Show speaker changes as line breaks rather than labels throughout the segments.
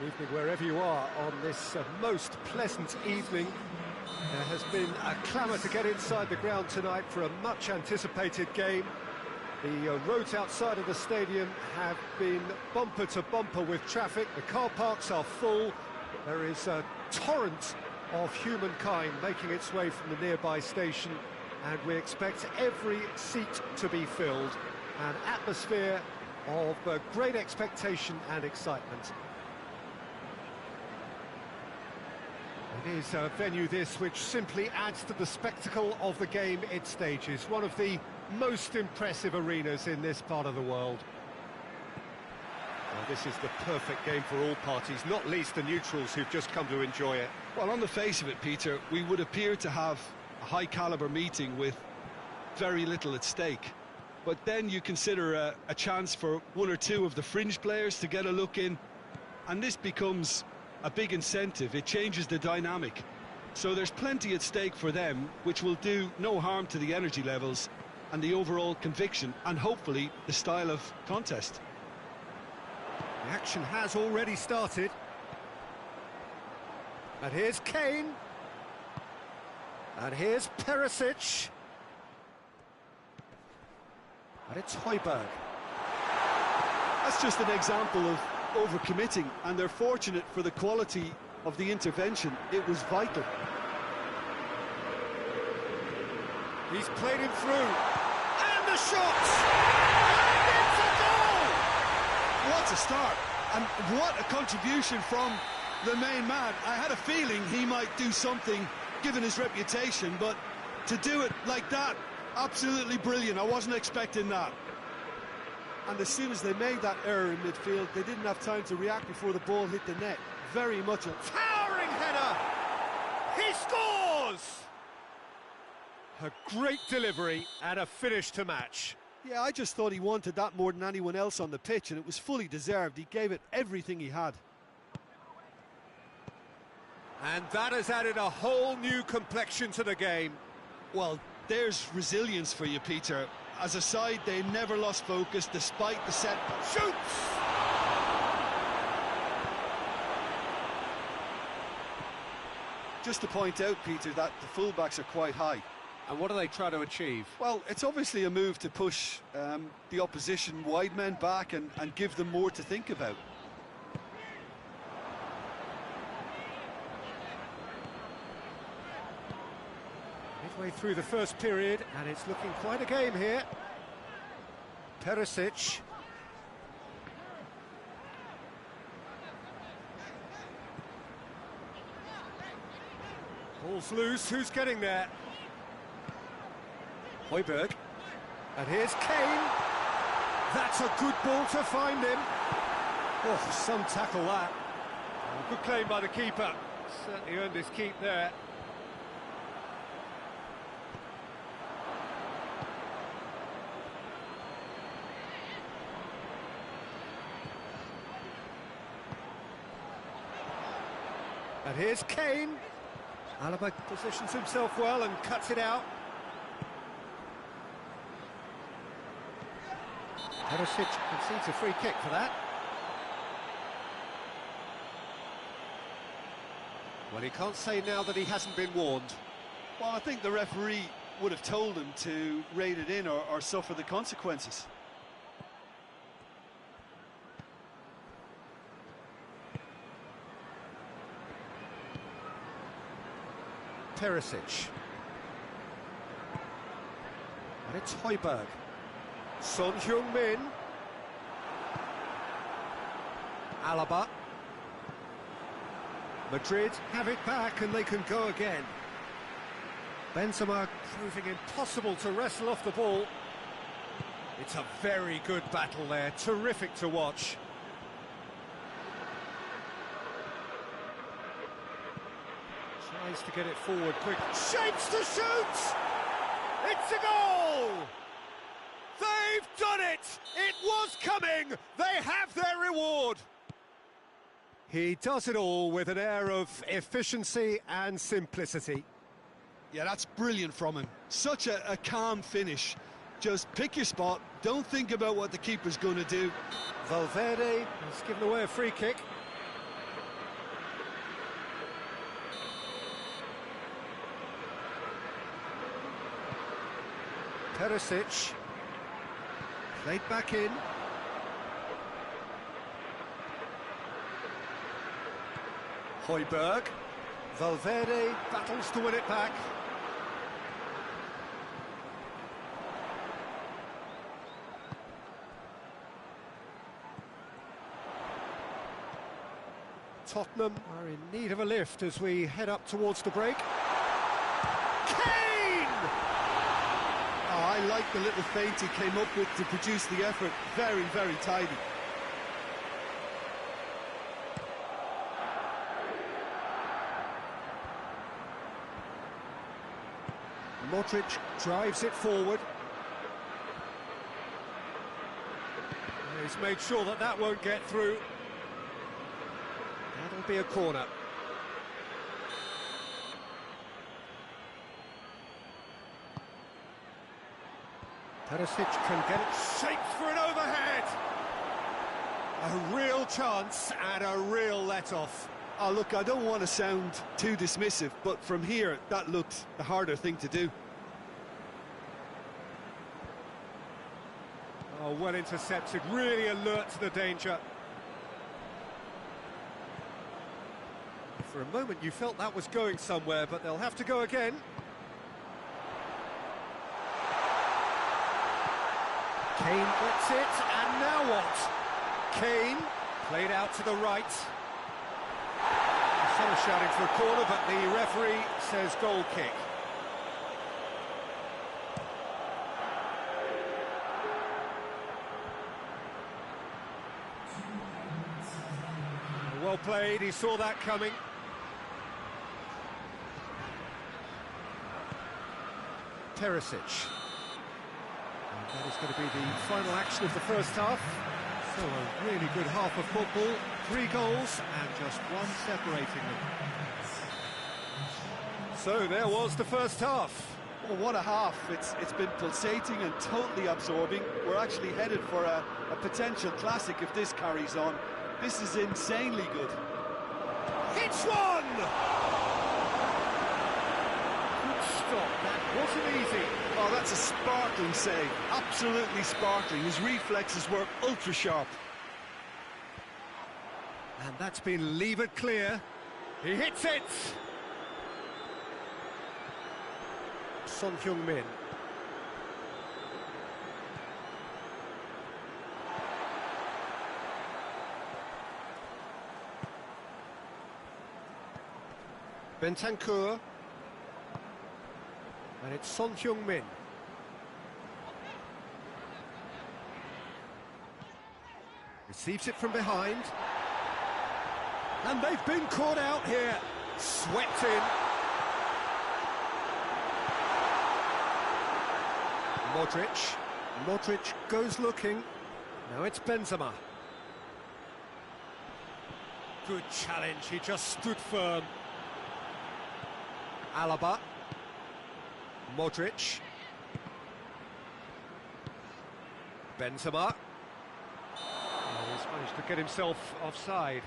Good evening wherever you are on this most pleasant evening. There has been a clamour to get inside the ground tonight for a much anticipated game. The roads outside of the stadium have been bumper to bumper with traffic. The car parks are full. There is a torrent of humankind making its way from the nearby station, and we expect every seat to be filled. An atmosphere of great expectation and excitement. It is a venue this which simply adds to the spectacle of the game it stages. One of the most impressive arenas in this part of the world. Well, this is the perfect game for all parties, not least the neutrals who've just come to enjoy it.
Well, on the face of it, Peter, we would appear to have a high-caliber meeting with very little at stake. But then you consider a chance for one or two of the fringe players to get a look in, and this becomes a big incentive. It changes the dynamic. So there's plenty at stake for them, which will do no harm to the energy levels and the overall conviction, and hopefully the style of contest.
The action has already started. And here's Kane. And here's Perisic. And it's Højbjerg.
That's just an example of overcommitting, and they're fortunate for the quality of the intervention. It was vital.
He's played him through. And the shot! And it's a goal!
What a start, and what a contribution from the main man. I had a feeling he might do something, given his reputation, but to do it like that, absolutely brilliant. I wasn't expecting that. And as soon as they made that error in midfield, they didn't have time to react before the ball hit the net. Very much a
towering header! He scores! A great delivery and a finish to match.
Yeah, I just thought he wanted that more than anyone else on the pitch, and it was fully deserved. He gave it everything he had.
And that has added a whole new complexion to the game.
Well, there's resilience for you, Peter. As a side, they never lost focus despite the set.
Shoots!
Just to point out, Peter, that the fullbacks are quite high.
And what do they try to achieve?
Well, it's obviously a move to push the opposition wide men back and give them more to think about.
Midway through the first period, and it's looking quite a game here. Perisic. Ball's loose, who's getting there? Højbjerg. And here's Kane. That's a good ball to find him. Oh, some tackle that. Good claim by the keeper. Certainly earned his keep there. And here's Kane. Alaba positions himself well and cuts it out. Perisic concedes a free kick for that. Well, he can't say now that he hasn't been warned.
Well, I think the referee would have told him to rein it in or suffer the consequences.
Perisic. And it's Højbjerg. Son Heung-min. Alaba. Madrid have it back and they can go again. Benzema proving impossible to wrestle off the ball. It's a very good battle there, terrific to watch. Tries to get it forward quick. Shapes to shoot! It's a goal! They've done it! It was coming! They have their reward! He does it all with an air of efficiency and simplicity.
Yeah, that's brilliant from him. Such a calm finish. Just pick your spot, don't think about what the keeper's going to do.
Valverde has given away a free kick. Perisic. Played back in. Højbjerg. Valverde battles to win it back. Tottenham are in need of a lift as we head up towards the break. Kane!
Oh, I like the little feint he came up with to produce the effort. Very, very tidy.
Modric drives it forward. He's made sure that that won't get through. That'll be a corner. Perisic can get it shaped for an overhead. A real chance and a real let-off.
Oh, look, I don't want to sound too dismissive, but from here, that looked the harder thing to do.
Oh, well intercepted, really alert to the danger. For a moment you felt that was going somewhere, but they'll have to go again. Kane gets it, and now what? Kane, played out to the right. Some are shouting for a corner, but the referee says goal kick. Well played, he saw that coming. Perisic. And that is going to be the final action of the first half. So a really good half of football, 3 goals and just one separating them. So there was the first half.
Oh, what a half. It's been pulsating and totally absorbing. We're actually headed for a potential classic if this carries on. This is insanely good.
It's one! Good stop, that wasn't easy.
Oh, that's a sparkling save. Absolutely sparkling. His reflexes were ultra sharp.
And that's been levered clear. He hits it! Son Heung-min. Bentancur. And it's Son Heung-min. Receives it from behind. And they've been caught out here. Swept in. Modric. Modric goes looking. Now it's Benzema. Good challenge, he just stood firm. Alaba. Modric. Benzema. Oh, he's managed to get himself offside.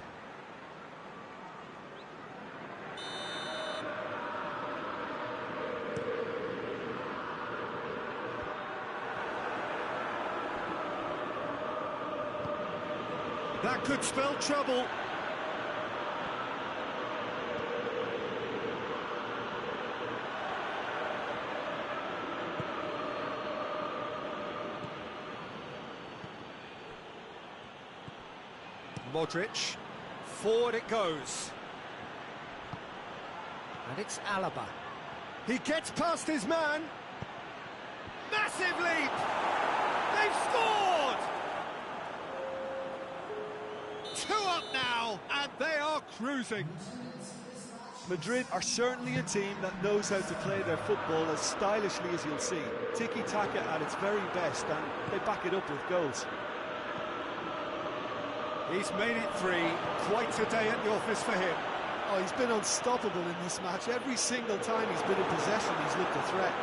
That could spell trouble. Modric, forward it goes. And it's Alaba. He gets past his man. Massive leap! They've scored! 2 up now, and they are cruising.
Madrid are certainly a team that knows how to play their football as stylishly as you'll see. Tiki-taka at its very best, and they back it up with goals.
He's made it 3, quite a day at the office for him.
Oh, he's been unstoppable in this match. Every single time he's been in possession, he's looked a threat.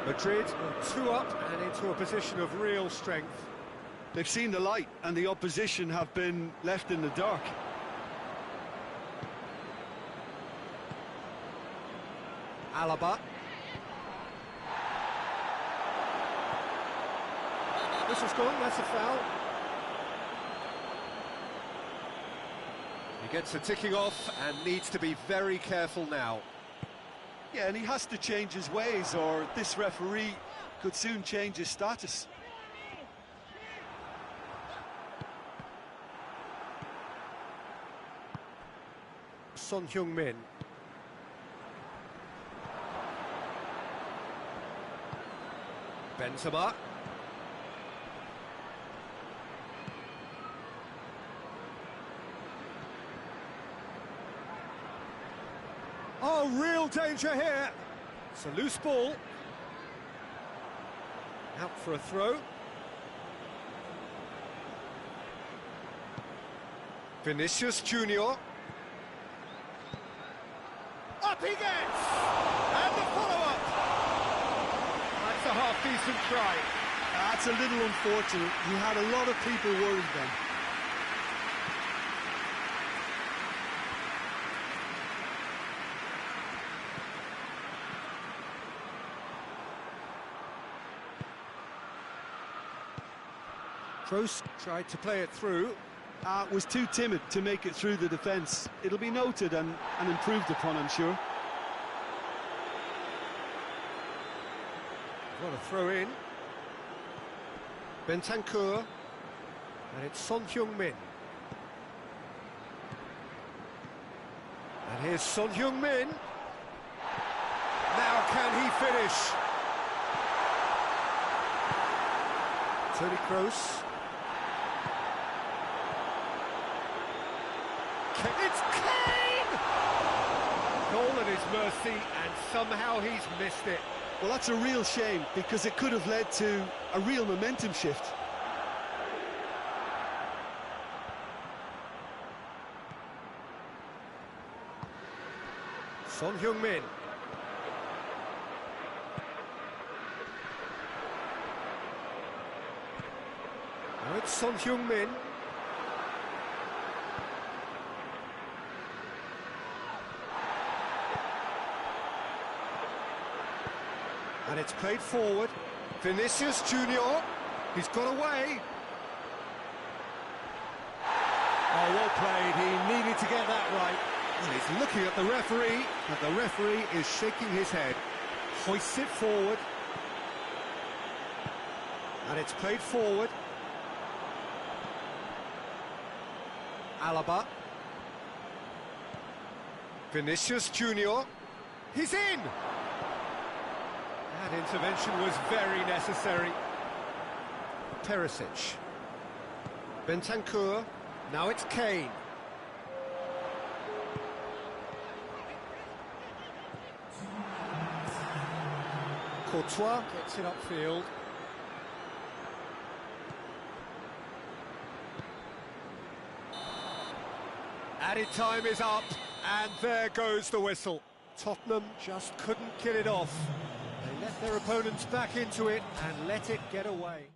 Madrid are 2 up and into a position of real strength.
They've seen the light, and the opposition have been left in the dark.
Alaba. Whistle's gone, that's a foul. He gets the ticking off and needs to be very careful now.
Yeah, and he has to change his ways, or this referee could soon change his status.
Son Heung-min. Benzema. Oh, real danger here. It's a loose ball. Out for a throw. Vinicius Junior. Up he gets! And the follow-up! That's a half-decent try.
That's a little unfortunate. He had a lot of people worried then.
Kroos tried to play it through.
Was too timid to make it through the defence. It'll be noted and improved upon, I'm sure.
What a throw in. Bentancur. And it's Son Heung-min. And here's Son Heung-min. Now can he finish? Toni Kroos. It's Kane! Goal at his mercy, and somehow he's missed it.
Well, that's a real shame, because it could have led to a real momentum shift.
Son Heung-min. Now it's Son Heung-min. And it's played forward. Vinicius Junior. He's got away. Oh, well played. He needed to get that right. And he's looking at the referee, and the referee is shaking his head. Hoists it forward. And it's played forward. Alaba. Vinicius Junior. He's in! That intervention was very necessary. Perisic. Bentancur. Now it's Kane. Courtois gets it upfield. Added time is up, and there goes the whistle. Tottenham just couldn't get it off. They let their opponents back into it and let it get away.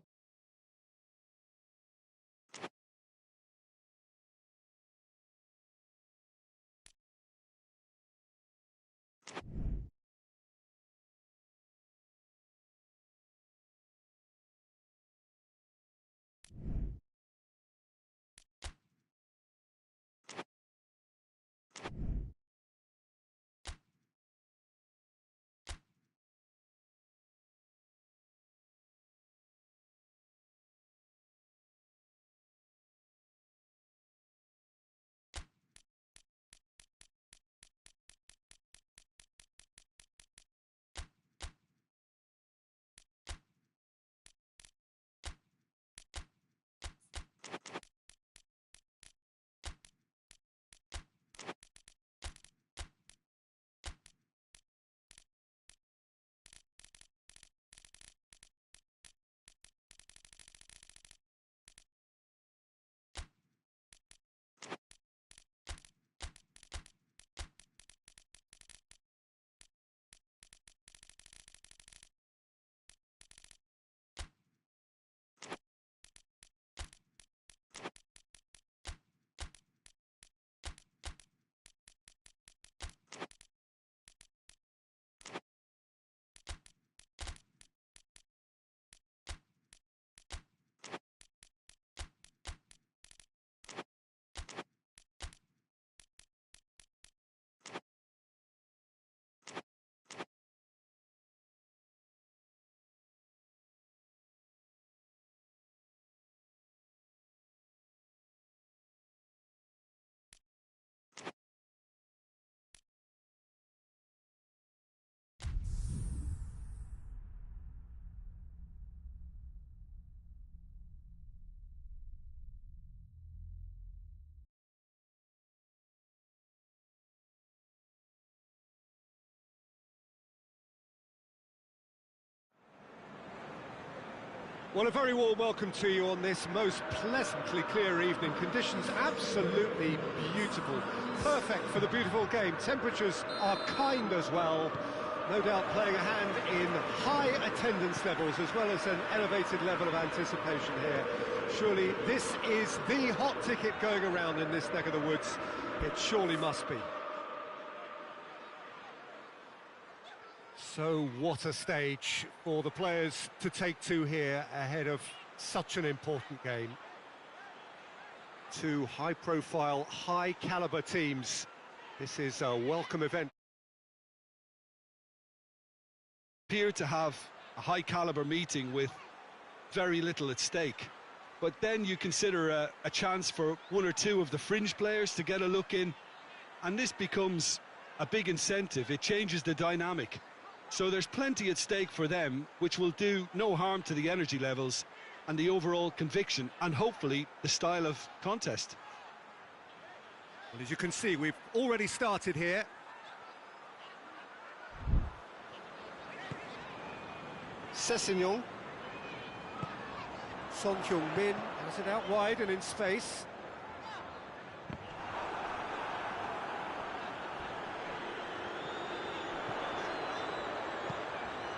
Well, a very warm welcome to you on this most pleasantly clear evening. Conditions absolutely beautiful. Perfect for the beautiful game. Temperatures are kind as well. No doubt playing a hand in high attendance levels as well as an elevated level of anticipation here. Surely this is the hot ticket going around in this neck of the woods. It surely must be. So what a stage for the players to take to here ahead of such an important game. Two high-profile, high-caliber teams. This is a welcome event.
Appear to have a high-caliber meeting with very little at stake. But then you consider a chance for one or two of the fringe players to get a look in, and this becomes a big incentive. It changes the dynamic. So there's plenty at stake for them, which will do no harm to the energy levels and the overall conviction and hopefully the style of contest.
Well, as you can see, we've already started here. Sessegnon. Son Heung-min has it out wide and in space.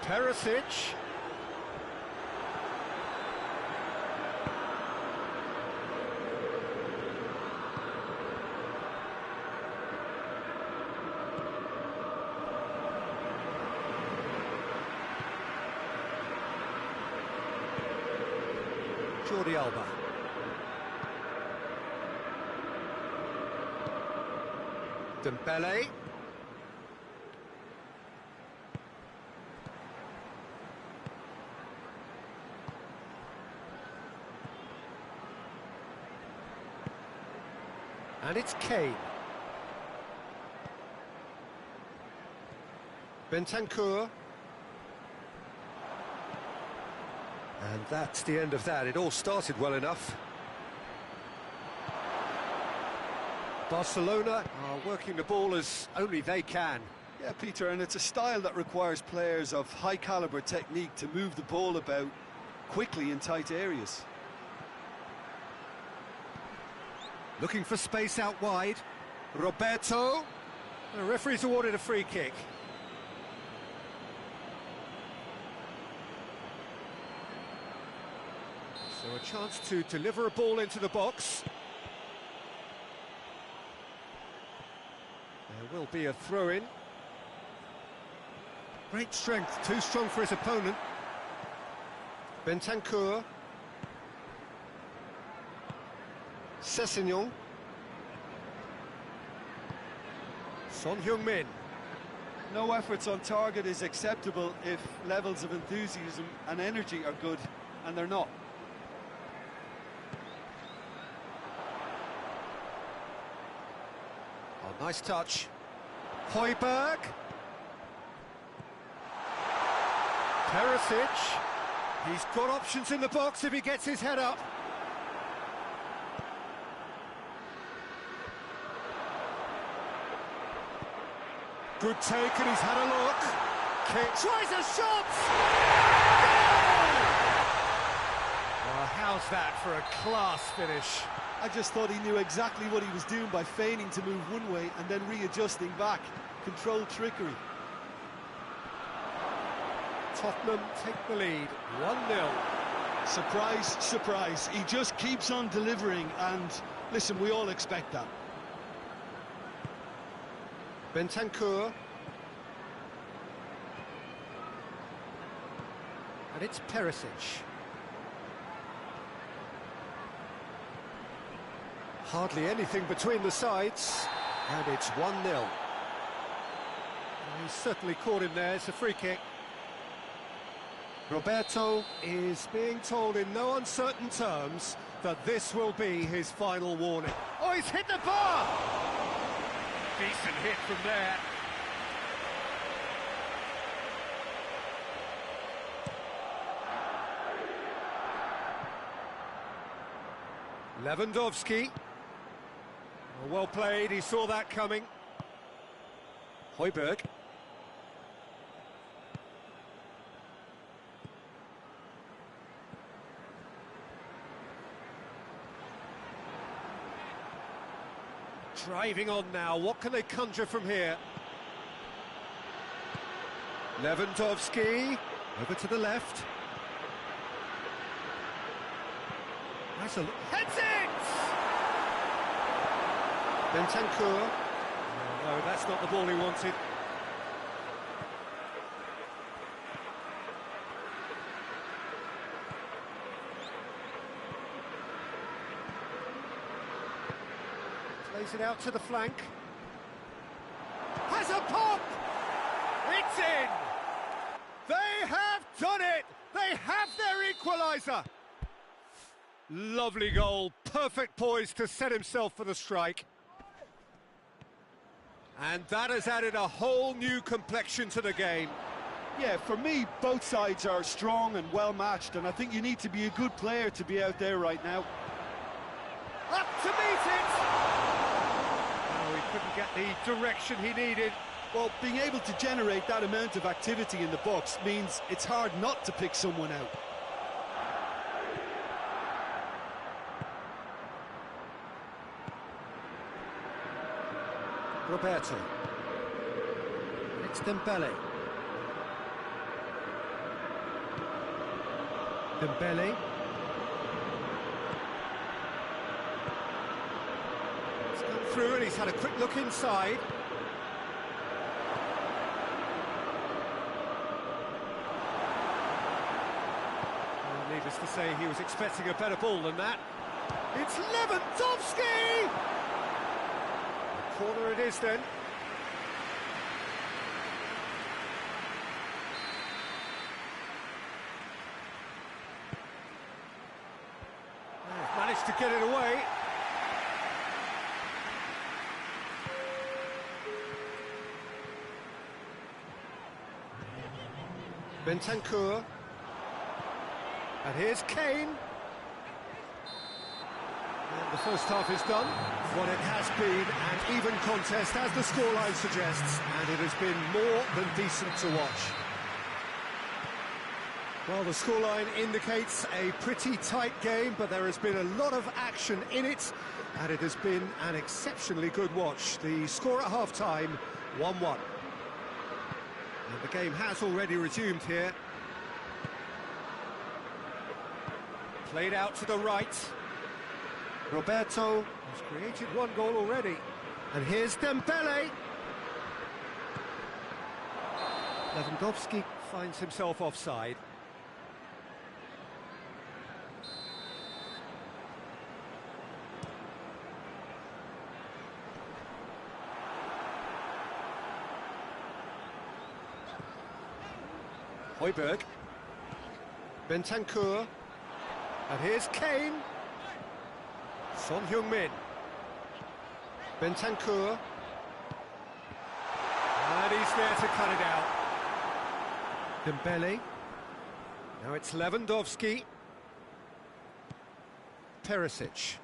Perisic. Jordi Alba. Dembele. And it's Kane. Bentancur. And that's the end of that. It all started well enough. Barcelona are working the ball as only they can.
Yeah, Peter, and it's a style that requires players of high-caliber technique to move the ball about quickly in tight areas.
Looking for space out wide. Roberto. The referee's awarded a free kick. So a chance to deliver a ball into the box. There will be a throw-in. Great strength, too strong for his opponent. Bentancur. Sessegnon. Son Heung-min.
No efforts on target is acceptable if levels of enthusiasm and energy are good, and they're not.
Oh, nice touch. Højbjerg. Perisic. He's got options in the box if he gets his head up. Good take, and he's had a look. Kick. Tries a shot! Goal! Well, how's that for a class finish?
I just thought he knew exactly what he was doing by feigning to move one way and then readjusting back. Controlled trickery.
Tottenham take the lead, 1-0.
Surprise, surprise. He just keeps on delivering, and listen, we all expect that.
Bentancur. And it's Perisic. Hardly anything between the sides, and it's 1-0. He's certainly caught him there. It's a free kick. Roberto is being told in no uncertain terms that this will be his final warning. Oh, he's hit the bar! Decent hit from there. Lewandowski. Well played, he saw that coming. Højbjerg. Driving on now, what can they conjure from here? Lewandowski, over to the left. Nice a look. Heads it! Bentancur. No, that's not the ball he wanted. Plays it out to the flank. Has a pop! It's in! They have done it! They have their equaliser! Lovely goal, perfect poise to set himself for the strike. And that has added a whole new complexion to the game.
Yeah, for me, both sides are strong and well matched, and I think you need to be a good player to be out there right now.
Up to meet it! Oh, he couldn't get the direction he needed.
Well, being able to generate that amount of activity in the box means it's hard not to pick someone out.
Roberto. It's Dembele. Dembele. He's come through and he's had a quick look inside. Well, needless to say, he was expecting a better ball than that. It's Lewandowski! Corner it is then. Managed to get it away. Bentancur. And here's Kane. And the first half is done. What it has been an even contest, as the scoreline suggests, and it has been more than decent to watch. Well, the scoreline indicates a pretty tight game, but there has been a lot of action in it, and it has been an exceptionally good watch. The score at half-time, 1-1. And the game has already resumed here. Played out to the right. Roberto has created one goal already. And here's Dembele. Lewandowski finds himself offside. Højbjerg. Bentancur. And here's Kane. Son Heung-min. Bentancur. And he's there to cut it out. Dembele. Now it's Lewandowski. Perisic.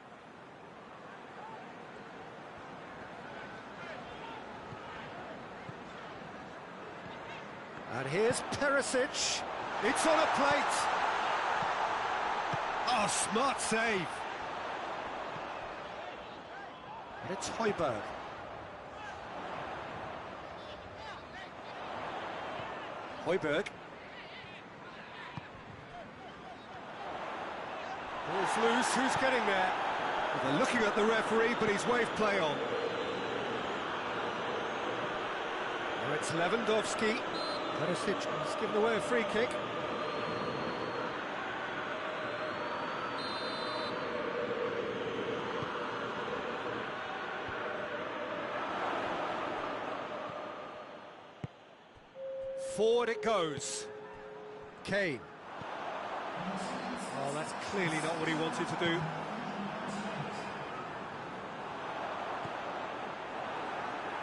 And here's Perisic. It's on a plate. Oh, smart save. And it's Højbjerg. Højbjerg. Ball's loose, who's getting there? Well, they're looking at the referee, but he's waved play on. Now it's Lewandowski. Perisic has given away a free kick. Forward it goes. Kane. Oh, that's clearly not what he wanted to do.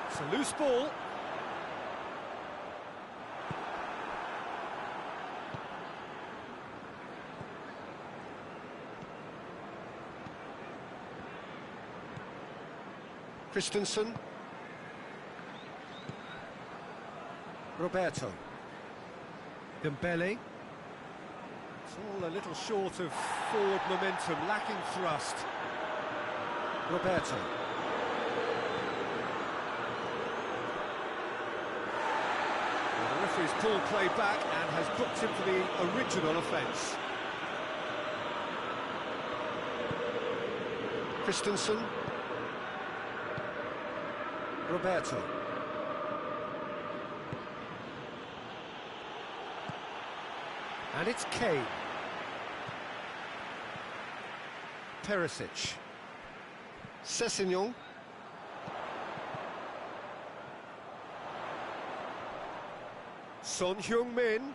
It's a loose ball. Christensen. Roberto. Dembele. It's all a little short of forward momentum, lacking thrust. Roberto. referee's pulled play back and has booked him for the original offence. Christensen. Roberto. And it's Kane. Perisic. Sessegnon. Son Heung-min.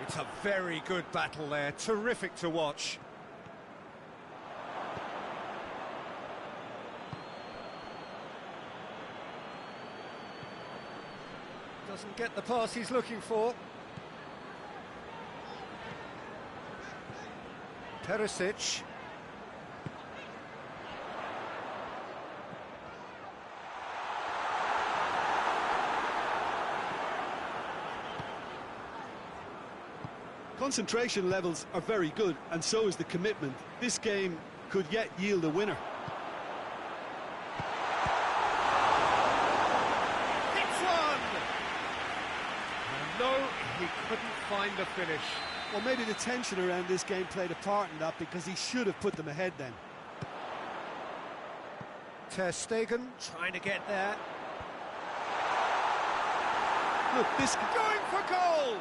It's a very good battle there, terrific to watch. Doesn't get the pass he's looking for. Perisic.
Concentration levels are very good, and so is the commitment. This game could yet yield a winner.
Hits one! And no, he couldn't find the finish.
Well, maybe the tension around this game played a part in that, because he should have put them ahead then.
Ter Stegen trying to get there.
Look, this...
Going for goal!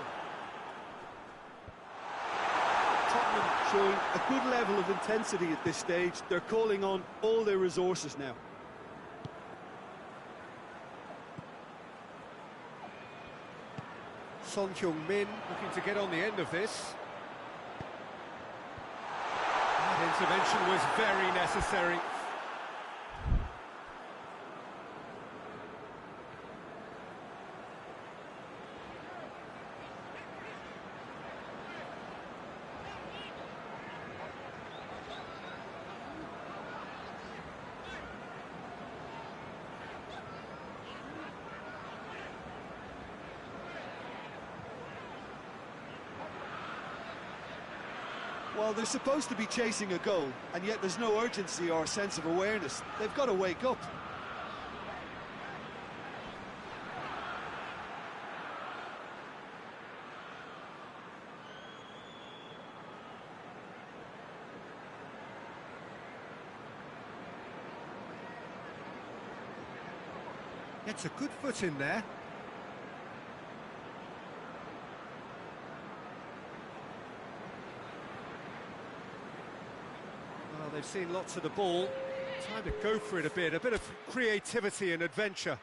Tottenham showing a good level of intensity at this stage. They're calling on all their resources now.
Son Heung-min looking to get on the end of this. That intervention was very necessary.
Well, they're supposed to be chasing a goal, and yet there's no urgency or sense of awareness. They've got to wake up.
Gets a good foot in there. Well, they've seen lots of the ball. Time to go for it a bit of creativity and adventure.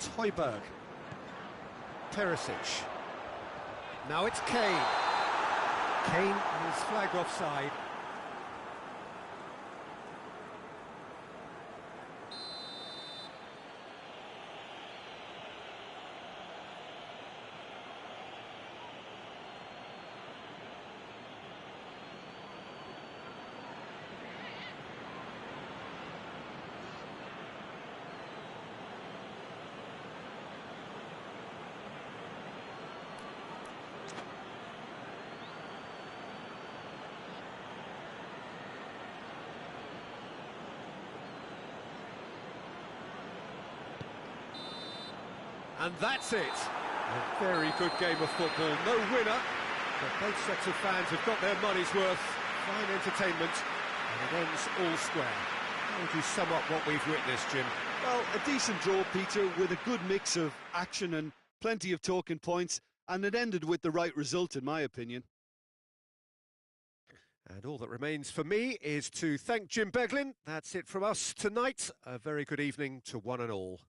It's Højbjerg. Perisic. Now it's Kane. Kane is flagged offside. And that's it. A very good game of football. No winner, but both sets of fans have got their money's worth. Fine entertainment, and it ends all square. How would you sum up what we've witnessed, Jim?
Well, a decent draw, Peter, with a good mix of action and plenty of talking points, and it ended with the right result, in my opinion.
And all that remains for me is to thank Jim Beglin. That's it from us tonight. A very good evening to one and all.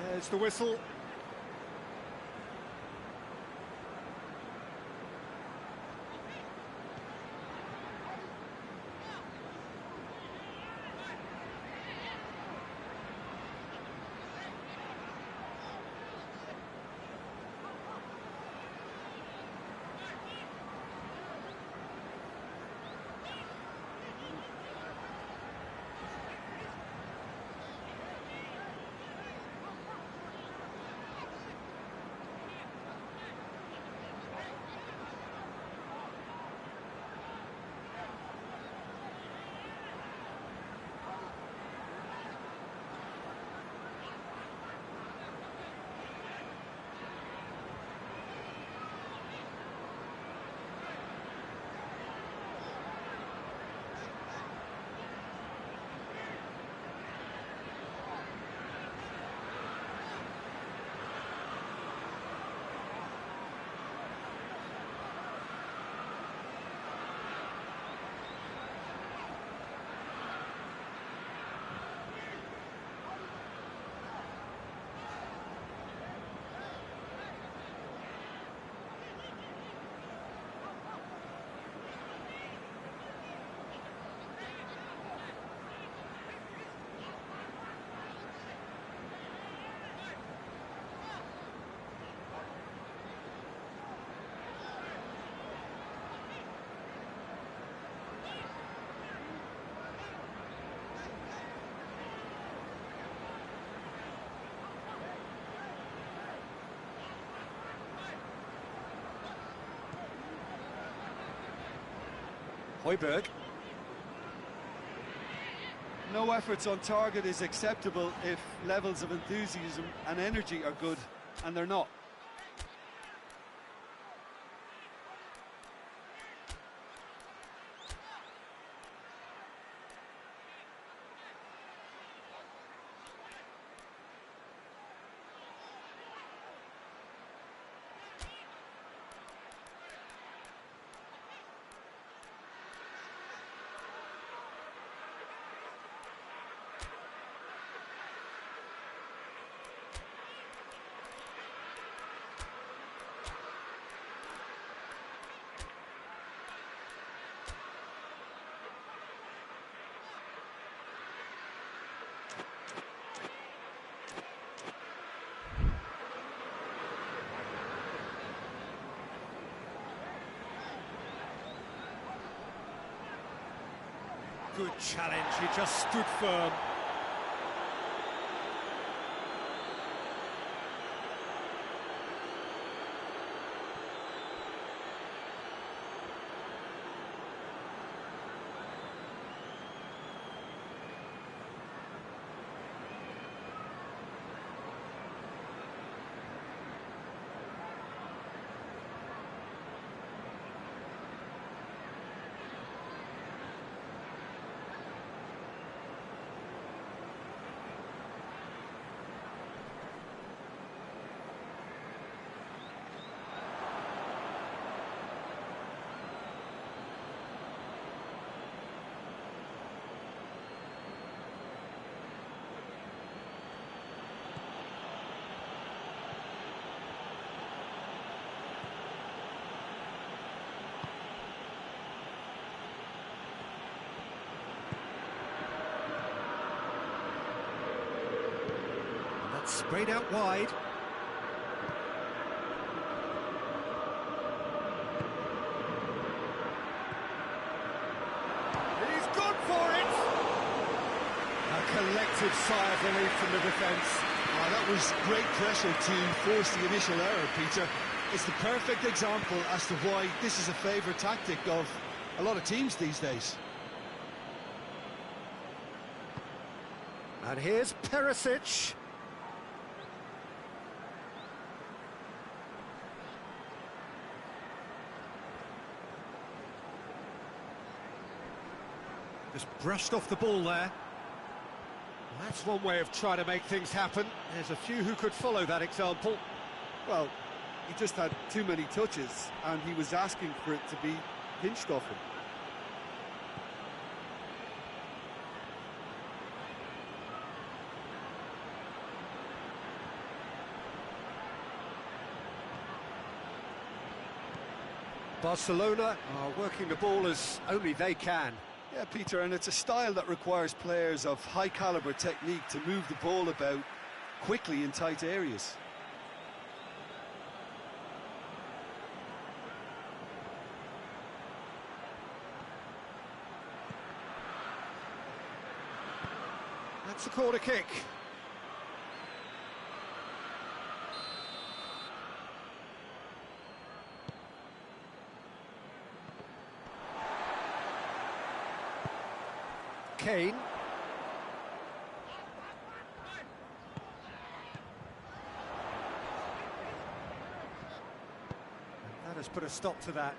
There's the whistle. Højbjerg.
No efforts on target is acceptable if levels of enthusiasm and energy are good, and they're not.
Good challenge, he just stood firm. Sprayed out wide. He's gone for it! A collective sigh of relief from the defence.
Oh, that was great pressure to force the initial error, Peter. It's the perfect example as to why this is a favourite tactic of a lot of teams these days.
And here's Perisic. Just brushed off the ball there. That's one way of trying to make things happen. There's a few who could follow that example.
Well, he just had too many touches, and he was asking for it to be pinched off him.
Barcelona are working the ball as only they can.
Yeah, Peter, and it's a style that requires players of high-caliber technique to move the ball about quickly in tight areas.
That's a corner kick. Kane. That has put a stop to that.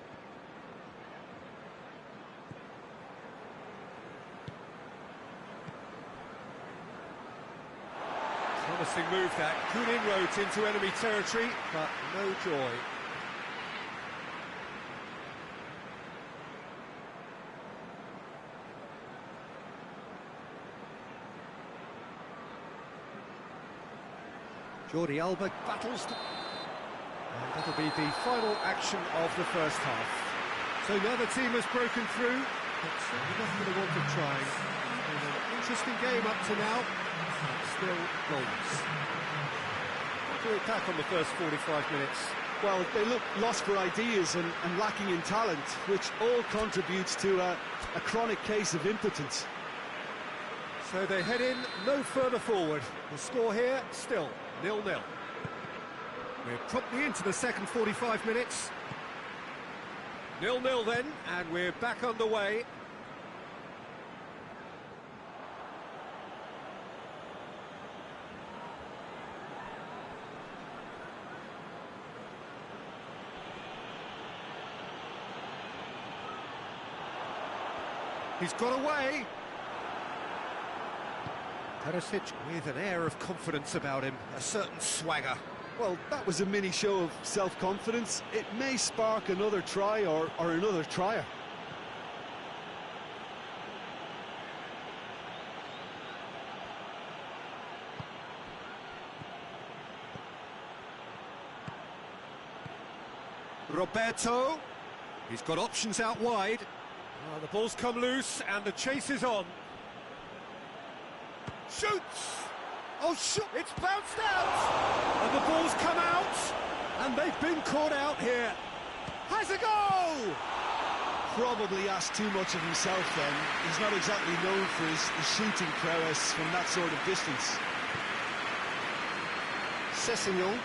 Promising move that. Good inroads into enemy territory, but no joy. Jordi Alba battles and that'll be the final action of the first half. So now the team has broken through, but enough for the want of trying. Been an interesting game up to now, but still goals. What do we pack on the first 45 minutes?
Well, they look lost for ideas and lacking in talent, which all contributes to a chronic case of impotence.
So they head in no further forward. The score here, still 0-0. We're promptly into the second 45 minutes. 0-0 then, and we're back underway. He's got away. Perisic with an air of confidence about him, a certain swagger.
Well, that was a mini show of self-confidence. It may spark another try or another trier.
Roberto, he's got options out wide. The ball's come loose and the chase is on. Shoots! Oh, shoot! It's bounced out! And the ball's come out, and they've been caught out here. Has a go!
Probably asked too much of himself then. He's not exactly known for his shooting prowess from that sort of distance.
Sessegnon.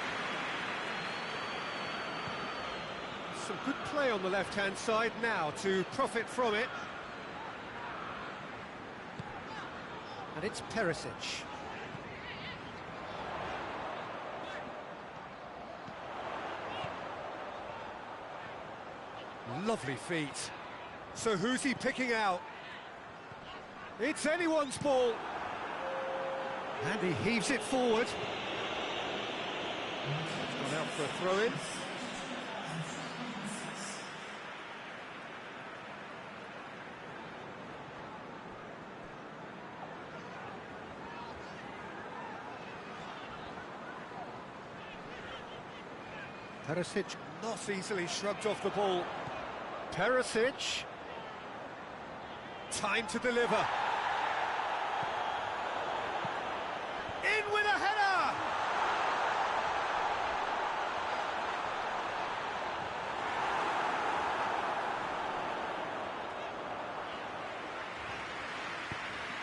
Some good play on the left-hand side now to profit from it. And it's Perisic. Lovely feet. So who's he picking out? It's anyone's ball. And he heaves it forward. It's gone out for a throw-in. Perisic not easily shrugged off the ball. Perisic. Time to deliver. In with a header!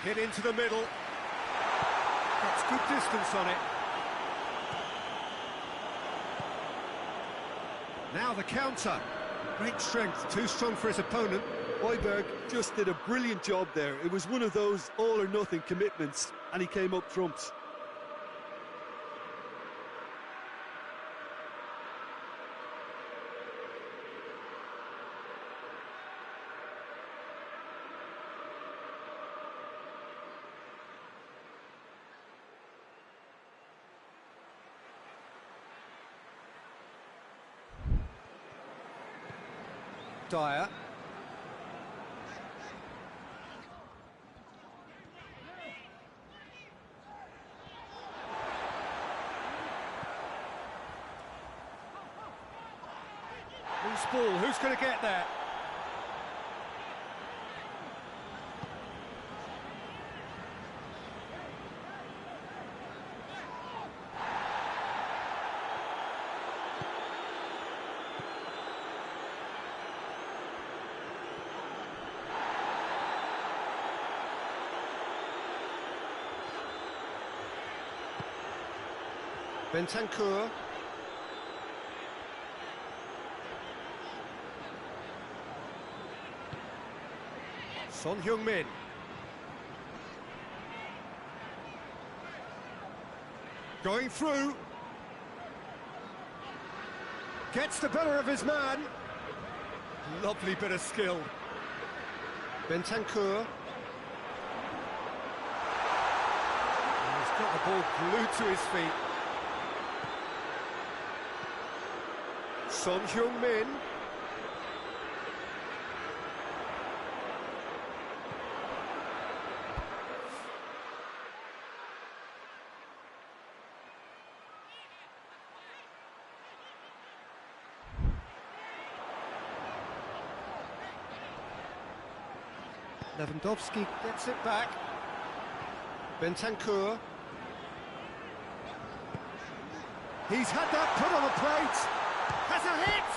Hit into the middle. Gets good distance on it. Now the counter. Great strength, too strong for his opponent.
Højbjerg just did a brilliant job there. It was one of those all-or-nothing commitments, and he came up trumps.
Dyer. Loose ball, who's going to get there? Bentancur. Son Heung-min. Going through. Gets the better of his man. Lovely bit of skill. Bentancur. He's got the ball glued to his feet. Son Heung-min. Lewandowski gets it back. Bentancur. He's had that put on the plate. Has a hit!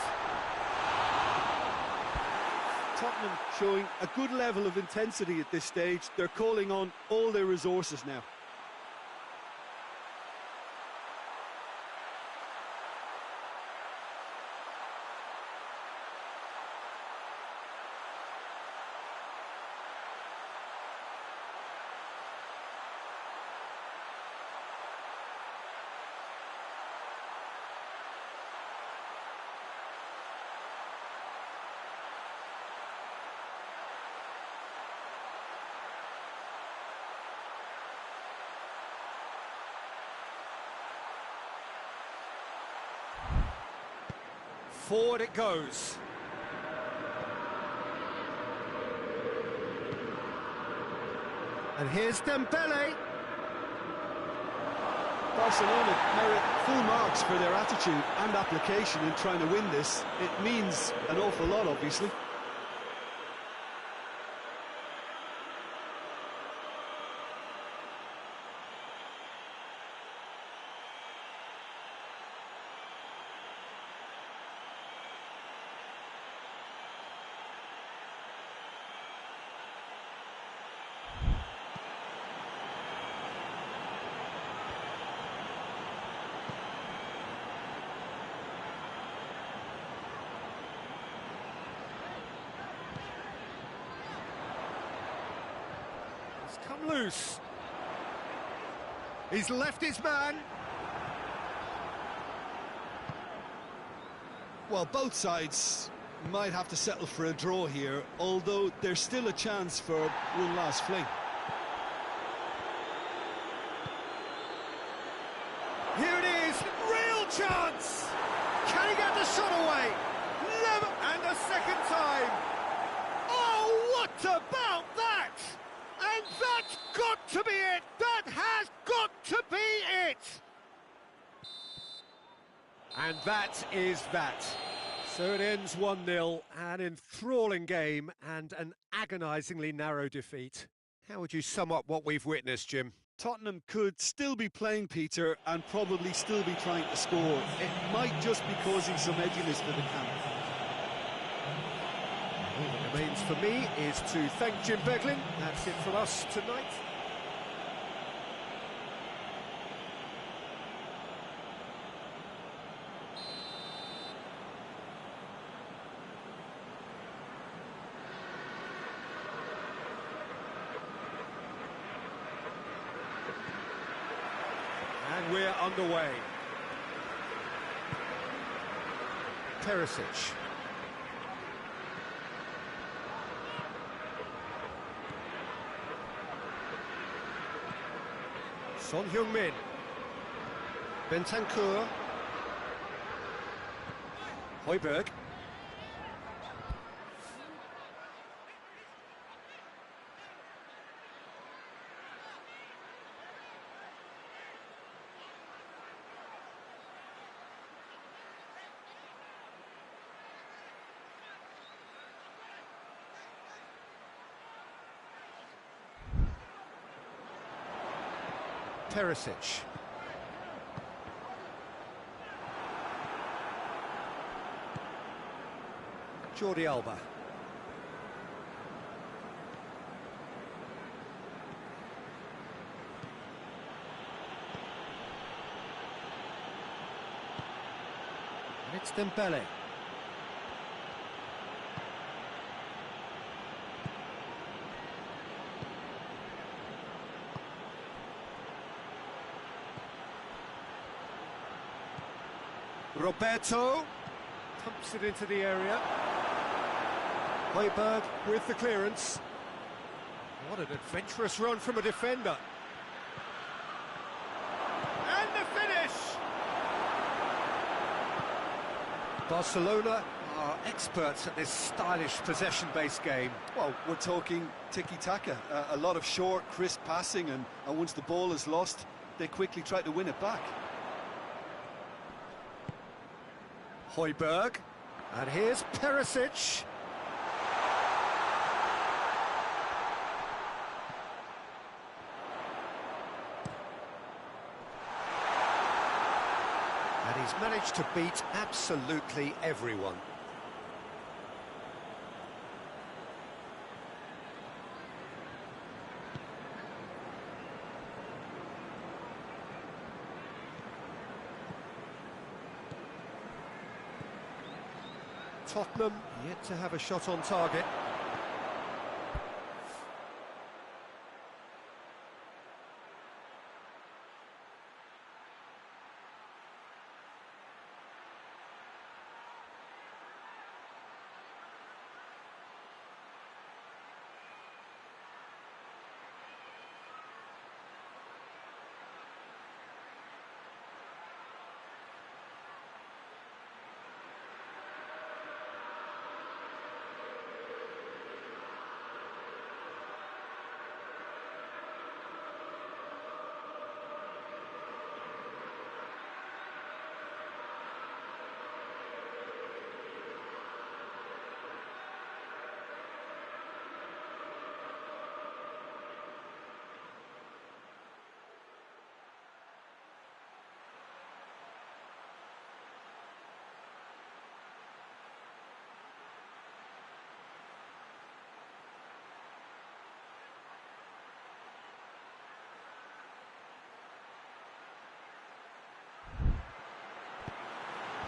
Tottenham showing a good level of intensity at this stage. They're calling on all their resources now.
Forward it goes. And here's Dembele.
Barcelona merit full marks for their attitude and application in trying to win this. It means an awful lot, obviously.
Come loose. He's left his man.
Well, both sides might have to settle for a draw here, although there's still a chance for one last fling.
Here it is, real chance! Can he get the shot away? And a second time! Oh, what about that? And that's got to be it! That has got to be it! And that is that. So it ends 1-0, an enthralling game and an agonisingly narrow defeat. How would you sum up what we've witnessed, Jim?
Tottenham could still be playing, Peter, and probably still be trying to score. It might just be causing some edginess for the camp.
Remains for me is to thank Jim Beglin. That's it from us tonight. And we're underway. Perisic. Son Heung-min. Bentancur. Højbjerg. Perisic. Jordi Alba. And it's Dembele. Roberto pumps it into the area. Højbjerg with the clearance. What an adventurous run from a defender. And the finish! Barcelona are experts at this stylish possession-based game.
Well, we're talking tiki-taka, a lot of short, crisp passing, and once the ball is lost, they quickly try to win it back.
Højbjerg, and here's Perisic. And he's managed to beat absolutely everyone. Tottenham yet to have a shot on target.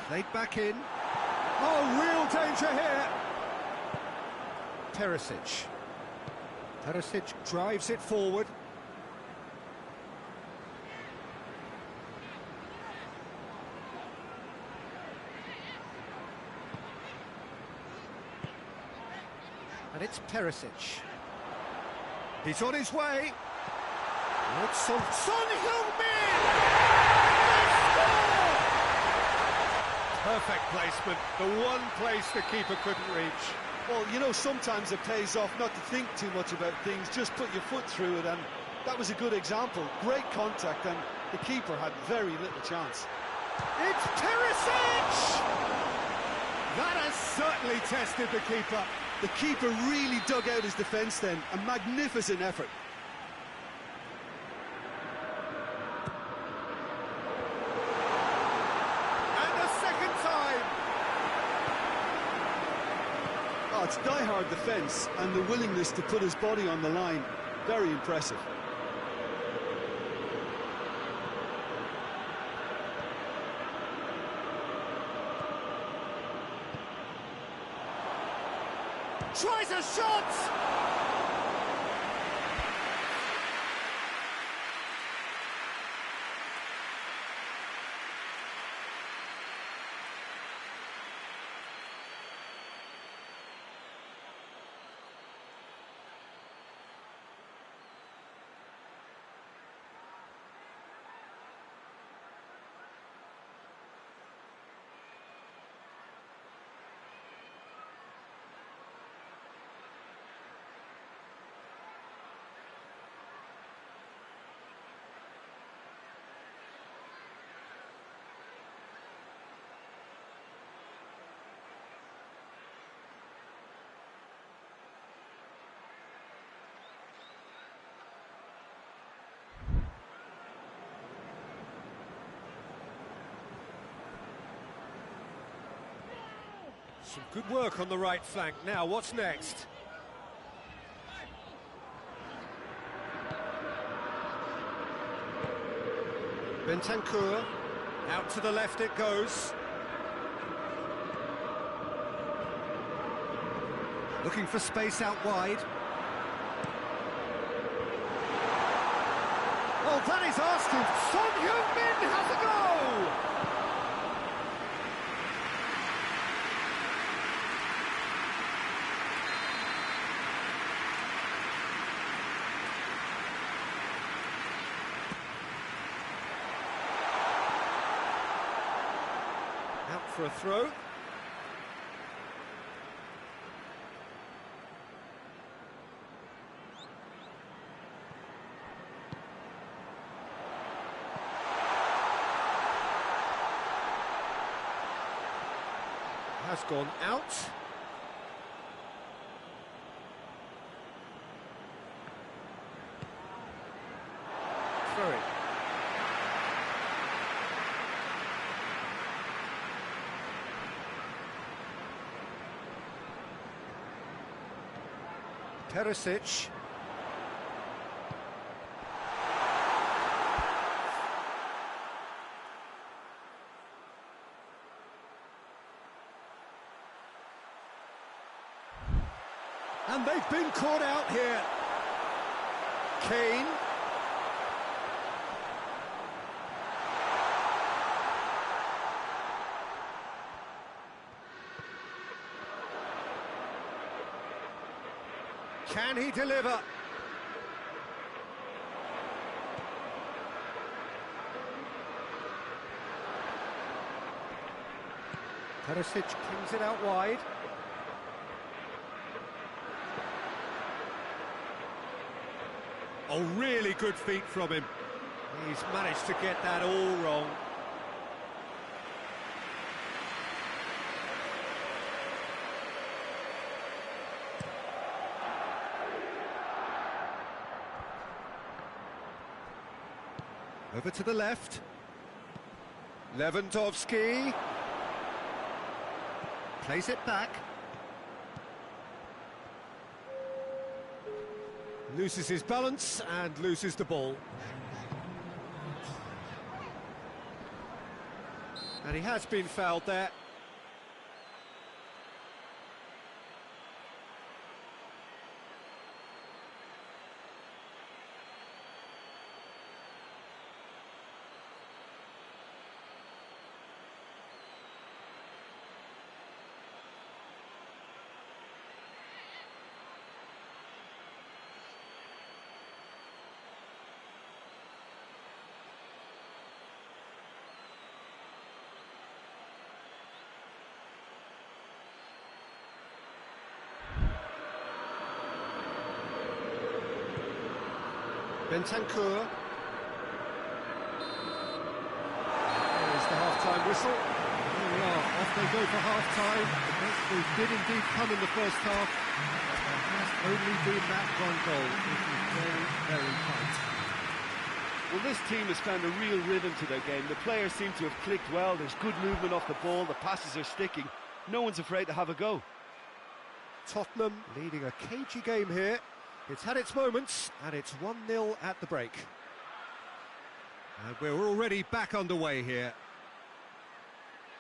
Played back in. Oh, real danger here. Perisic. Perisic drives it forward. And it's Perisic. He's on his way. Oh, it's Son Heung-min! Perfect placement, the one place the keeper couldn't reach.
Well, you know, sometimes it pays off not to think too much about things, just put your foot through it, and that was a good example. Great contact, and the keeper had very little chance.
It's Perisic! That has certainly tested the keeper.
The keeper really dug out his defence then, a magnificent effort. die-hard defence and the willingness to put his body on the line. Very impressive.
Tries a shot! Some good work on the right flank. Now, what's next? Bentancur, out to the left it goes. Looking for space out wide. Oh, that is asking. Son Heung-min has a go! Out for a throw. Has gone out. Throw it. Perisic. And they've been caught out here. Kane. Can he deliver? Perisic kings it out wide. Oh, really good feet from him. He's managed to get that all wrong. Over to the left. Lewandowski. Plays it back. Loses his balance and loses the ball. And he has been fouled there. Bentancur. There's the half-time whistle.
Here we are, off they go for half-time. The breakthrough did indeed come in the first half. There has only been that one goal. It is very, very tight.
Well, this team has found a real rhythm to their game. The players seem to have clicked well. There's good movement off the ball. The passes are sticking. No one's afraid to have a go.
Tottenham leading a cagey game here. It's had its moments, and it's 1-0 at the break.
And we're already back underway here.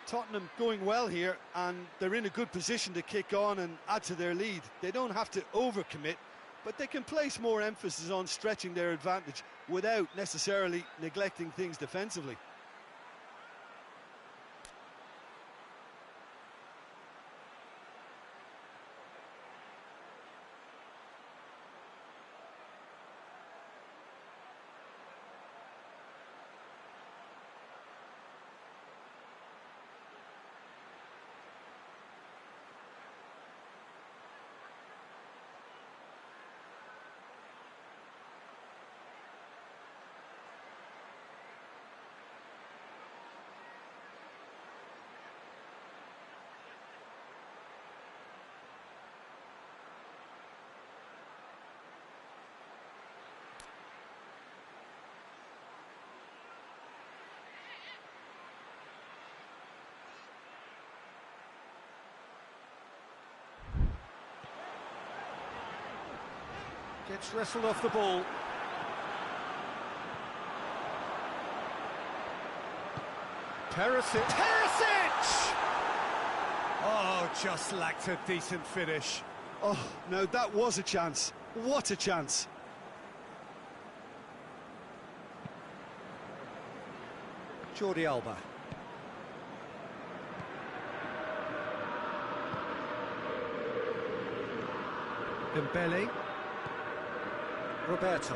Tottenham going well here, and they're in a good position to kick on and add to their lead. They don't have to overcommit, but they can place more emphasis on stretching their advantage without necessarily neglecting things defensively.
Gets wrestled off the ball. Perisic! Oh, just lacked a decent finish.
Oh, no, that was a chance. What a chance.
Jordi Alba. Dembele. Roberto.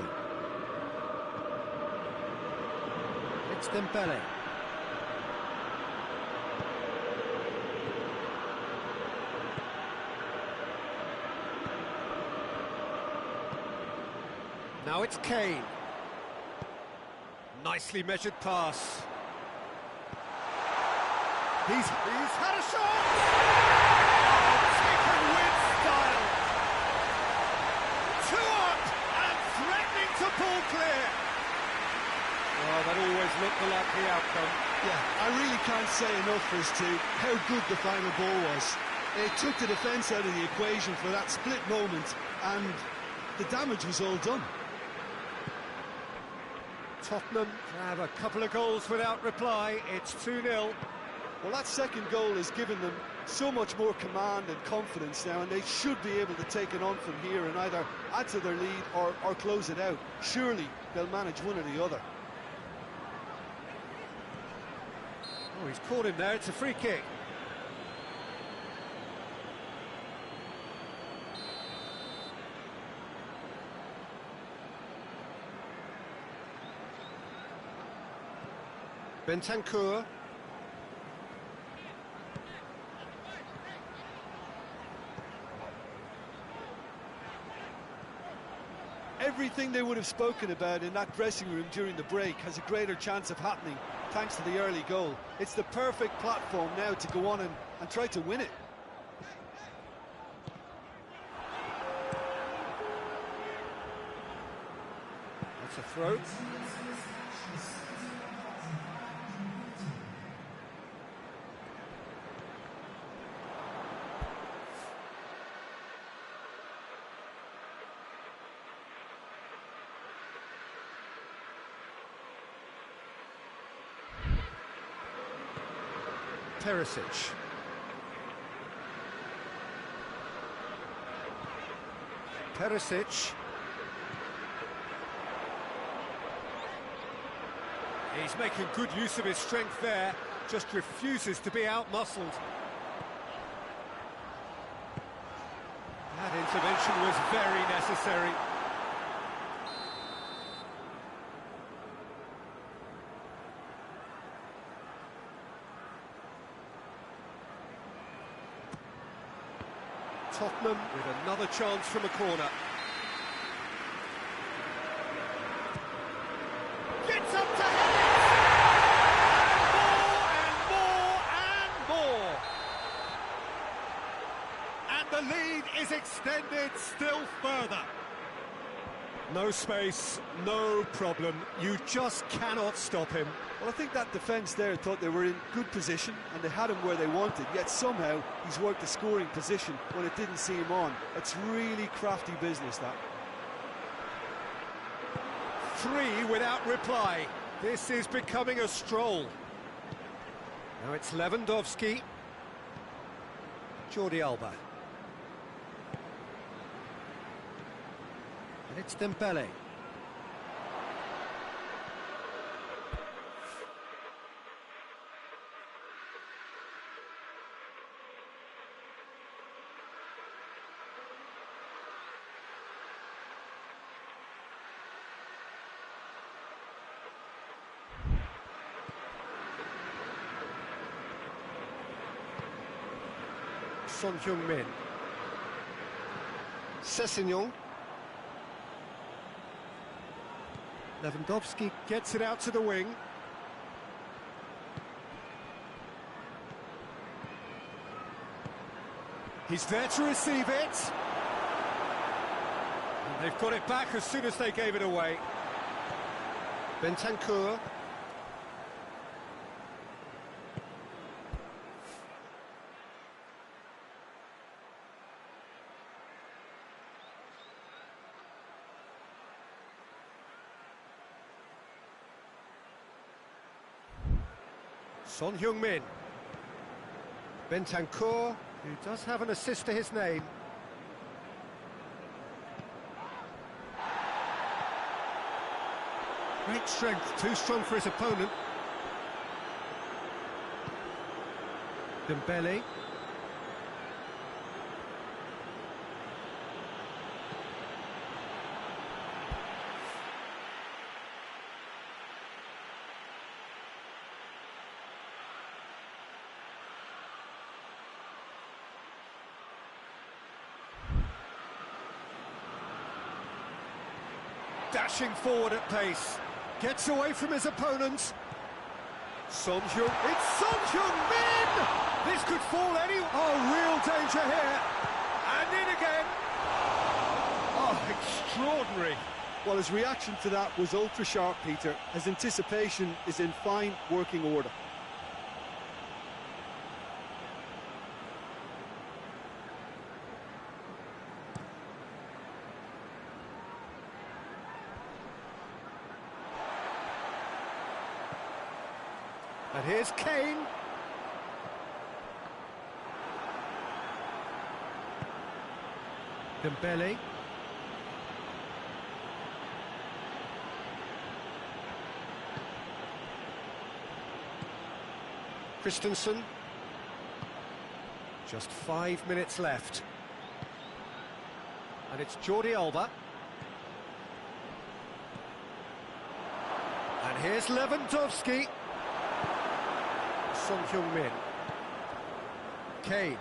It's Dembele. Now it's Kane. Nicely measured pass. He's had a shot! Oh, taken with style. 2 up and threatening to pull clear. Well, that always looked the likely outcome.
Yeah, I really can't say enough as to how good the final ball was. It took the defence out of the equation for that split moment, and the damage was all done.
Tottenham have a couple of goals without reply. It's 2-0.
Well, that second goal has given them so much more command and confidence now, and they should be able to take it on from here and either add to their lead or close it out. Surely they'll manage one or the other.
Oh, he's caught him there. It's a free kick. Bentancur.
Everything they would have spoken about in that dressing room during the break has a greater chance of happening thanks to the early goal. It's the perfect platform now to go on and try to win it.
That's a throw. Perisic. Perisic. He's making good use of his strength there, just refuses to be out-muscled. That intervention was very necessary. Tottenham with another chance from a corner. Gets up to head it! More and more and more! And the lead is extended still further. No space, no problem. You just cannot stop him.
Well, I think that defence there thought they were in good position and they had him where they wanted, yet somehow he's worked the scoring position when it didn't see him on. It's really crafty business, that.
3 without reply. This is becoming a stroll. Now it's Lewandowski. Jordi Alba. And it's Dembele. Son Heung-min. Sessegnon. Lewandowski gets it out to the wing. He's there to receive it. And they've got it back as soon as they gave it away. Bentancur. Son Heung-min. Bentancur, who does have an assist to his name. Great strength, too strong for his opponent. Dembele. Dashing forward at pace, gets away from his opponent. Son Heung, it's Son Heung-min! This could fall any... Oh, real danger here. And in again. Oh, extraordinary.
Well, his reaction to that was ultra-sharp, Peter. His anticipation is in fine working order.
And here's Kane. Dembele. Christensen. Just 5 minutes left. And it's Jordi Alba. And here's Lewandowski. Son Heung-min. Kane.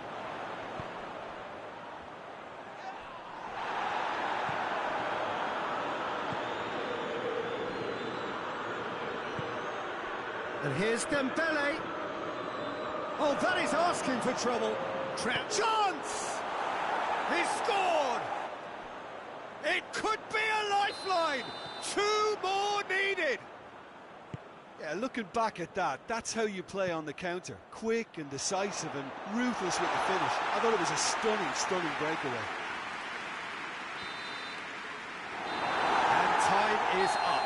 And here's Dembele. Oh, that is asking for trouble. Chance! He scored! It could be a lifeline! 2 more needed!
Yeah, looking back at that, that's how you play on the counter. Quick and decisive and ruthless with the finish. I thought it was a stunning, stunning breakaway.
And time is up.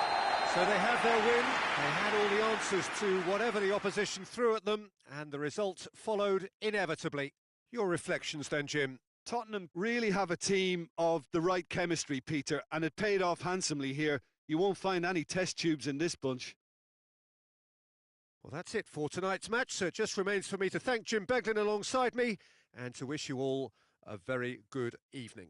So they have their win. They had all the answers to whatever the opposition threw at them, and the result followed inevitably. Your reflections then, Jim?
Tottenham really have a team of the right chemistry, Peter, and it paid off handsomely here. You won't find any test tubes in this bunch.
Well, that's it for tonight's match, so it just remains for me to thank Jim Beglin alongside me and to wish you all a very good evening.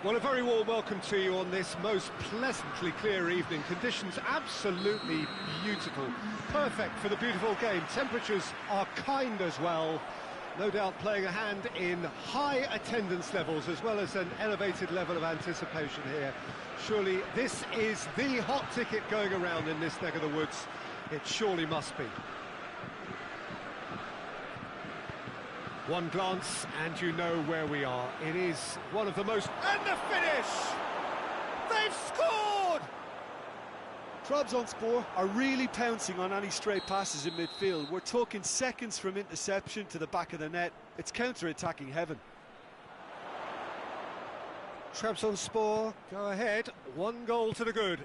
Well, a very warm welcome to you on this most pleasantly clear evening. Conditions absolutely beautiful. Perfect for the beautiful game. Temperatures are kind as well. No doubt playing a hand in high attendance levels as well as an elevated level of anticipation here. Surely this is the hot ticket going around in this neck of the woods. It surely must be. One glance and you know where we are. It is one of the most...
And the finish! They've scored! Trabzonspor are really pouncing on any stray passes in midfield. We're talking seconds from interception to the back of the net. It's counter-attacking heaven.
Trabzonspor go ahead, 1 goal to the good.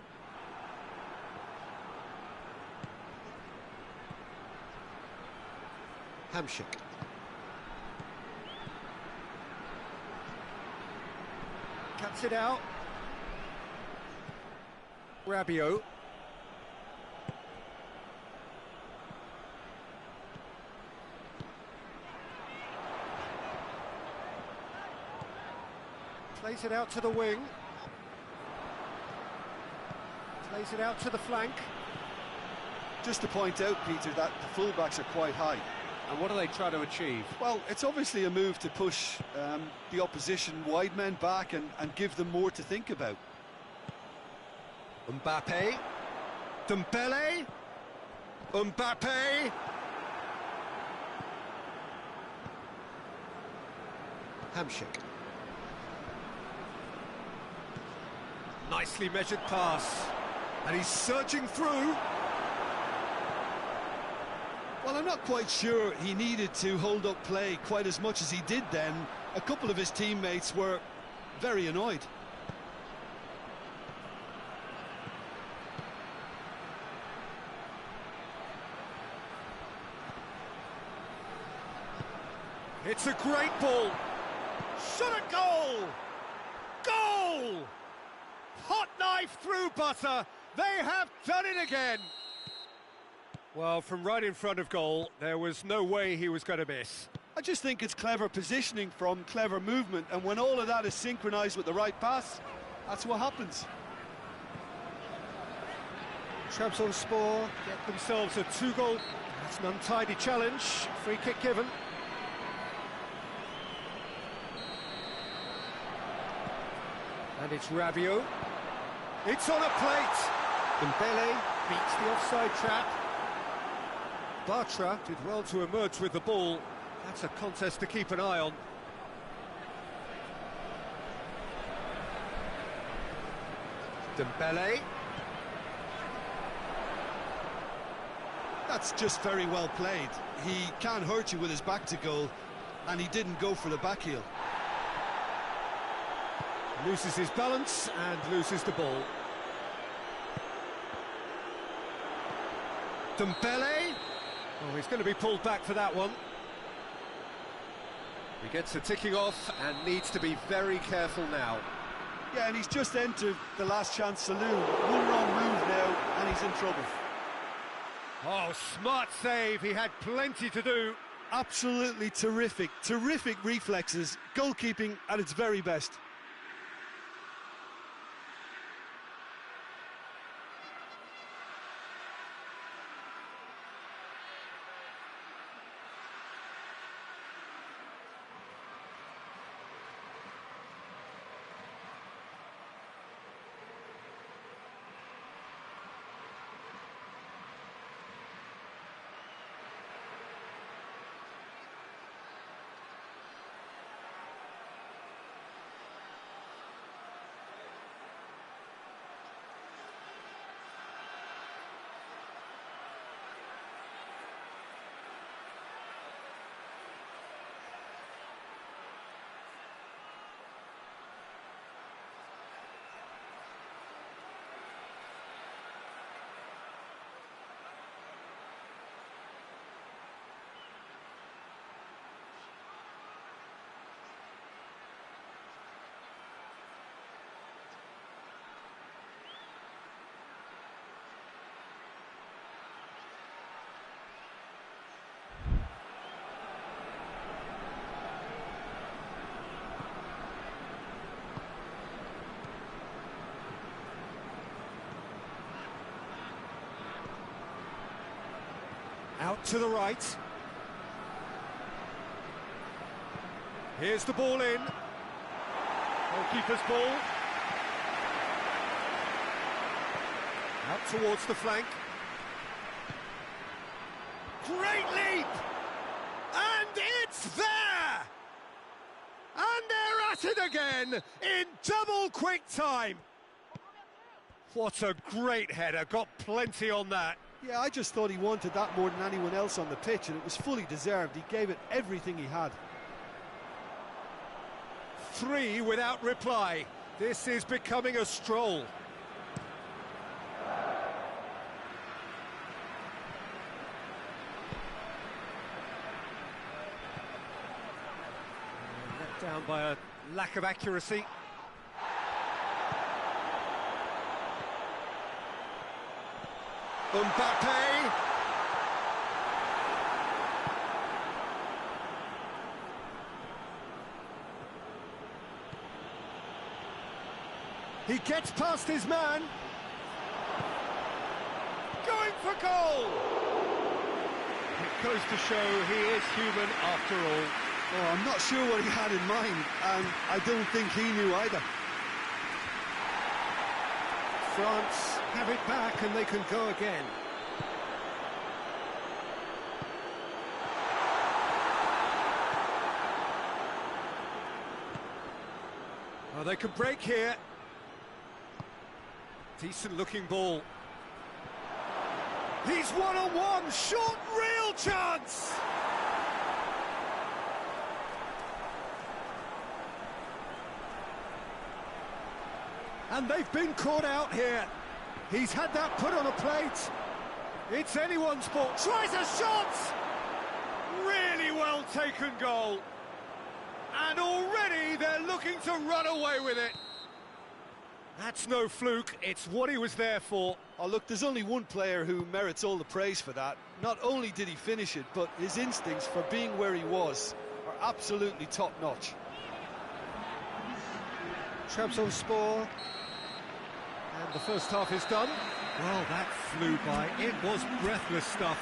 Hamsik. Cuts it out. Rabiot. Plays it out to the wing. Plays it out to the flank.
Just to point out, Peter, that the fullbacks are quite high.
And what do they try to achieve?
Well, it's obviously a move to push the opposition wide men back and give them more to think about.
Mbappe. Dembele. Mbappe. Hamsik. Nicely measured pass. And he's surging through.
Well, I'm not quite sure he needed to hold up play quite as much as he did then. A couple of his teammates were very annoyed.
It's a great ball. Shot a goal! Goal! Hot knife through butter. They have done it again. Well, from right in front of goal, there was no way he was going to miss.
I just think it's clever positioning from clever movement, and when all of that is synchronised with the right pass, that's what happens.
Trabzonspor get themselves a 2-goal. That's an untidy challenge. Free kick given. And it's Rabiot. It's on a plate. Dembele beats the offside trap. Bartra did well to emerge with the ball. That's a contest to keep an eye on. Dembele.
That's just very well played. He can't hurt you with his back to goal, and he didn't go for the back heel.
Loses his balance and loses the ball. Dembele. Oh, he's going to be pulled back for that one. He gets a ticking off and needs to be very careful now.
Yeah, and he's just entered the last chance saloon. One wrong move now, and he's in trouble.
Oh, smart save. He had plenty to do.
Absolutely terrific. Terrific reflexes. Goalkeeping at its very best.
to the right. Here's the ball in. Goalkeeper's ball. Out towards the flank. Great leap! And it's there! And they're at it again in double quick time. What a great header, got plenty on that.
Yeah, I just thought he wanted that more than anyone else on the pitch, and it was fully deserved. He gave it everything he had.
3 without reply. This is becoming a stroll. Let down by a lack of accuracy. Mbappe. He gets past his man. Going for goal. It goes to show he is human after all.
Oh, I'm not sure what he had in mind, and I don't think he knew either.
France have it back and they can go again. Oh, they could break here. Decent looking ball. He's one-on-one, shot, real chance! And they've been caught out here. He's had that put on a plate. It's anyone's ball. Tries a shot! Really well taken goal. And already they're looking to run away with it. That's no fluke, it's what he was there for.
Oh, look, there's only one player who merits all the praise for that. Not only did he finish it, but his instincts for being where he was are absolutely top-notch.
Trabzonspor. And the first half is done. Well, that flew by. It was breathless stuff.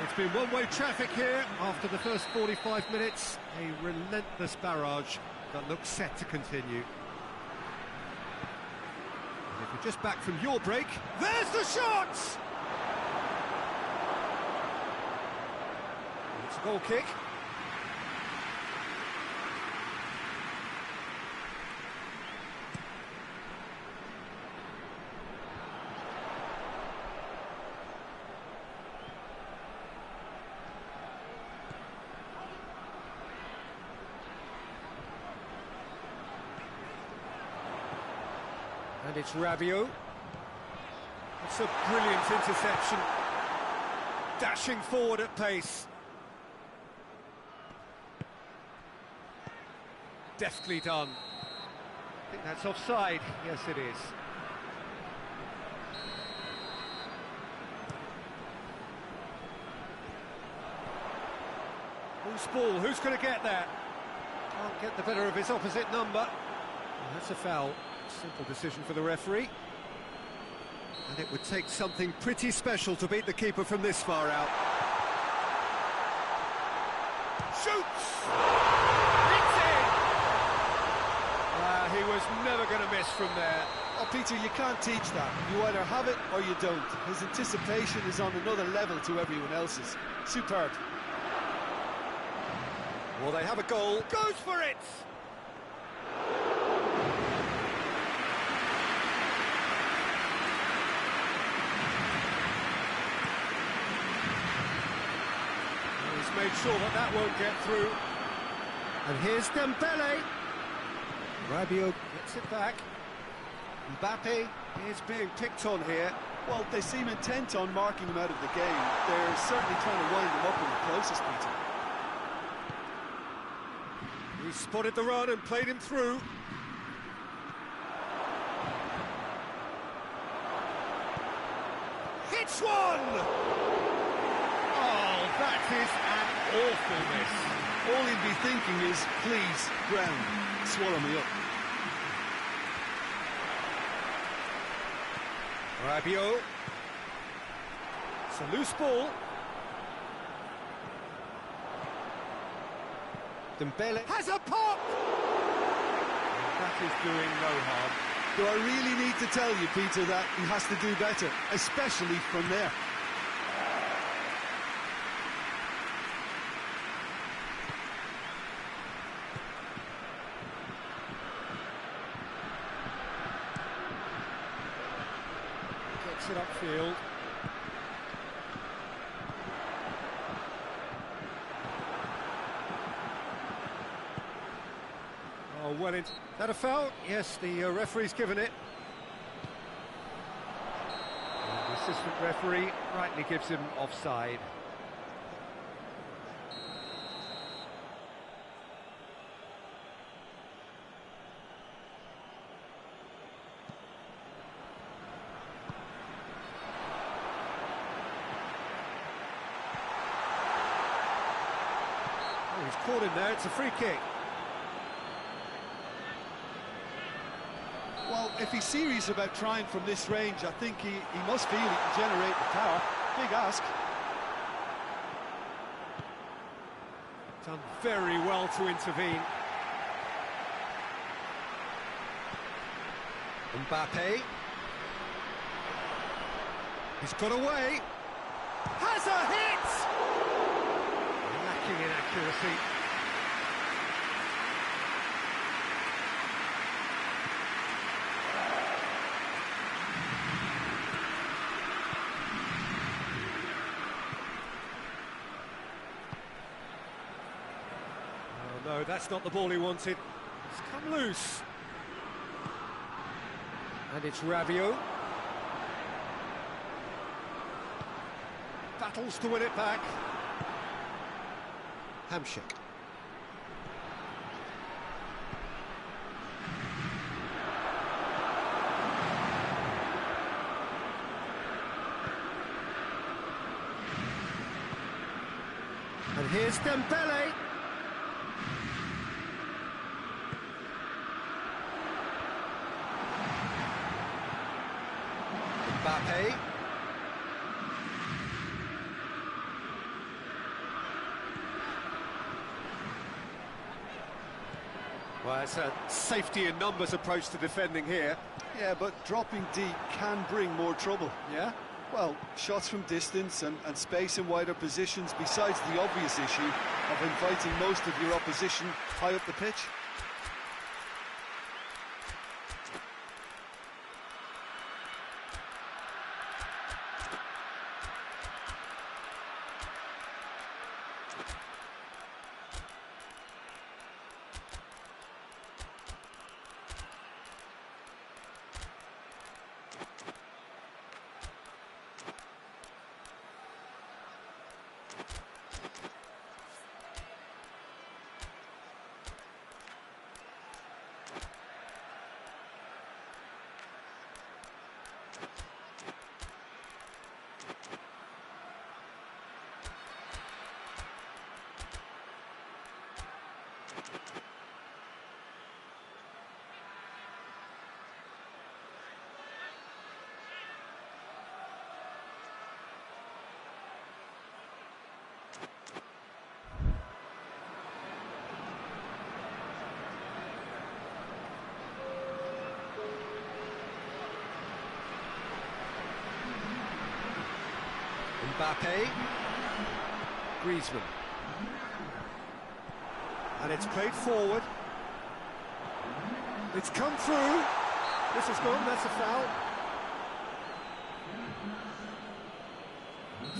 It's been one-way traffic here after the first 45 minutes. A relentless barrage that looks set to continue. And if you're just back from your break, there's the shot! It's a goal kick. And it's Rabiot. It's a brilliant interception. Dashing forward at pace. Deftly done. I think that's offside. Yes, it is. Who's ball? Who's going to get there? Can't get the better of his opposite number. And that's a foul. Simple decision for the referee. And it would take something pretty special to beat the keeper from this far out. Shoots! It's in! He was never going to miss from there.
Oh, Peter, you can't teach that. You either have it or you don't. His anticipation is on another level to everyone else's. Superb.
Well, they have a goal. Goes for it! Made sure that that won't get through. And here's Dembele. Rabiot gets it back. Mbappe is being picked on here.
Well, they seem intent on marking him out of the game. They're certainly trying to wind him up in the process, Peter.
He spotted the run and played him through. Hits one! Oh, that is an awful miss.
All he'd be thinking is, please, ground, swallow me up.
Rabiot. It's a loose ball. Dembele has a pop! That is doing no harm.
Do I really need to tell you, Peter, that he has to do better, especially from there?
Gets it upfield. Oh, well, is that a foul? Yes, the referee's given it. And the assistant referee rightly gives him offside. Oh, he's caught him there, it's a free kick.
Well, if he's serious about trying from this range, I think he must feel he can generate the power. Big ask.
Done very well to intervene. Mbappe. He's got away. Has a hit! Lacking in accuracy. No, that's not the ball he wanted. It's come loose. And it's Rabiot. Battles to win it back. Hamsik. And here's Dembele. Mbappe. Well, it's a safety in numbers approach to defending here.
Yeah, but dropping deep can bring more trouble.
Yeah?
Well, shots from distance and space in wider positions, besides the obvious issue of inviting most of your opposition high up the pitch.
Mbappe. Griezmann. And it's played forward. It's come through. This has gone, that's a foul.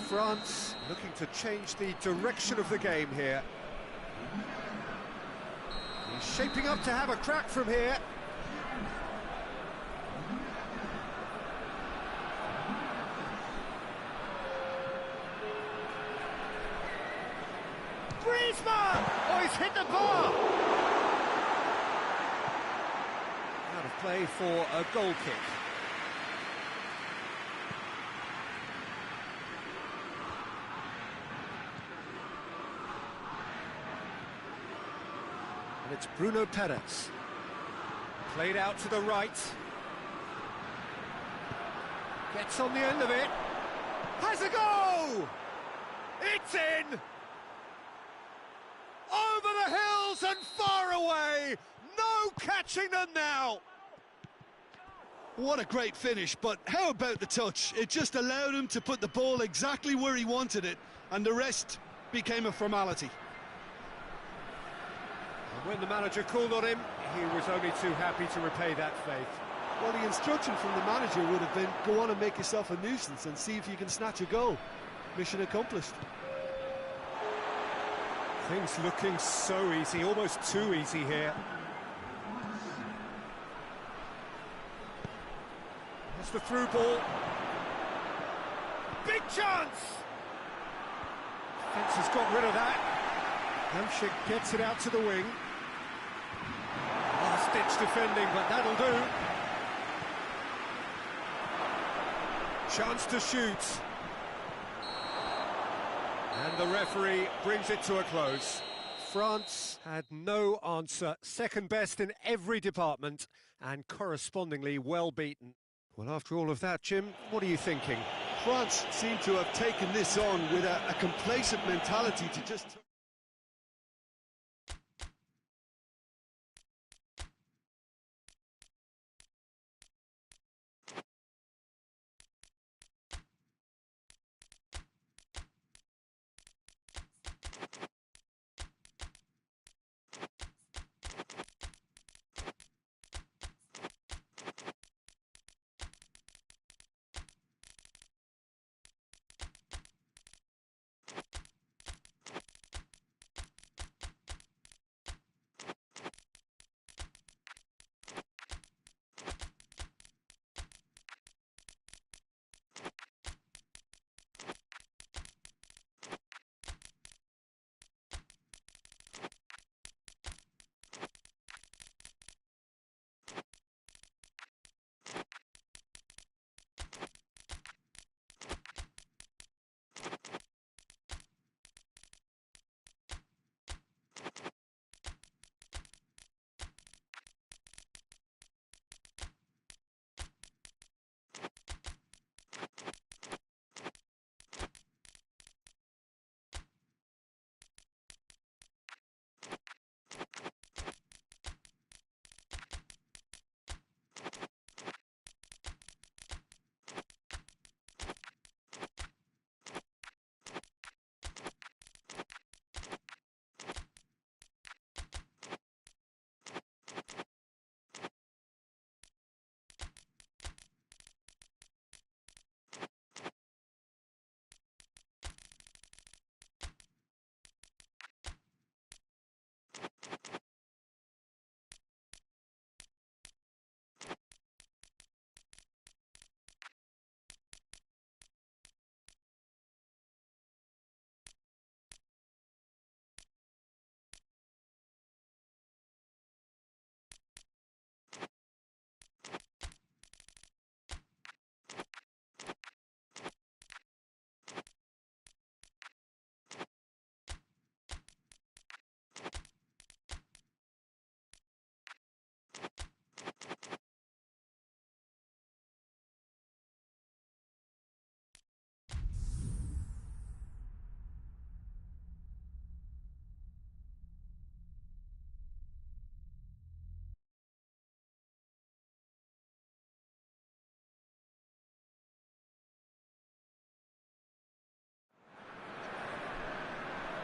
France looking to change the direction of the game here. He's shaping up to have a crack from here. Griezmann! Oh, he's hit the bar! Out of play for a goal kick. And it's Bruno Perez. Played out to the right. Gets on the end of it. Has a go! It's in! Over the hills balls and far away! No catching them now!
What a great finish, but how about the touch? It just allowed him to put the ball exactly where he wanted it, and the rest became a formality.
And when the manager called on him, he was only too happy to repay that faith.
Well, the instruction from the manager would have been, go on and make yourself a nuisance and see if you can snatch a goal. Mission accomplished.
Things looking so easy, almost too easy here. That's the through ball. Big chance! Defence has got rid of that. Hamshik gets it out to the wing. Last-ditch defending, but that'll do. Chance to shoot. And the referee brings it to a close. France had no answer. Second best in every department and correspondingly well beaten. Well, after all of that, Jim, what are you thinking?
France seem to have taken this on with a complacent mentality to just...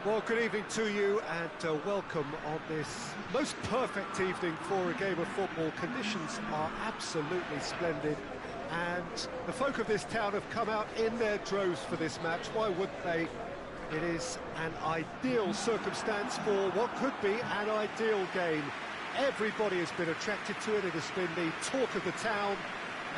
Well, good evening to you and welcome on this most perfect evening for a game of football. Conditions are absolutely splendid and the folk of this town have come out in their droves for this match. Why wouldn't they? It is an ideal circumstance for what could be an ideal game. Everybody has been attracted to it. It has been the talk of the town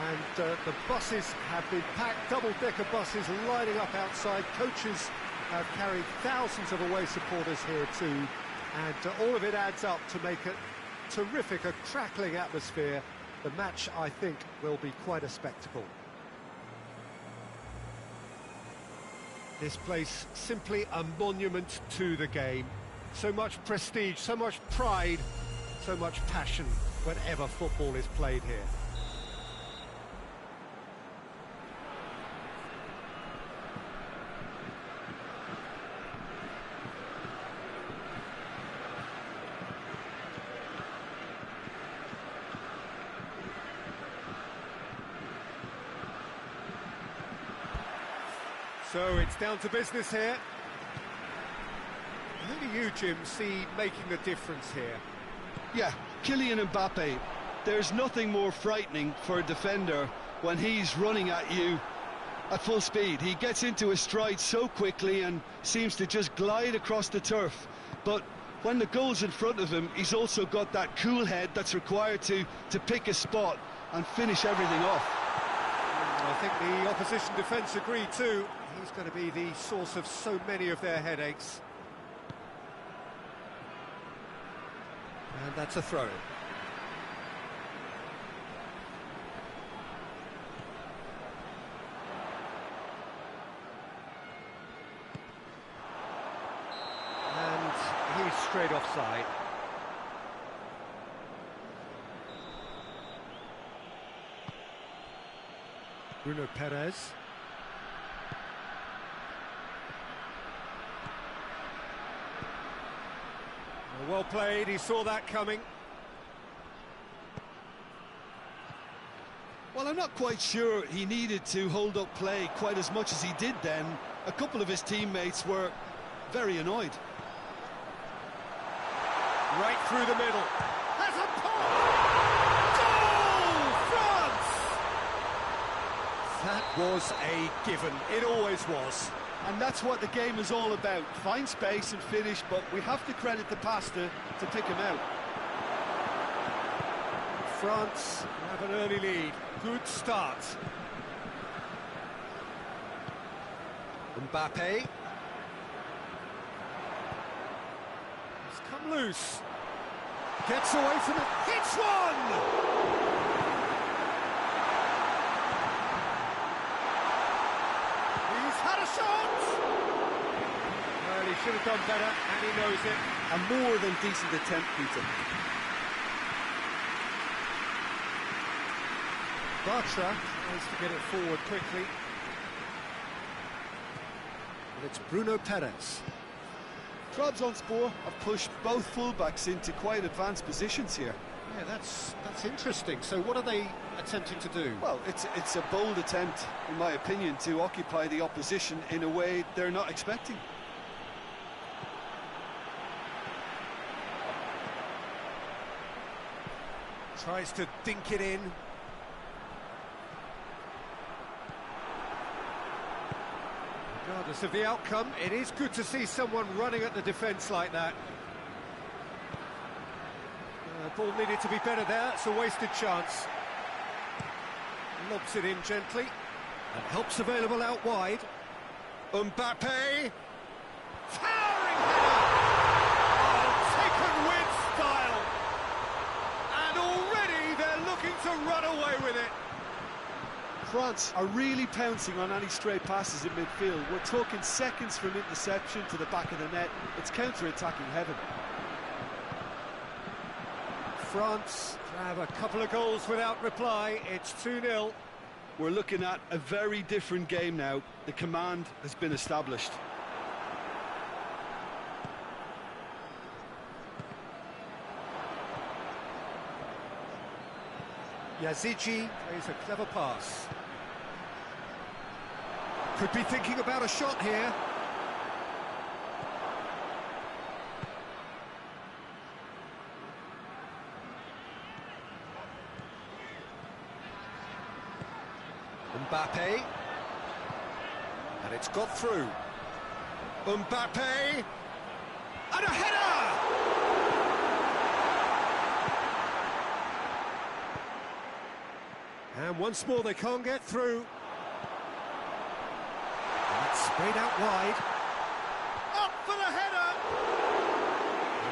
and the buses have been packed, double-decker buses lining up outside. Coaches have carried thousands of away supporters here too, and all of it adds up to make a terrific, a crackling atmosphere. The match, I think, will be quite a spectacle. This place, simply a monument to the game. So much prestige, so much pride, so much passion whenever football is played here. So it's down to business here. Who do you, Jim, see making the difference here?
Yeah, Kylian Mbappe. There's nothing more frightening for a defender when he's running at you at full speed. He gets into his stride so quickly and seems to just glide across the turf. But when the goal's in front of him, he's also got that cool head that's required to pick a spot and finish everything off.
I think the opposition defence agree too. He's going to be the source of so many of their headaches. And that's a throw. And he's straight offside. Bruno Perez. Well played, he saw that coming.
Well, I'm not quite sure he needed to hold up play quite as much as he did then. A couple of his teammates were very annoyed.
Right through the middle. Has a pop! Goal! France! That was a given. It always was.
And that's what the game is all about. Find space and finish, but we have to credit the passer to pick him out.
France have an early lead. Good start. Mbappe. He's come loose. Gets away from it. Hits one! Had a shot! Well, he should have done better, and he knows it.
A more than decent attempt, Peter.
Bartra tries to get it forward quickly. And it's Bruno Perez.
Trabzonspor have pushed both fullbacks into quite advanced positions here.
Yeah, that's interesting. So what are they attempting to do?
Well, it's a bold attempt, in my opinion, to occupy the opposition in a way they're not expecting.
Tries to dink it in. Regardless of the outcome, it is good to see someone running at the defence like that. The ball needed to be better there. It's a wasted chance. Lobs it in gently. And help's available out wide. Mbappe. Towering header! Oh, taken with style. And already they're looking to run away with it.
France are really pouncing on any stray passes in midfield. We're talking seconds from interception to the back of the net. It's counter-attacking heaven.
France have a couple of goals without reply. It's 2-0.
We're looking at a very different game now. The command has been established.
Yazici plays a clever pass. Could be thinking about a shot here. Mbappe, and it's got through. Mbappe, and a header! And once more they can't get through. And it's sprayed out wide. Up for the header!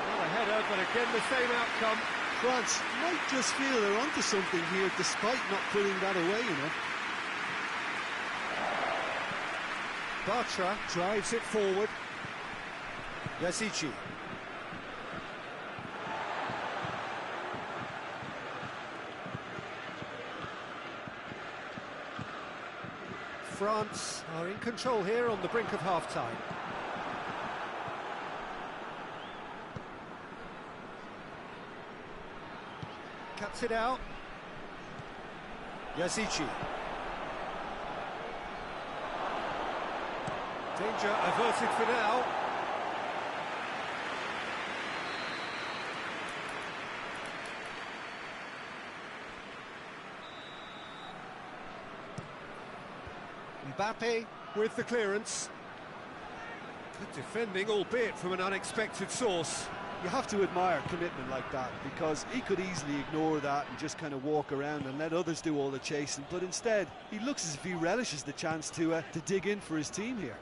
Not a header, but again the same outcome.
France might just feel they're onto something here, despite not putting that away, you know.
Bartra drives it forward. Yazici. France are in control here on the brink of half-time. Cuts it out. Yazici. Danger averted for now. Mbappe with the clearance. Good defending, albeit from an unexpected source.
You have to admire commitment like that, because he could easily ignore that and just kind of walk around and let others do all the chasing, but instead he looks as if he relishes the chance to dig in for his team here.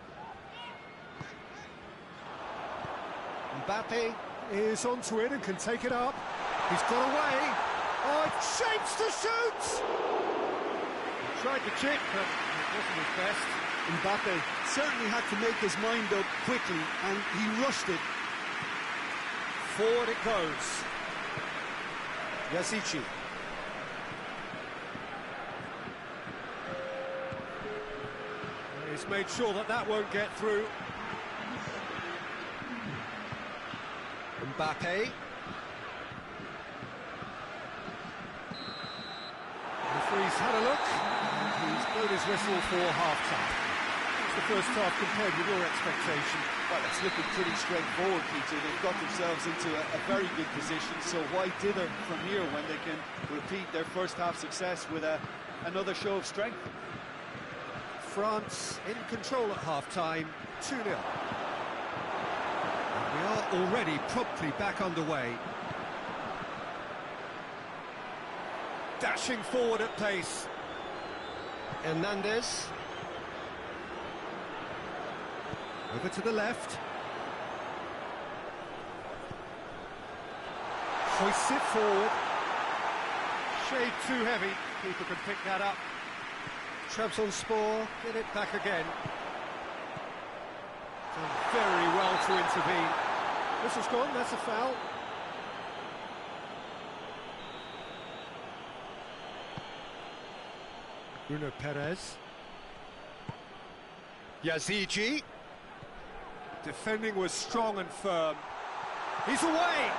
Mbappe is onto it and can take it up. He's got away. Oh, it shapes to shoot! He tried to chip, but it wasn't his best.
Mbappe certainly had to make his mind up quickly, and he rushed it.
Forward it goes. Yazici. He's made sure that that won't get through. Mbappe. Referee's had a look. He's blown his whistle for half-time. The first half compared with your expectation?
Well, it's looking pretty straightforward, Peter. They've got themselves into a very good position, so why dither from here when they can repeat their first half success with another show of strength?
France in control at half-time, 2-0. We are already promptly back underway. Dashing forward at pace. Hernandez. Over to the left. Hoists it forward. Shade too heavy. Keeper can pick that up. Trabzonspor get it back again. Done very well to intervene. Whistle's gone, that's a foul. Bruno Perez. Yazici. Defending was strong and firm. He's away!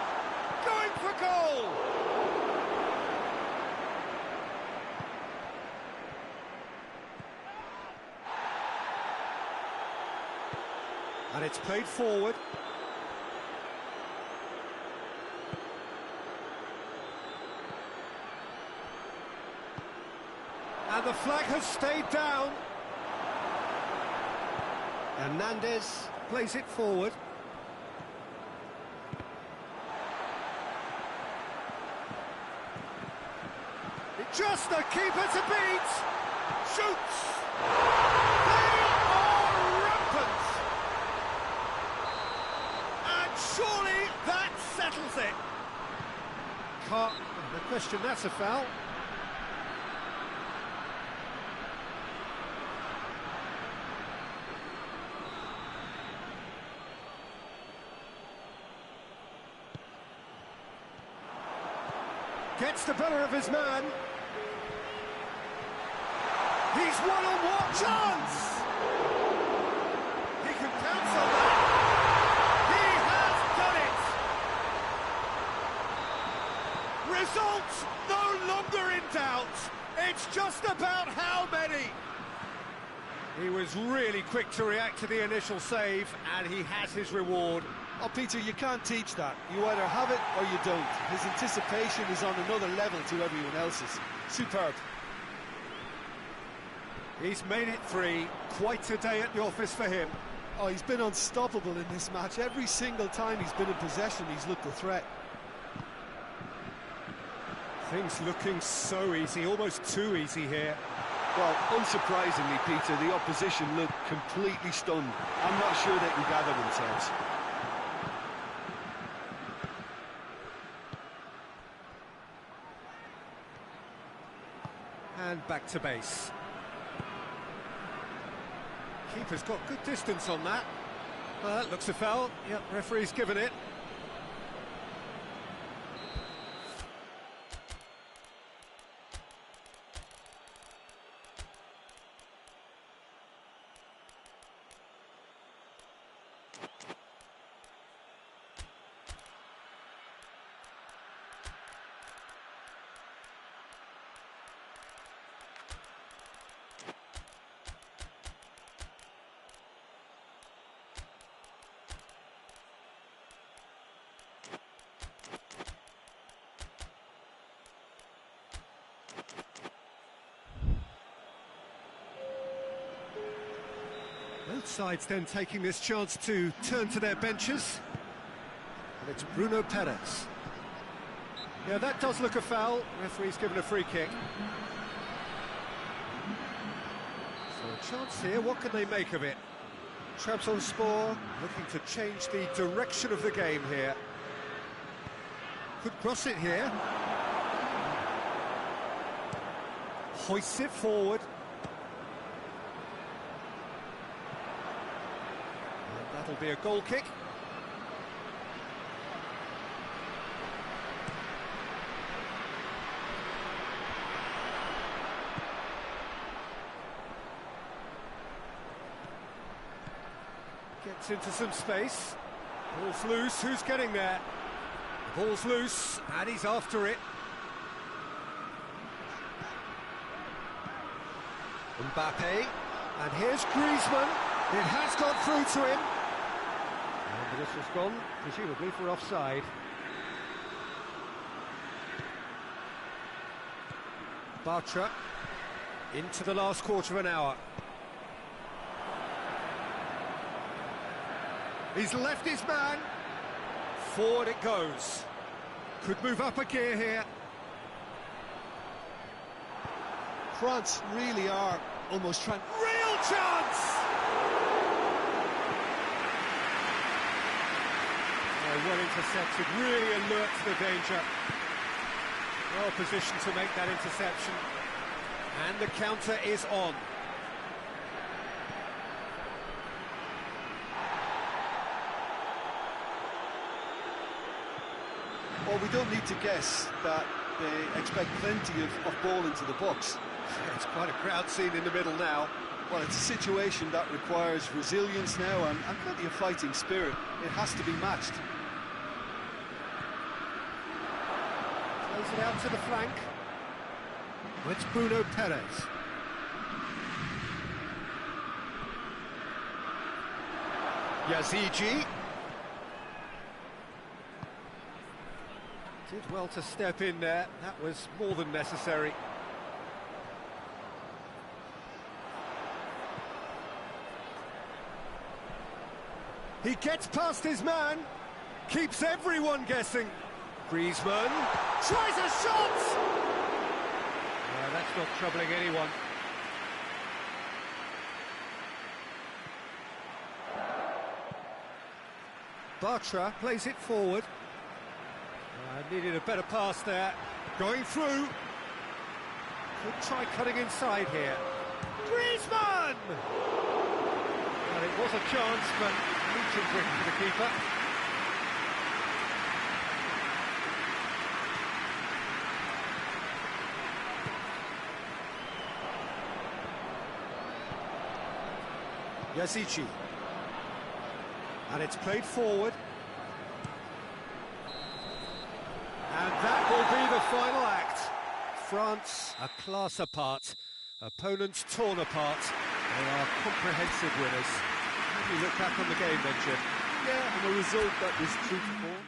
Going for goal! And it's played forward. And the flag has stayed down. Hernandez plays it forward. Just the keeper to beat. Shoots. They are rampant. And surely that settles it. The question, that's a foul. Gets the better of his man. He's one-on-one chance. He can pounce on that. He has done it. Results no longer in doubt. It's just about how many. He was really quick to react to the initial save, and he has his reward.
Oh, Peter, you can't teach that. You either have it or you don't. His anticipation is on another level to everyone else's. Superb.
He's made it 3. Quite a day at the office for him.
Oh, he's been unstoppable in this match. Every single time he's been in possession, he's looked a threat.
Things looking so easy, almost too easy here.
Well, unsurprisingly, Peter, the opposition look completely stunned. I'm not sure they can gather themselves.
And back to base. Keeper's got good distance on that. Well, that looks a foul. Yep, referee's given it. sides then taking this chance to turn to their benches. And it's Bruno Perez. Yeah, that does look a foul. Referee's given a free kick. So a chance here, what can they make of it? Trabzonspor looking to change the direction of the game here. Could cross it here. Hoists it forward. And that'll be a goal kick. Gets into some space. Ball's loose, who's getting there? The ball's loose, and he's after it. Mbappe, and here's Griezmann. It has gone through to him. And the whistle's gone, presumably for offside. Bartra into the last quarter of an hour. He's left his man. Forward it goes. Could move up a gear here.
France really are almost trying...
Real chance! Oh, well intercepted, really alert to the danger. Well positioned to make that interception. And the counter is on.
Well, we don't need to guess that they expect plenty of ball into the box.
It's quite a crowd scene in the middle now.
Well, it's a situation that requires resilience now and plenty of fighting spirit. It has to be matched.
Plays it out to the flank. It's Bruno Perez. Yazigi. Did well to step in there. That was more than necessary. He gets past his man, keeps everyone guessing. Griezmann tries a shot! No, that's not troubling anyone. Bartra plays it forward. Needed a better pass there. Going through. Could try cutting inside here. Griezmann! Well, it was a chance, but reaching quick for the keeper. Yazici. And it's played forward. And that will be the final act. France a class apart, opponents torn apart. They are comprehensive winners. How do you look back on the game then, Jim?
Yeah, and a result that was true to form.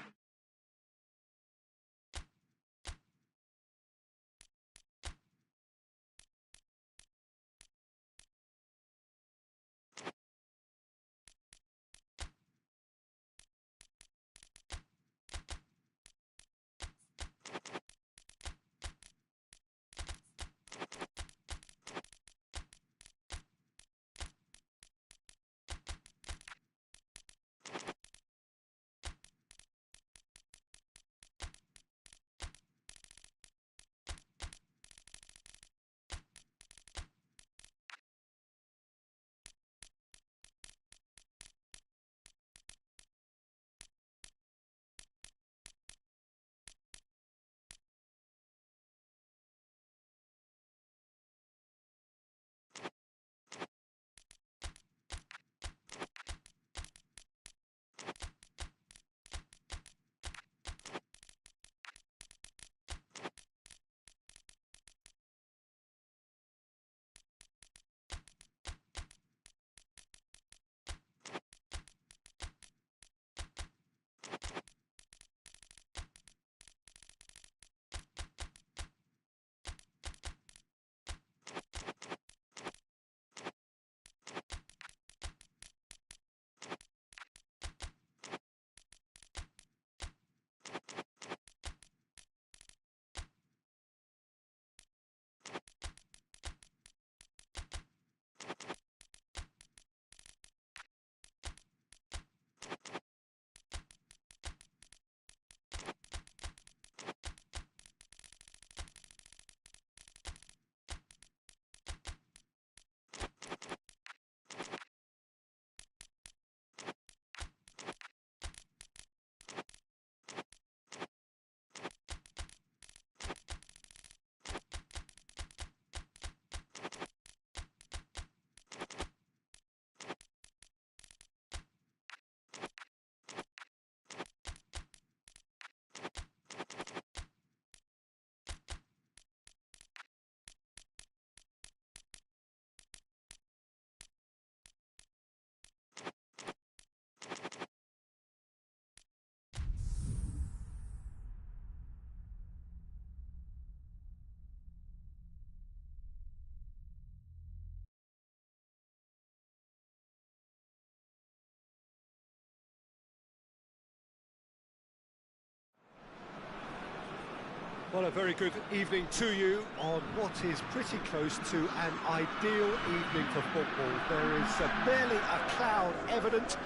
Well, a very good evening to you on what is pretty close to an ideal evening for football. There is barely a cloud evident.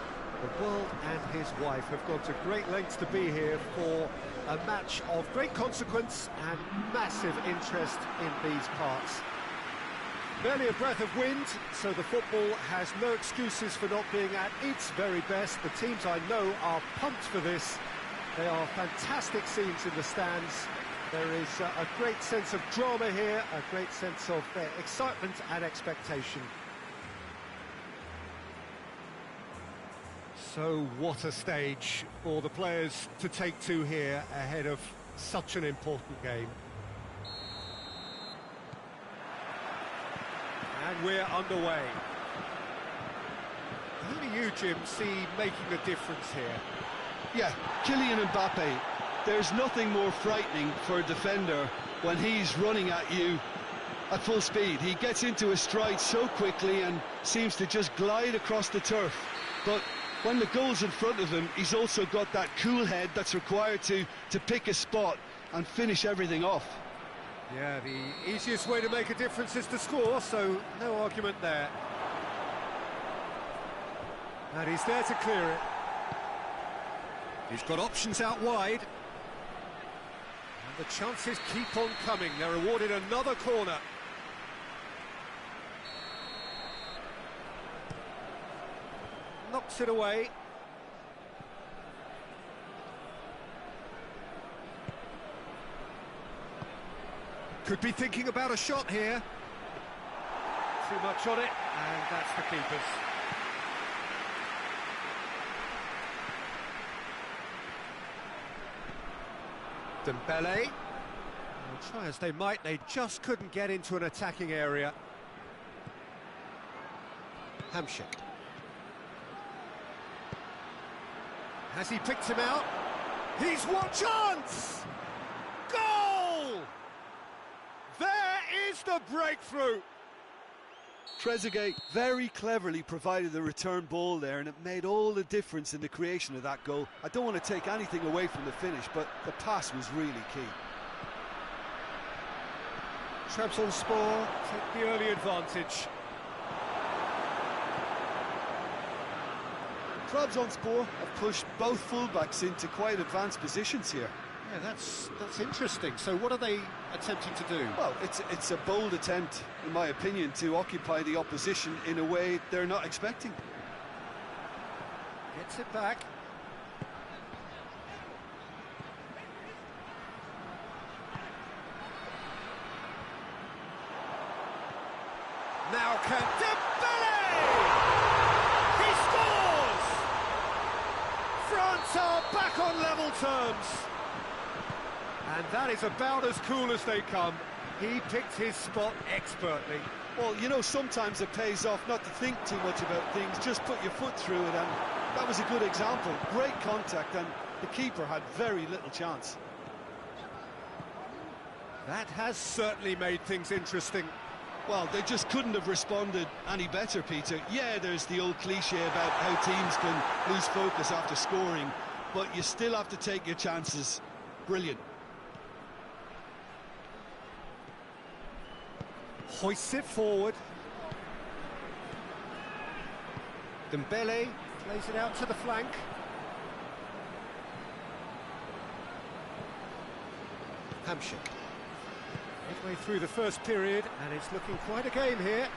The world and his wife have gone to great lengths to be here for a match of great consequence and massive interest in these parts. Barely a breath of wind, so the football has no excuses for not being at its very best. The teams I know are pumped for this. They are fantastic scenes in the stands. There is a great sense of drama here, a great sense of excitement and expectation. So what a stage for the players to take to here ahead of such an important game. And we're underway. Who do you, Jim, see making a difference here?
Yeah, Kylian Mbappe. There's nothing more frightening for a defender when he's running at you at full speed. He gets into a stride so quickly and seems to just glide across the turf. But when the goal's in front of him, he's also got that cool head that's required to pick a spot and finish everything off.
Yeah, the easiest way to make a difference is to score, so no argument there. And he's there to clear it. He's got options out wide. And the chances keep on coming. They're awarded another corner. Knocks it away. Could be thinking about a shot here. Too much on it, and that's the keeper's. Dembele. Well, try as they might, they just couldn't get into an attacking area. Hamsik. Has he picked him out? He's one chance! Goal! There is the breakthrough!
Trezeguet very cleverly provided the return ball there, and it made all the difference in the creation of that goal. I don't want to take anything away from the finish, but the pass was really key.
Trabzonspor take the early advantage.
Trabzonspor have pushed both fullbacks into quite advanced positions here.
Yeah, that's interesting. So what are they attempting to do?
Well, it's a bold attempt, in my opinion, to occupy the opposition in a way they're not expecting.
Gets it back. Now can Dembele! He scores! France are back on level terms. And that is about as cool as they come. He picked his spot expertly.
Well, you know, sometimes it pays off not to think too much about things, just put your foot through it, and that was a good example. Great contact, and the keeper had very little chance.
That has certainly made things interesting.
Well, they just couldn't have responded any better, Peter. Yeah, there's the old cliche about how teams can lose focus after scoring, but you still have to take your chances. Brilliant.
Hoists it forward. Dembele plays it out to the flank. Hamsik. Midway through the first period, and it's looking quite a game here.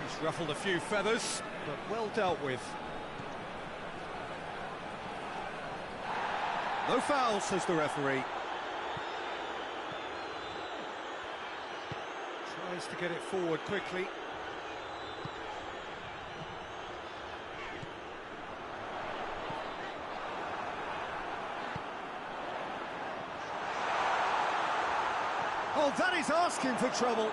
He's ruffled a few feathers, but well dealt with. No foul, says the referee. Tries to get it forward quickly. Well, that is asking for trouble.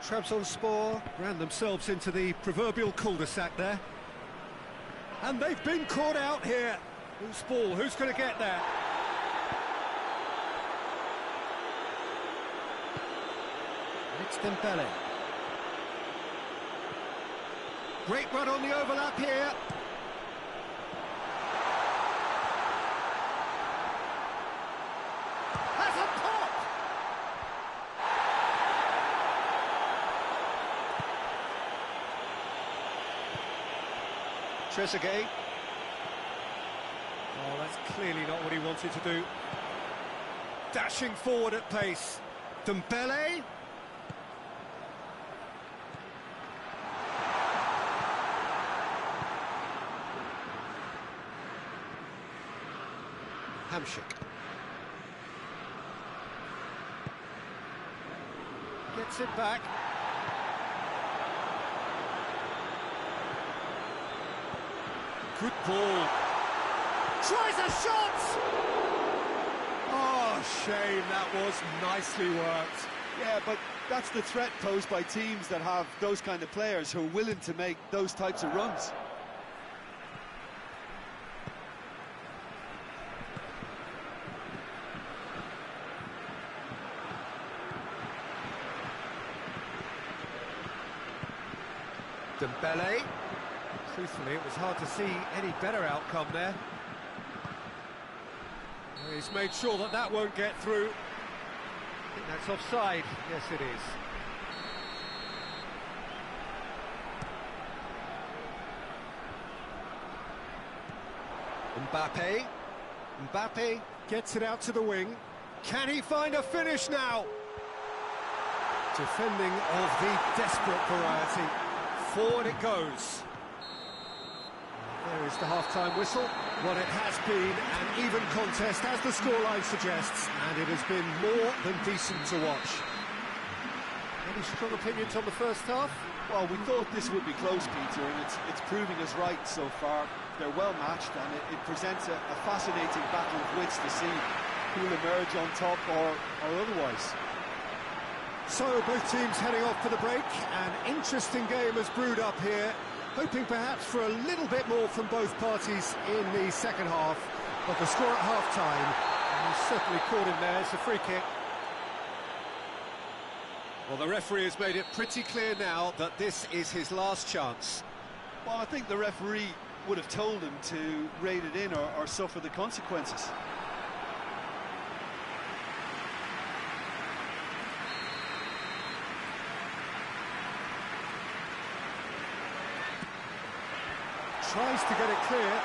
Trabzonspor ran themselves into the proverbial cul-de-sac there. And they've been caught out here. Who's ball? Who's going to get there? It's Dembele. Great run on the overlap here. Has a pop! Trezeguet. Oh, that's clearly not what he wanted to do. Dashing forward at pace. Dembele. Hamshik. Gets it back. Good ball. Tries a shot! Oh, shame, that was nicely worked.
Yeah, but that's the threat posed by teams that have those kind of players who are willing to make those types of runs.
Dembele. Truthfully, it was hard to see any better outcome there. He's made sure that that won't get through. I think that's offside. Yes, it is. Mbappe gets it out to the wing. Can he find a finish now? Defending of the desperate variety. Forward it goes. There is the half-time whistle. What it has been an even contest, as the scoreline suggests, and it has been more than decent to watch. Any strong opinions on the first half?
Well, we thought this would be close, Peter, and it's proving us right so far. They're well matched, and it presents a fascinating battle of wits to see who'll emerge on top or otherwise.
So both teams heading off for the break. An interesting game has brewed up here, hoping perhaps for a little bit more from both parties in the second half. But the score at half-time, he's certainly caught him there. It's a free kick. Well, the referee has made it pretty clear now that this is his last chance.
Well, I think the referee would have told him to rate it in or suffer the consequences.
Tries to get it clear.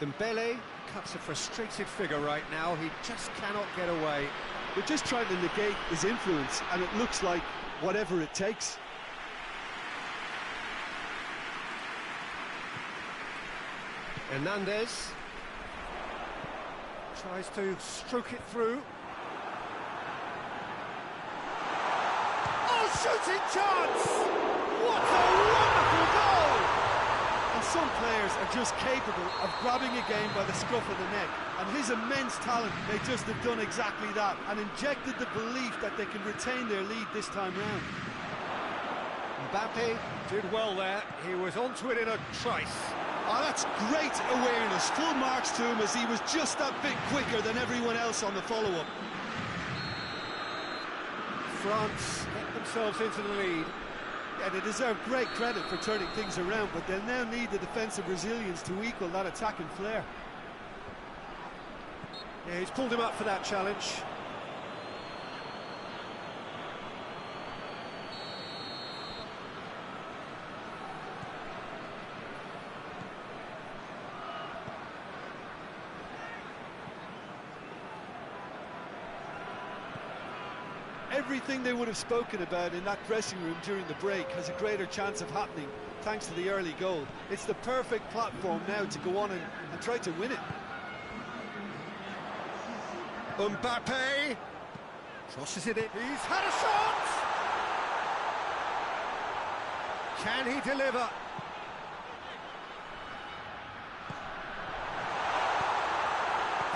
Dembele cuts a frustrated figure right now. He just cannot get away.
They're just trying to negate his influence, and it looks like whatever it takes.
Hernandez tries to stroke it through. Oh, shooting chance! What a wonderful goal!
And some players are just capable of grabbing a game by the scruff of the neck, and his immense talent may just have done exactly that and injected the belief that they can retain their lead this time round.
Mbappe did well there. He was onto it in a trice.
Oh, that's great awareness. Full marks to him, as he was just that bit quicker than everyone else on the follow-up.
France get themselves into the lead.
Yeah, they deserve great credit for turning things around, but they'll now need the defensive resilience to equal that attacking flair.
Yeah, he's pulled him up for that challenge.
Everything they would have spoken about in that dressing room during the break has a greater chance of happening thanks to the early goal. It's the perfect platform now to go on and try to win it.
Mbappe crosses it in. He's had a shot! Can he deliver?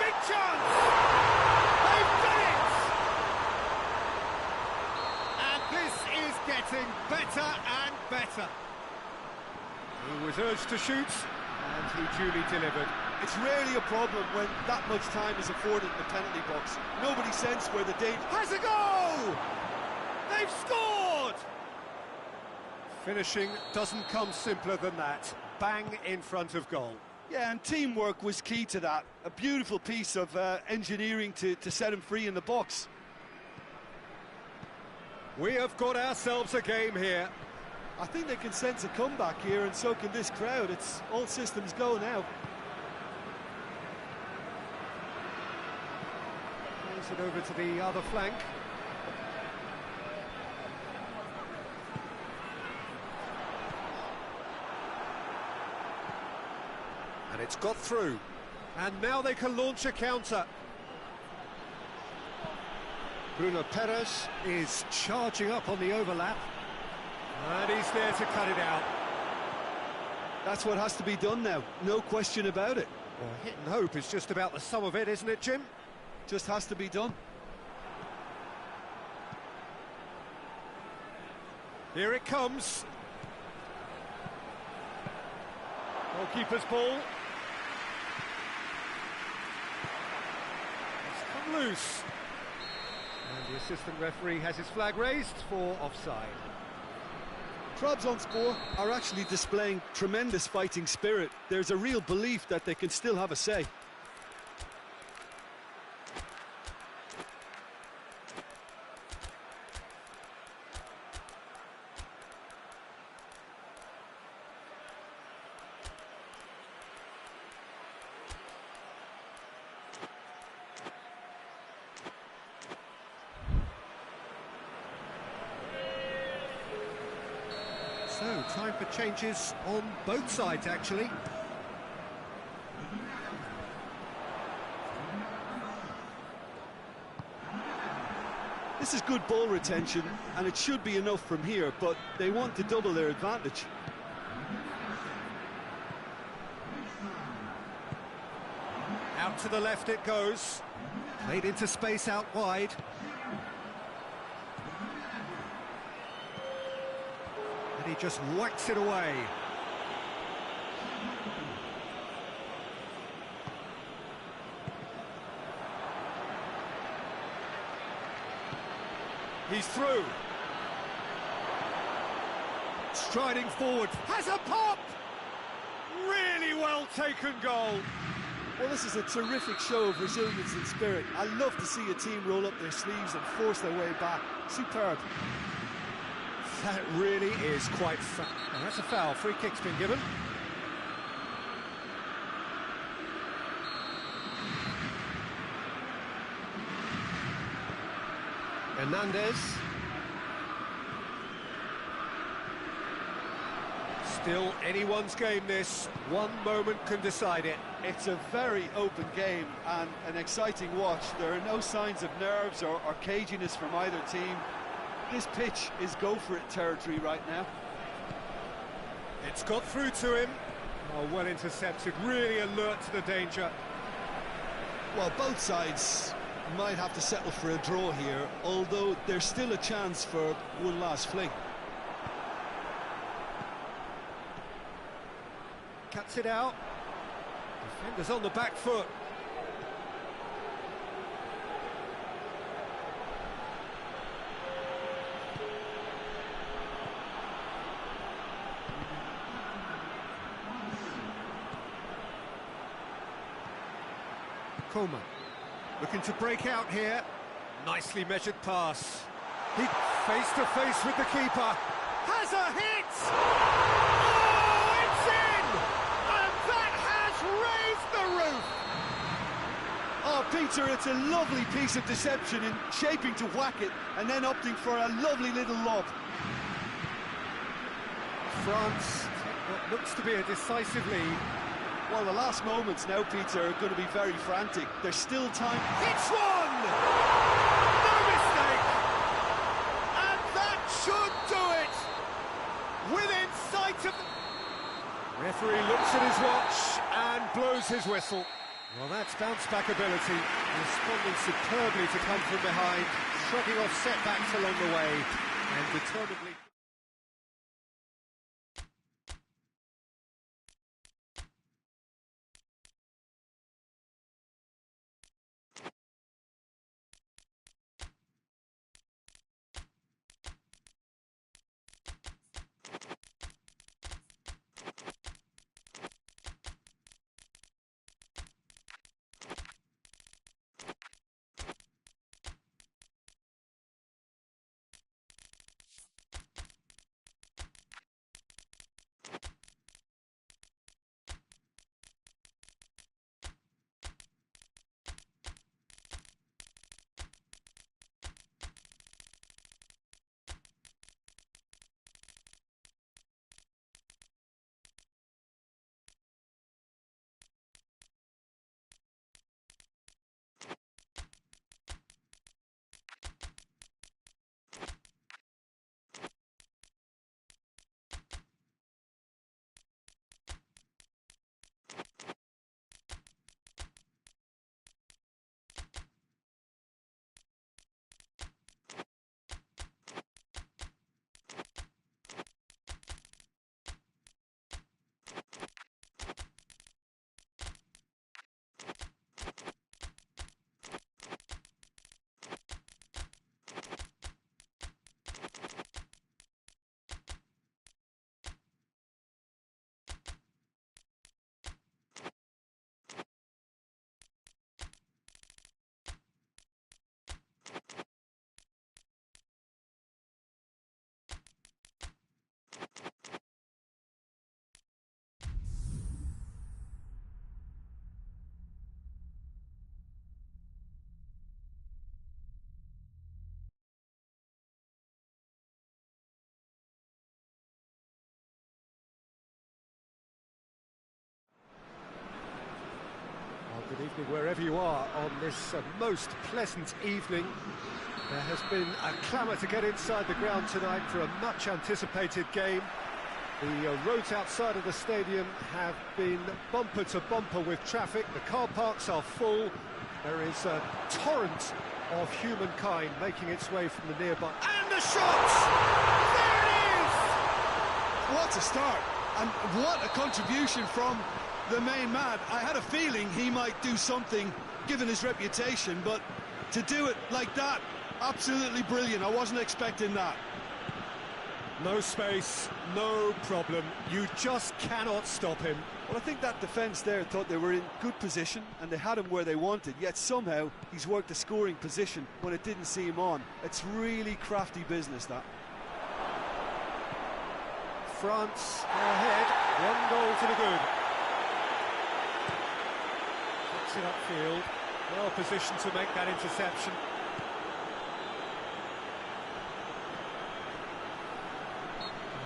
Big chance! They've done it! And this is getting better and better. He was urged to shoot, and he duly delivered.
It's rarely a problem when that much time is afforded in the penalty box. Nobody sensed where the danger...
Has a goal! They've scored! Finishing doesn't come simpler than that. Bang in front of goal.
Yeah, and teamwork was key to that. A beautiful piece of engineering to set him free in the box.
We have got ourselves a game here.
I think they can sense a comeback here, and so can this crowd. It's all systems go now.
Plays it over to the other flank. And it's got through. And now they can launch a counter. Bruno Perez is charging up on the overlap. And he's there to cut it out.
That's what has to be done now, no question about it.
Well, hit and hope is just about the sum of it, isn't it, Jim?
Just has to be done.
Here it comes. Goalkeeper's ball. It's come loose. And the assistant referee has his flag raised for offside.
Trabzonspor are actually displaying tremendous fighting spirit. There's a real belief that they can still have a say.
So, time for changes on both sides, actually.
This is good ball retention, and it should be enough from here, but they want to double their advantage.
Out to the left it goes. Played into space out wide. And he just whacks it away. He's through. Striding forward. Has a pop! Really well taken goal.
Well, this is a terrific show of resilience and spirit. I love to see a team roll up their sleeves and force their way back. Superb.
That really is quite fun. Oh, that's a foul. Free kick's been given. Hernandez. Still anyone's game, this. One moment can decide it.
It's a very open game and an exciting watch. There are no signs of nerves or caginess from either team. This pitch is go-for-it territory right now.
It's got through to him. Oh, well intercepted, really alert to the danger.
Well, both sides might have to settle for a draw here, although there's still a chance for one last fling.
Cuts it out. Defender's on the back foot. Coleman looking to break out here. Nicely measured pass. He face to face with the keeper. Has a hit! Oh, it's in! And that has raised the roof! Oh,
Peter, it's a lovely piece of deception in shaping to whack it and then opting for a lovely little lob.
France, what looks to be a decisive lead.
Well, the last moments now, Peter, are going to be very frantic. There's still time. It's one!
No mistake! And that should do it! Within sight of... Referee looks at his watch and blows his whistle. Well, that's bounce-back ability, responding superbly to come from behind, shrugging off setbacks along the way, and determinedly... Good evening wherever you are on this most pleasant evening. There has been a clamour to get inside the ground tonight for a much anticipated game. The roads outside of the stadium have been bumper to bumper with traffic. The car parks are full. There is a torrent of humankind making its way from the nearby... And the shots! There it is!
What a start, and what a contribution from the main man. I had a feeling he might do something, given his reputation, but to do it like that, absolutely brilliant. I wasn't expecting that.
No space, no problem. You just cannot stop him.
Well, I think that defence there thought they were in good position and they had him where they wanted, yet somehow he's worked a scoring position when it didn't see him on. It's really crafty business, that.
France are ahead, 1 goal to the good. Puts it upfield, well positioned to make that interception.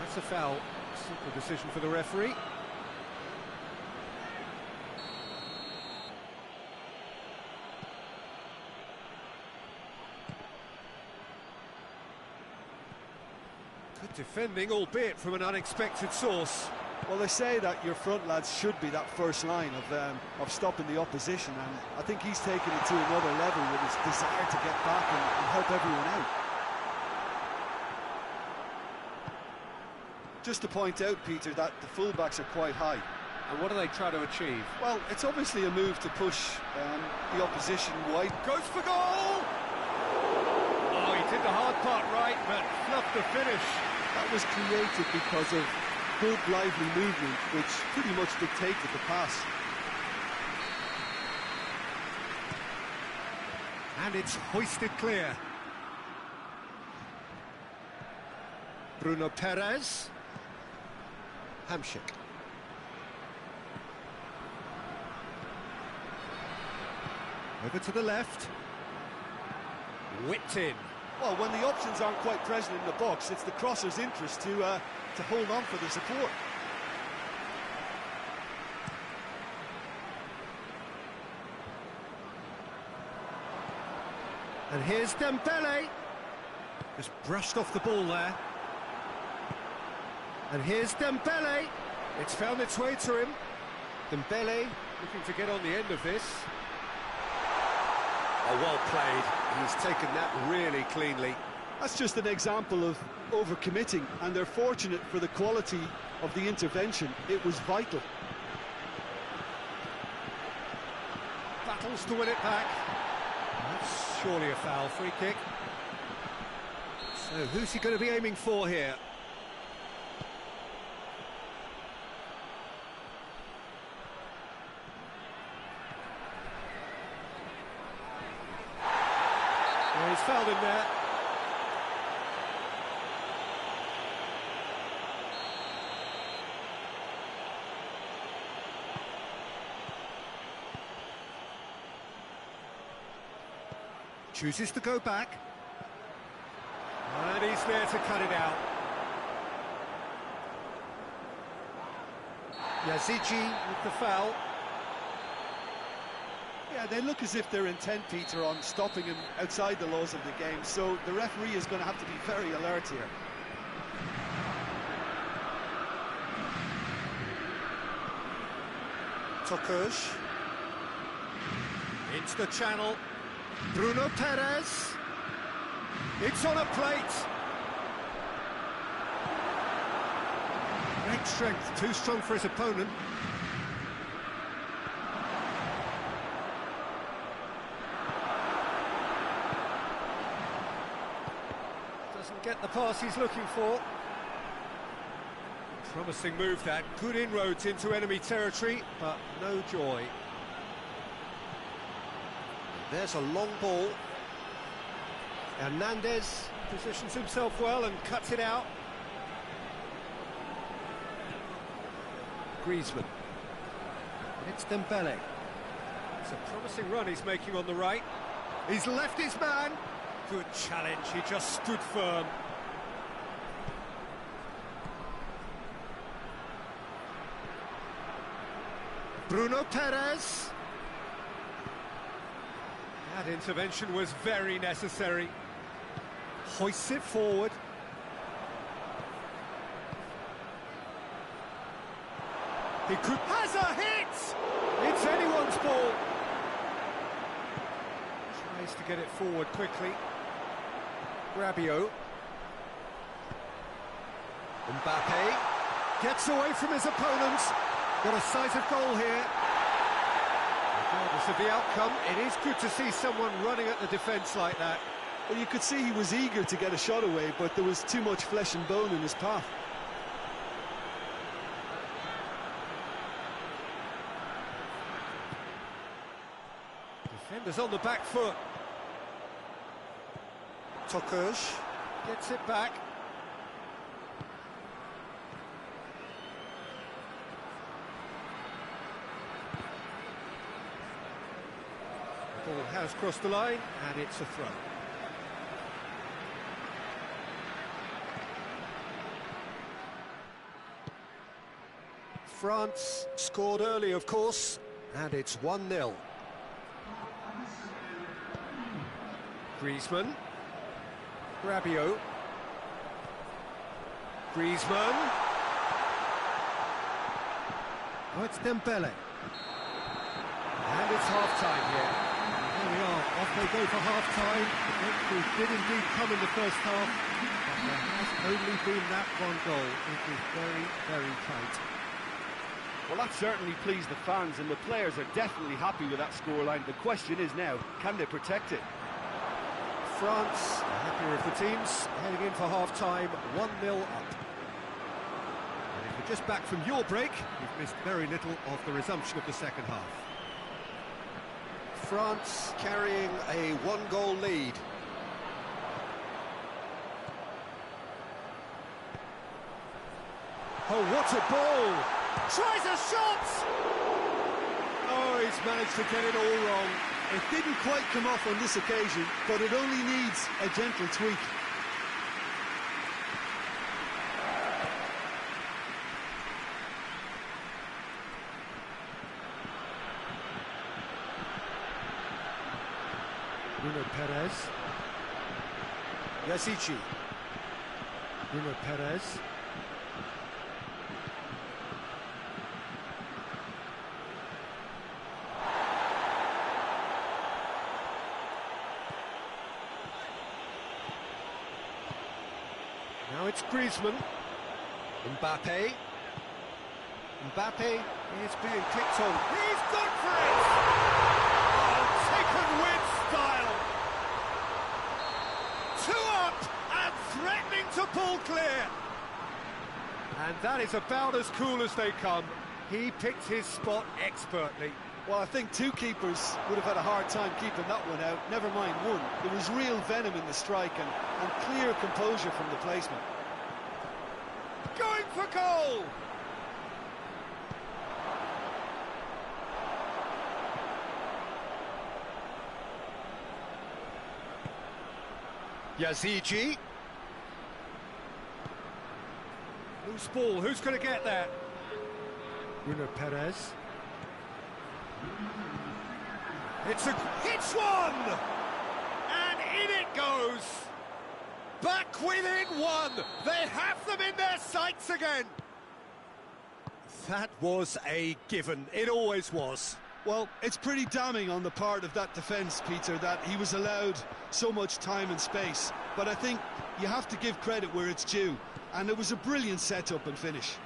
That's a foul. Simple decision for the referee. Good defending, albeit from an unexpected source.
Well, they say that your front lads should be that first line of stopping the opposition, and I think he's taken it to another level with his desire to get back and help everyone out. Just to point out, Peter, that the fullbacks are quite high.
And what do they try to achieve?
Well, it's obviously a move to push the opposition wide.
Goes for goal! Oh, he did the hard part right, but fluffed the finish.
That was created because of good, lively movement, which pretty much dictated the pass.
And it's hoisted clear. Bruno Perez. Hamsik. Over to the left. Whipped in.
Well, when the options aren't quite present in the box, it's the crosser's interest to hold on for the support.
And here's Dembele. Just brushed off the ball there. And here's Dembele. It's found its way to him. Dembele looking to get on the end of this. Oh, well played. He's taken that really cleanly.
That's just an example of overcommitting, and they're fortunate for the quality of the intervention. It was vital.
Battles to win it back. That's surely a foul. Free kick. So who's he going to be aiming for here? Well, he's fouled him there. Chooses to go back. And he's there to cut it out. Yazici with the foul.
Yeah, they look as if they're intent, Peter, on stopping him outside the laws of the game, so the referee is going to have to be very alert here.
Tokush. Into the channel. Bruno Perez. It's on a plate. Great strength, too strong for his opponent. Doesn't get the pass he's looking for. Promising move that, good inroads into enemy territory, but no joy. There's a long ball. Hernandez positions himself well and cuts it out. Griezmann. It's Dembele. It's a promising run he's making on the right. He's left his man. Good challenge, he just stood firm. Bruno Perez. That intervention was very necessary. Hoists it forward. He could... has a hit! It's anyone's ball. Tries to get it forward quickly. Rabiot. Mbappe gets away from his opponents. Got a sight of goal here. Regardless of the outcome, it is good to see someone running at the defence like that.
Well, you could see he was eager to get a shot away, but there was too much flesh and bone in his path.
Defenders on the back foot. Tokush gets it back. The ball has crossed the line, and it's a throw. France scored early, of course, and it's 1-0. Griezmann. Rabiot. Griezmann. Oh, it's Dembele. And it's half-time here.
Here we are, off they go for half-time. The breakthrough did indeed come in the first half, but there has only been that one goal. It is very, very tight.
Well, that certainly pleased the fans, and the players are definitely happy with that scoreline. The question is now, can they protect it?
France, the happier of the teams, heading in for half-time, 1-0 up. And if you're just back from your break, you've missed very little of the resumption of the second half. France carrying a one-goal lead. Oh, what a ball! Tries a shot! Oh, he's managed to get it all wrong.
It didn't quite come off on this occasion, but it only needs a gentle tweak.
Bruno Perez. Yasici. Bruno Perez. Now it's Griezmann. Mbappe. Mbappe is being kicked on. He's gone for it! Oh, taken with style! 2 up and threatening to pull clear. And that is about as cool as they come. He picked his spot expertly.
Well, I think 2 keepers would have had a hard time keeping that one out, never mind 1. There was real venom in the strike and clear composure from the placement.
Going for goal! Yazici. Loose ball, who's going to get that? Bruno Perez. It's one! And in it goes! Back within 1! They have them in their sights again! That was a given, it always was.
Well, it's pretty damning on the part of that defence, Peter, that he was allowed so much time and space. But I think you have to give credit where it's due. And it was a brilliant setup and finish.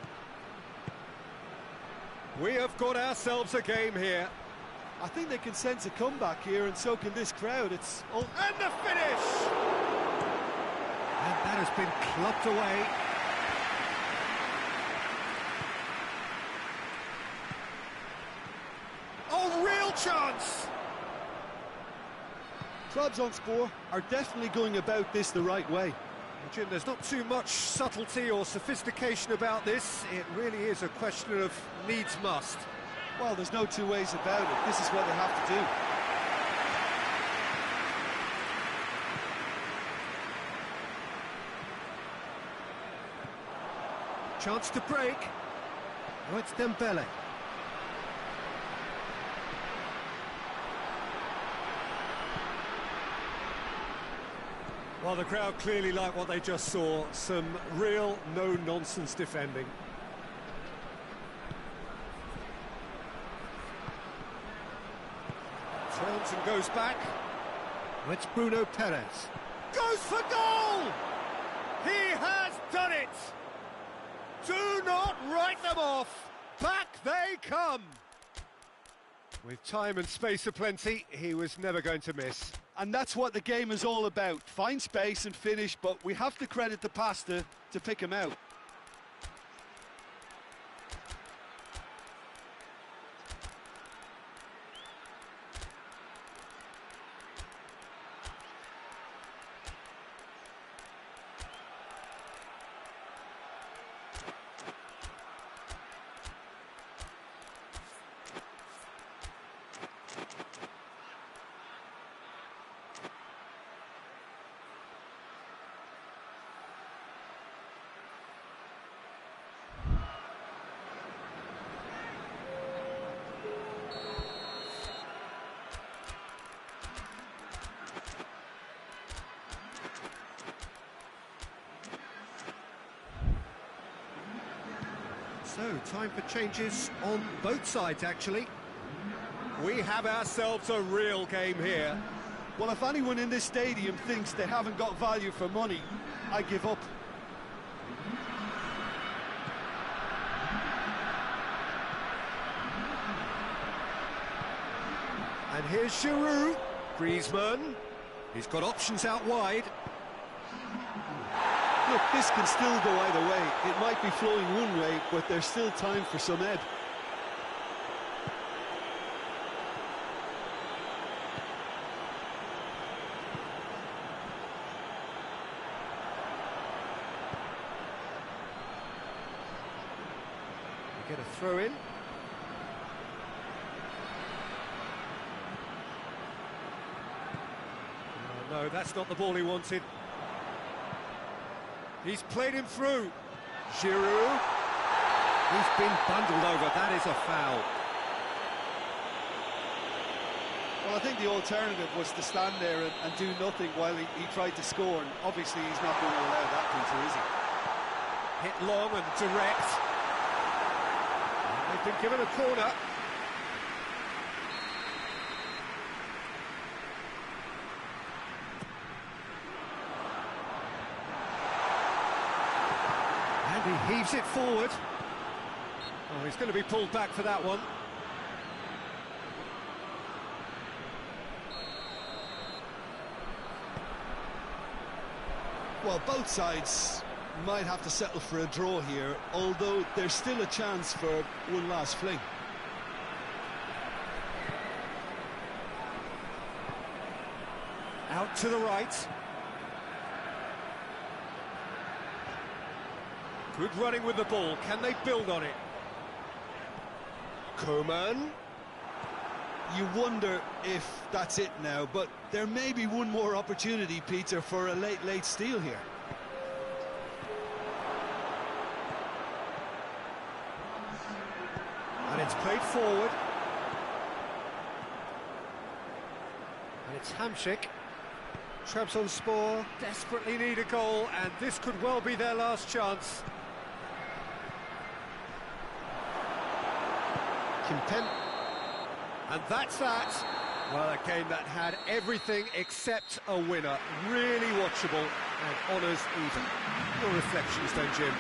We have got ourselves a game here.
I think they can sense a comeback here, and so can this crowd. It's all...
And the finish! And that has been clubbed away. Oh, real chance!
Trabzonspor are definitely going about this the right way.
Jim, there's not too much subtlety or sophistication about this. It really is a question of needs must.
Well, there's no 2 ways about it. This is what they have to do.
Chance to break. Oh, it's Dembele. Well, the crowd clearly like what they just saw. Some real no-nonsense defending. Turns and goes back. Oh, it's Bruno Perez. Goes for goal! He has done it! Do not write them off! Back they come! With time and space aplenty, he was never going to miss.
And that's what the game is all about. Find space and finish, but we have to credit the pasta to pick him out.
So, time for changes on both sides, actually. We have ourselves a real game here.
Well, if anyone in this stadium thinks they haven't got value for money, I give up.
And here's Giroud. Griezmann. He's got options out wide.
Look, this can still go either way. It might be flowing one way, but there's still time for some ebb.
We get a throw in. No, that's not the ball he wanted. He's played him through. Giroud. He's been bundled over. That is a foul.
Well, I think the alternative was to stand there and do nothing while he tried to score, and obviously he's not going to allow that, Peter, is he?
Hit long and direct. They've been given a corner. And he heaves it forward. Oh, he's going to be pulled back for that one.
Well, both sides might have to settle for a draw here, although there's still a chance for one last fling.
Out to the right. Good running with the ball. Can they build on it?
Koeman. You wonder if that's it now, but there may be one more opportunity, Peter, for a late steal here.
And it's played forward. And it's Hamšík. Trabzonspor desperately need a goal, and this could well be their last chance.
Kimpen.
And that's that. Well, a game that had everything except a winner. Really watchable and honours even. Your reflections then, Jim?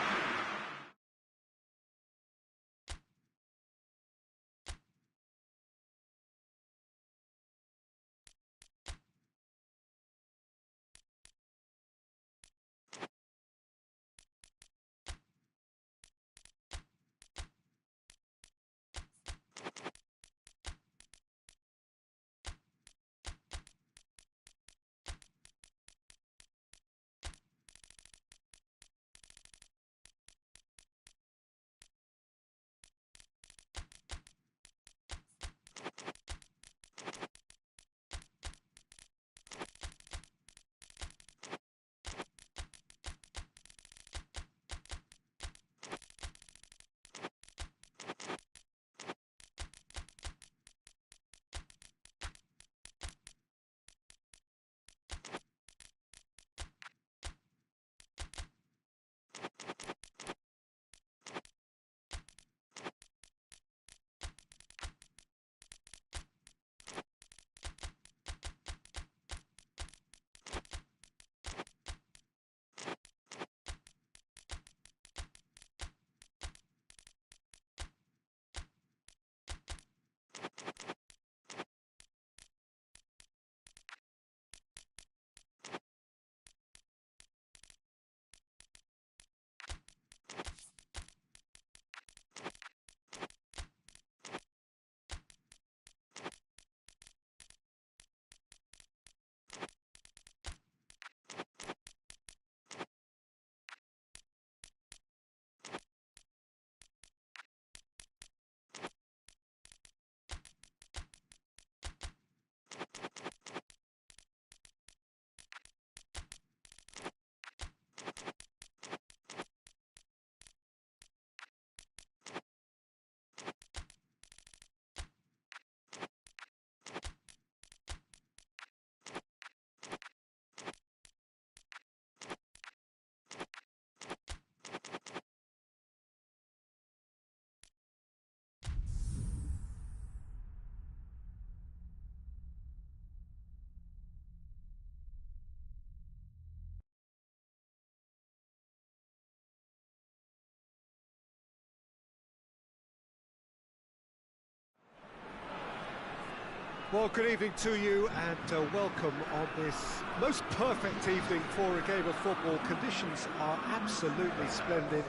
Well, good evening to you and welcome on this most perfect evening for a game of football. Conditions are absolutely splendid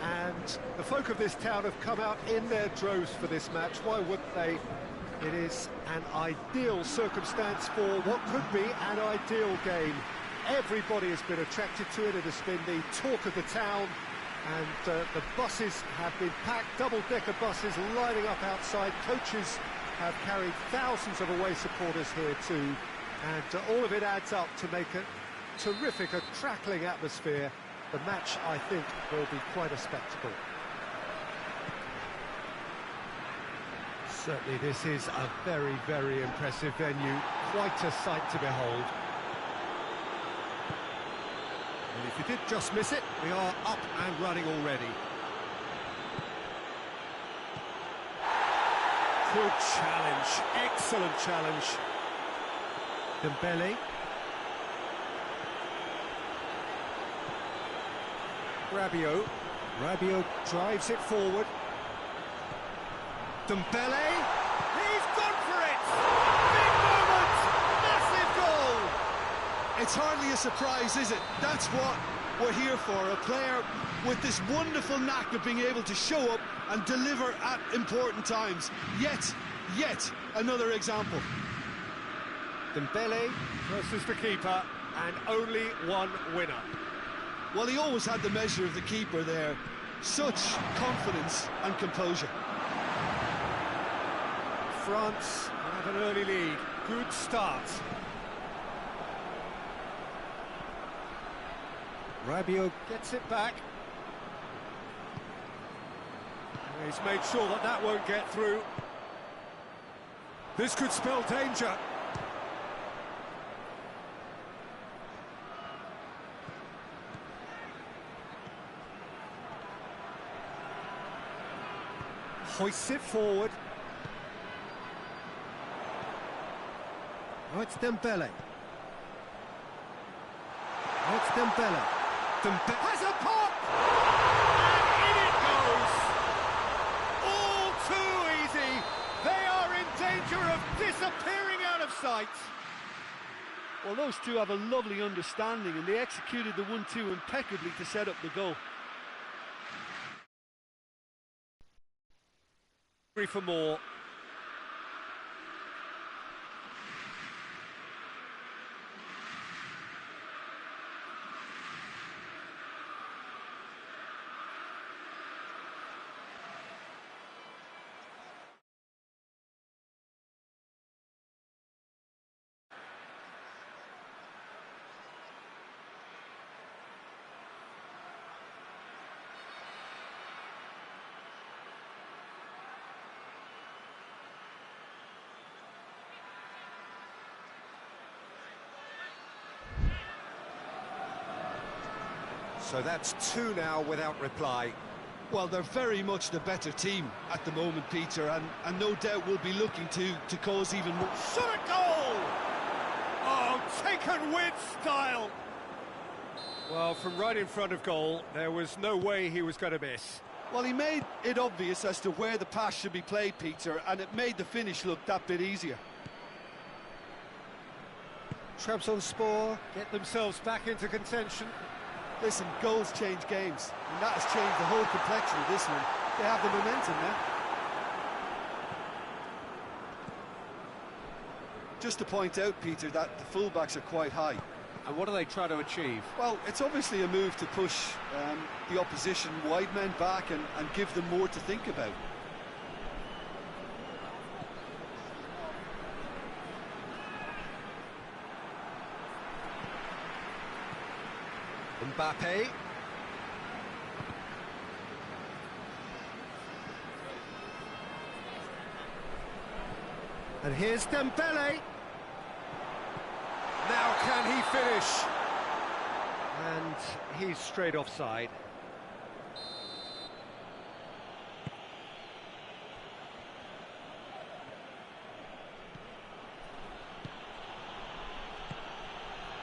and the folk of this town have come out in their droves for this match. Why wouldn't they? It is an ideal circumstance for what could be an ideal game. Everybody has been attracted to it. It has been the talk of the town, and the buses have been packed, double-decker buses lining up outside. Coaches have carried thousands of away supporters here to And all of it adds up to make a terrific, a crackling atmosphere. The match, I think, will be quite a spectacle. Certainly this is a very, very impressive venue. Quite a sight to behold.
And if you did just miss it, we are up and running already.
Good challenge, excellent challenge. Dembele. Rabiot drives it forward. Dembele, he's gone for it! Big moment! Massive goal!
It's hardly a surprise, is it? That's what we're here for, a player with this wonderful knack of being able to show up and deliver at important times. Yet another example.
Dembele versus the keeper, and only one winner.
Well, he always had the measure of the keeper there. Such confidence and composure.
France have an early lead. Good start. Rabiot gets it back. He's made sure that that won't get through. This could spell danger. Hoists it forward.
Oh, it's Dembele. Oh, it's Dembele.
Dembele has a pop! And in it goes! All too easy! They are in danger of disappearing out of sight!
Well, those two have a lovely understanding, and they executed the 1-2 impeccably to set up the goal.
For more. So that's two now without reply.
Well, they're very much the better team at the moment, Peter, and no doubt will be looking to cause even more.
Shot a goal! Oh, taken with style! Well, from right in front of goal, there was no way he was going to miss.
Well, he made it obvious as to where the pass should be played, Peter, and it made the finish look that bit easier.
Trabzonspor get themselves back into contention.
Listen, goals change games, and that has changed the whole complexion of this one. They have the momentum now. Just to point out, Peter, that the fullbacks are quite high.
And what are they trying to achieve?
Well, it's obviously a move to push the opposition wide men back and give them more to think about.
Mbappe. And here's Dembele. Now can he finish? And he's straight offside.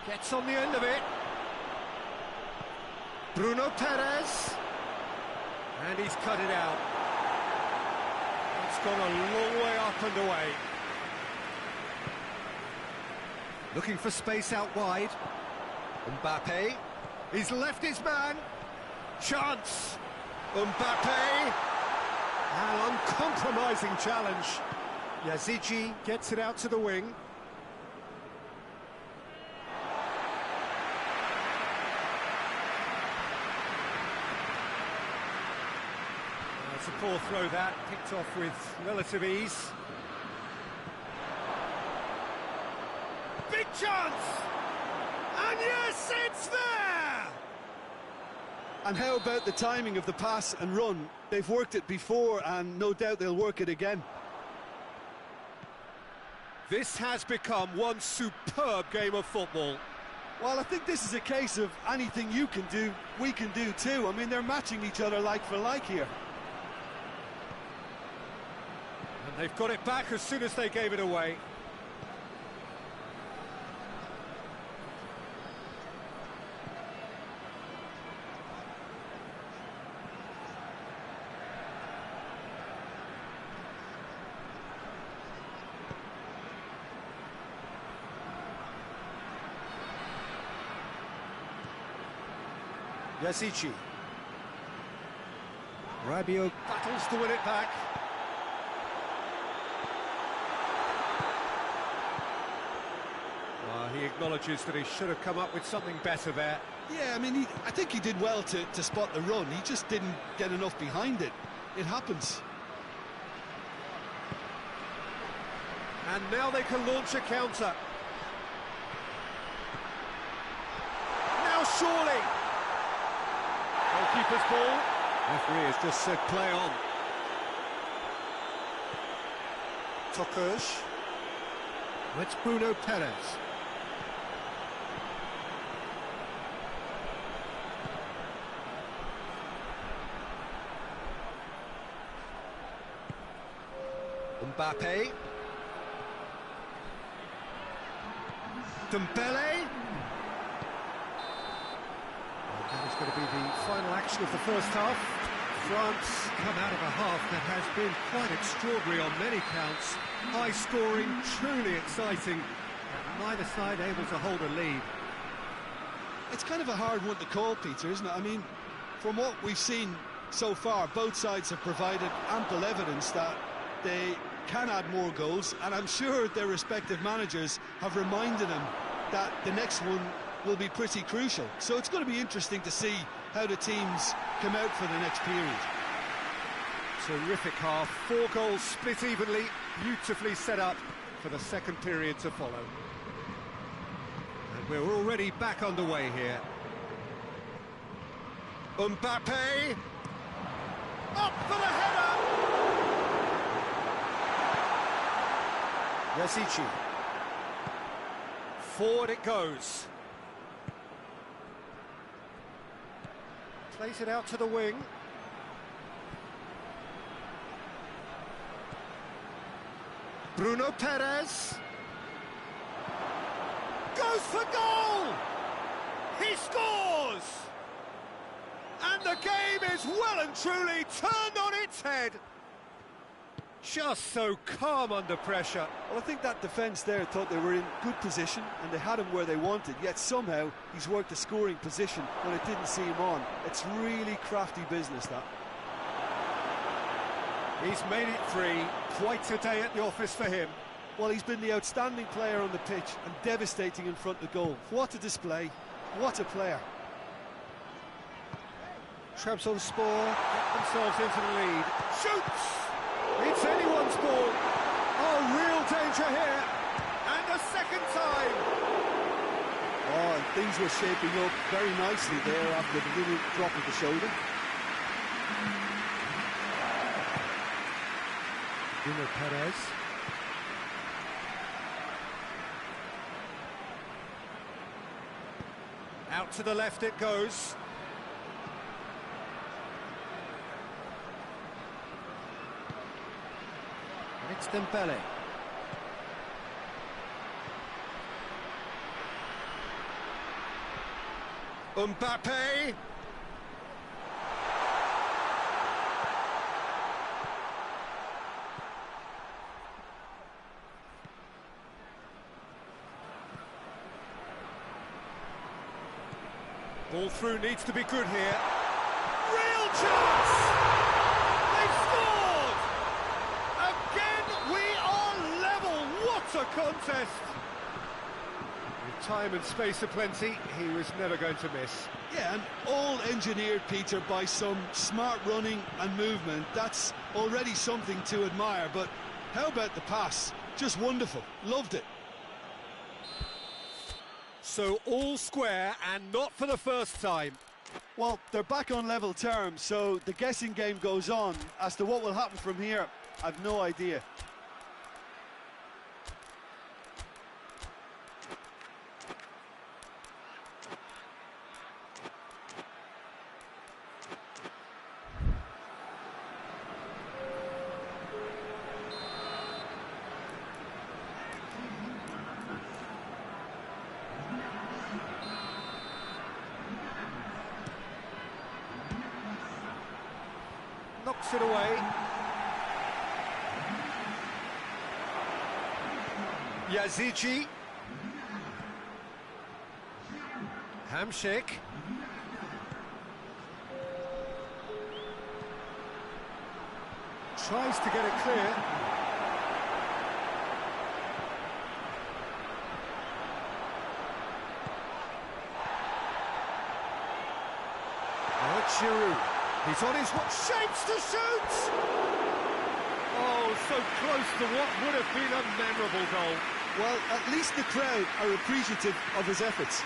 Gets on the end of it. Bruno Perez, and he's cut it out. It's gone a long way up and away. Looking for space out wide. Mbappe, he's left his man. Chance. Mbappe, an uncompromising challenge. Yazici gets it out to the wing. It's a poor throw that, picked off with relative ease. Big chance! And yes, it's there!
And how about the timing of the pass and run? They've worked it before, and no doubt they'll work it again.
This has become one superb game of football.
Well, I think this is a case of anything you can do, we can do too. I mean, they're matching each other like for like here.
And they've got it back as soon as they gave it away. Yasici. Rabiot battles to win it back. He acknowledges that he should have come up with something better there.
Yeah, I mean, I think he did well to spot the run. He just didn't get enough behind it. It happens.
And now they can launch a counter. Now surely. Goalkeeper's ball. Referee has just said play on.
Tokers.
It's Bruno Perez.
Mbappe. Dembele. That is going to be the final action of the first half.
France come out of a half that has been quite extraordinary on many counts.
High scoring, truly exciting.
Neither side able to hold a lead.
It's kind of a hard one to call, Peter, isn't it? I mean, from what we've seen so far, both sides have provided ample evidence that they can add more goals, and I'm sure their respective managers have reminded them that the next one will be pretty crucial. So it's going to be interesting to see how the teams come out for the next period.
Terrific half, 4 goals split evenly, beautifully set up for the second period to follow.
And we're already back underway here.
Mbappe, up for the header! Yasici. Forward it goes. Plays it out to the wing. Bruno Perez. Goes for goal! He scores! And the game is well and truly turned on its head. Just so calm under pressure.
Well, I think that defence there thought they were in good position and they had him where they wanted, yet somehow he's worked a scoring position when it didn't see him on. It's really crafty business, that.
He's made it 3. Quite a day at the office for him.
Well, he's been the outstanding player on the pitch and devastating in front of goal. What a display, what a player.
Trabzonspor get themselves into the lead. Shoots! It's anyone's ball. Oh, real danger here. And a second time.
Oh, and things were shaping up very nicely there after the little drop of the shoulder.
Bruno Perez.
Out to the left it goes.
It's Dembele.
Mbappe. Ball through needs to be good here. Real chance! They've scored! Again, we are level. What a contest! With time and space aplenty, he was never going to miss.
Yeah, and all engineered, Peter, by some smart running and movement. That's already something to admire, but how about the pass? Just wonderful. Loved it.
So all square, and not for the first time.
Well, they're back on level terms, so the guessing game goes on. As to what will happen from here, I've no idea.
Knocks it away. Yazici. Hamšík. Tries to get it clear. Now it's Giroud. He's on his shapes to shoot!
Oh, so close to what would have been a memorable goal.
Well, at least the crowd are appreciative of his efforts.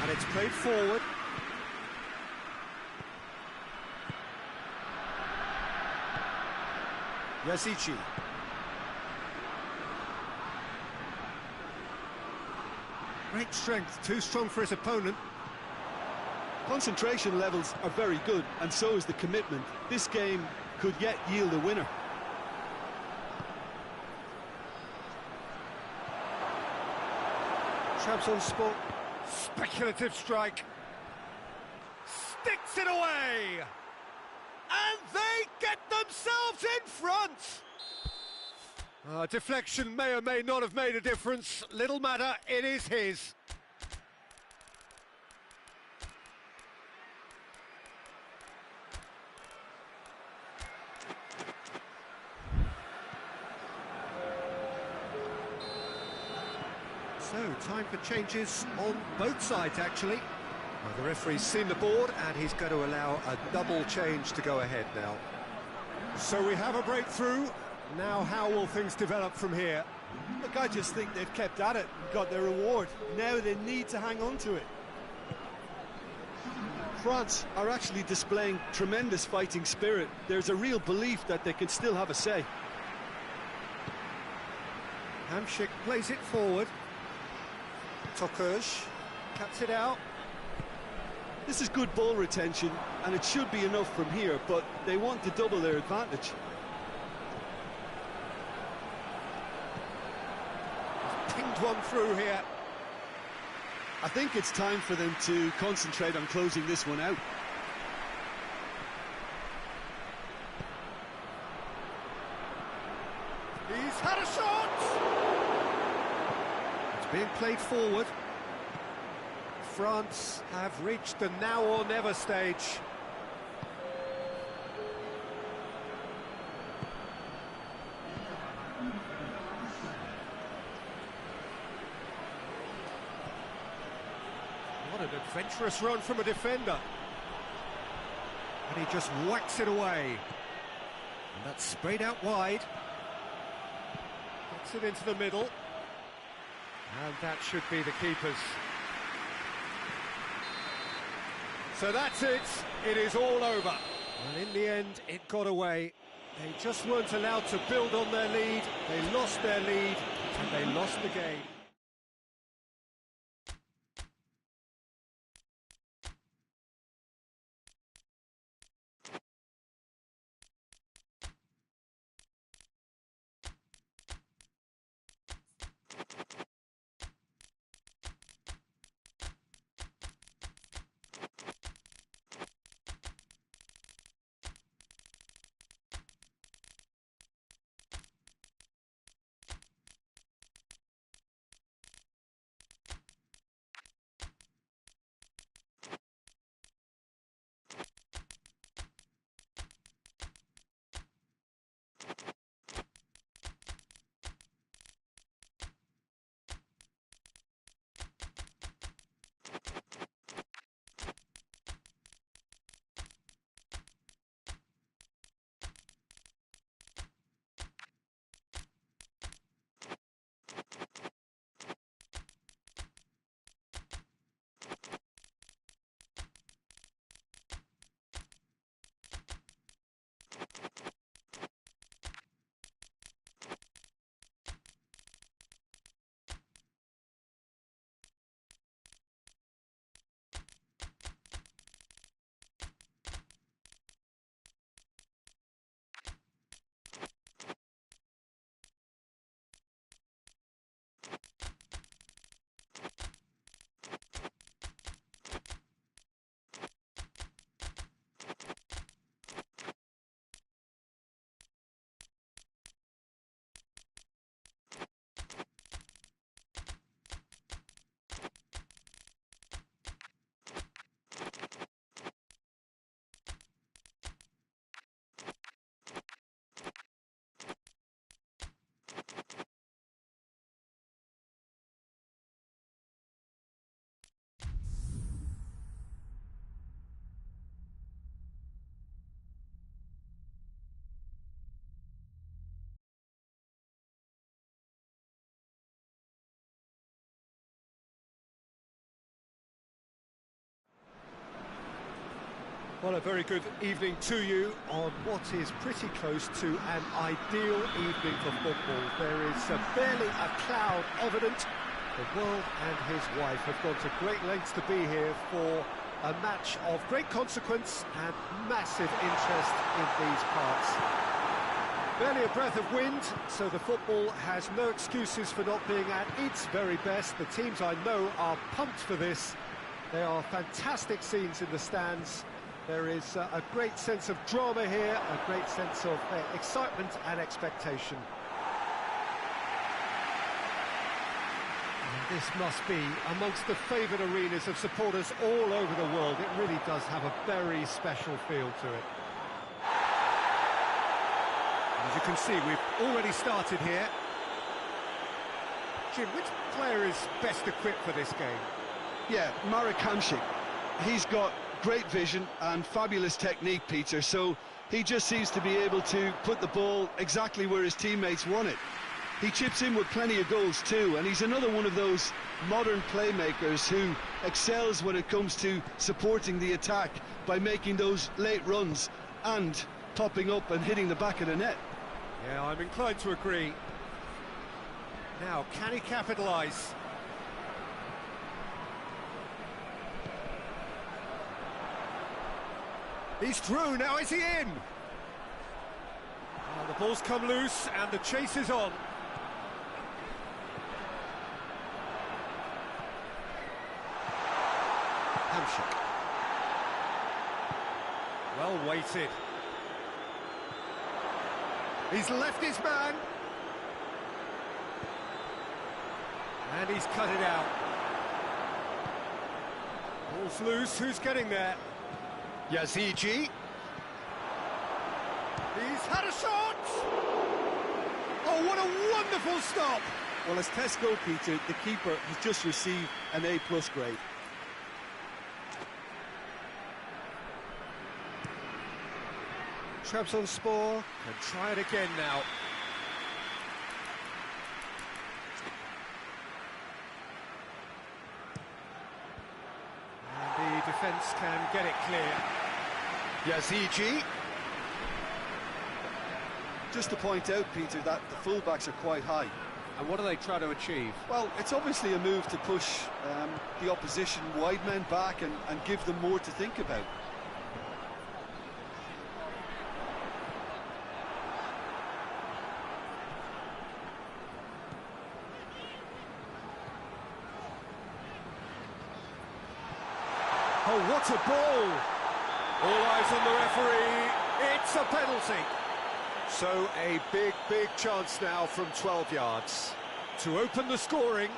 And it's played forward. Yazici. Great strength, too strong for his opponent.
Concentration levels are very good, and so is the commitment. This game could yet yield a winner.
Trabzonspor, speculative strike. Sticks it away! And they get themselves in front! Deflection may or may not have made a difference. Little matter, it is his. So, time for changes on both sides, actually. Well, the referee's seen the board, and he's going to allow a double change to go ahead now. So we have a breakthrough. Now, how will things develop from here?
Look, I just think they've kept at it and got their reward. Now they need to hang on to it. France are actually displaying tremendous fighting spirit. There's a real belief that they can still have a say.
Hamšík plays it forward. Tokush cuts it out.
This is good ball retention, and it should be enough from here, but they want to double their advantage.
Pinged one through here.
I think it's time for them to concentrate on closing this one out.
He's had a shot! It's being played forward. France have reached the now or never stage. What an adventurous run from a defender. And he just whacks it away. And that's sprayed out wide. Gets it into the middle. And that should be the keeper's. So that's it. It is all over. And in the end, it got away. They just weren't allowed to build on their lead. They lost their lead, and they lost the game. Well, a very good evening to you on what is pretty close to an ideal evening for football. There is barely a cloud evident. The world and his wife have gone to great lengths to be here for a match of great consequence and massive interest in these parts. Barely a breath of wind, so the football has no excuses for not being at its very best. The teams I know are pumped for this. There are fantastic scenes in the stands. There is a great sense of drama here, a great sense of excitement and expectation. And this must be amongst the favoured arenas of supporters all over the world. It really does have a very special feel to it. As you can see, we've already started here. Jim, which player is best equipped for this game?
Yeah, Marek Hamšík. He's got great vision and fabulous technique, Peter, so he just seems to be able to put the ball exactly where his teammates want it. He chips in with plenty of goals too, and he's another one of those modern playmakers who excels when it comes to supporting the attack by making those late runs and popping up and hitting the back of the net.
Yeah, I'm inclined to agree. Now, can he capitalise? He's through, now is he in? Oh, the ball's come loose and the chase is on. Hamšík. Well weighted. He's left his man. And he's cut it out. Ball's loose, who's getting there? Yazici. He's had a shot! Oh, what a wonderful stop!
Well, as tests go, Peter, the keeper has just received an A+ grade.
Trabzonspor can try it again now. And the defence can get it clear. Yazici.
Just to point out, Peter, that the fullbacks are quite high.
And what do they try to achieve?
Well, it's obviously a move to push the opposition wide men back and give them more to think about.
Oh, what a ball! All eyes on the referee. It's a penalty. So a big chance now from 12 yards to open the scoring.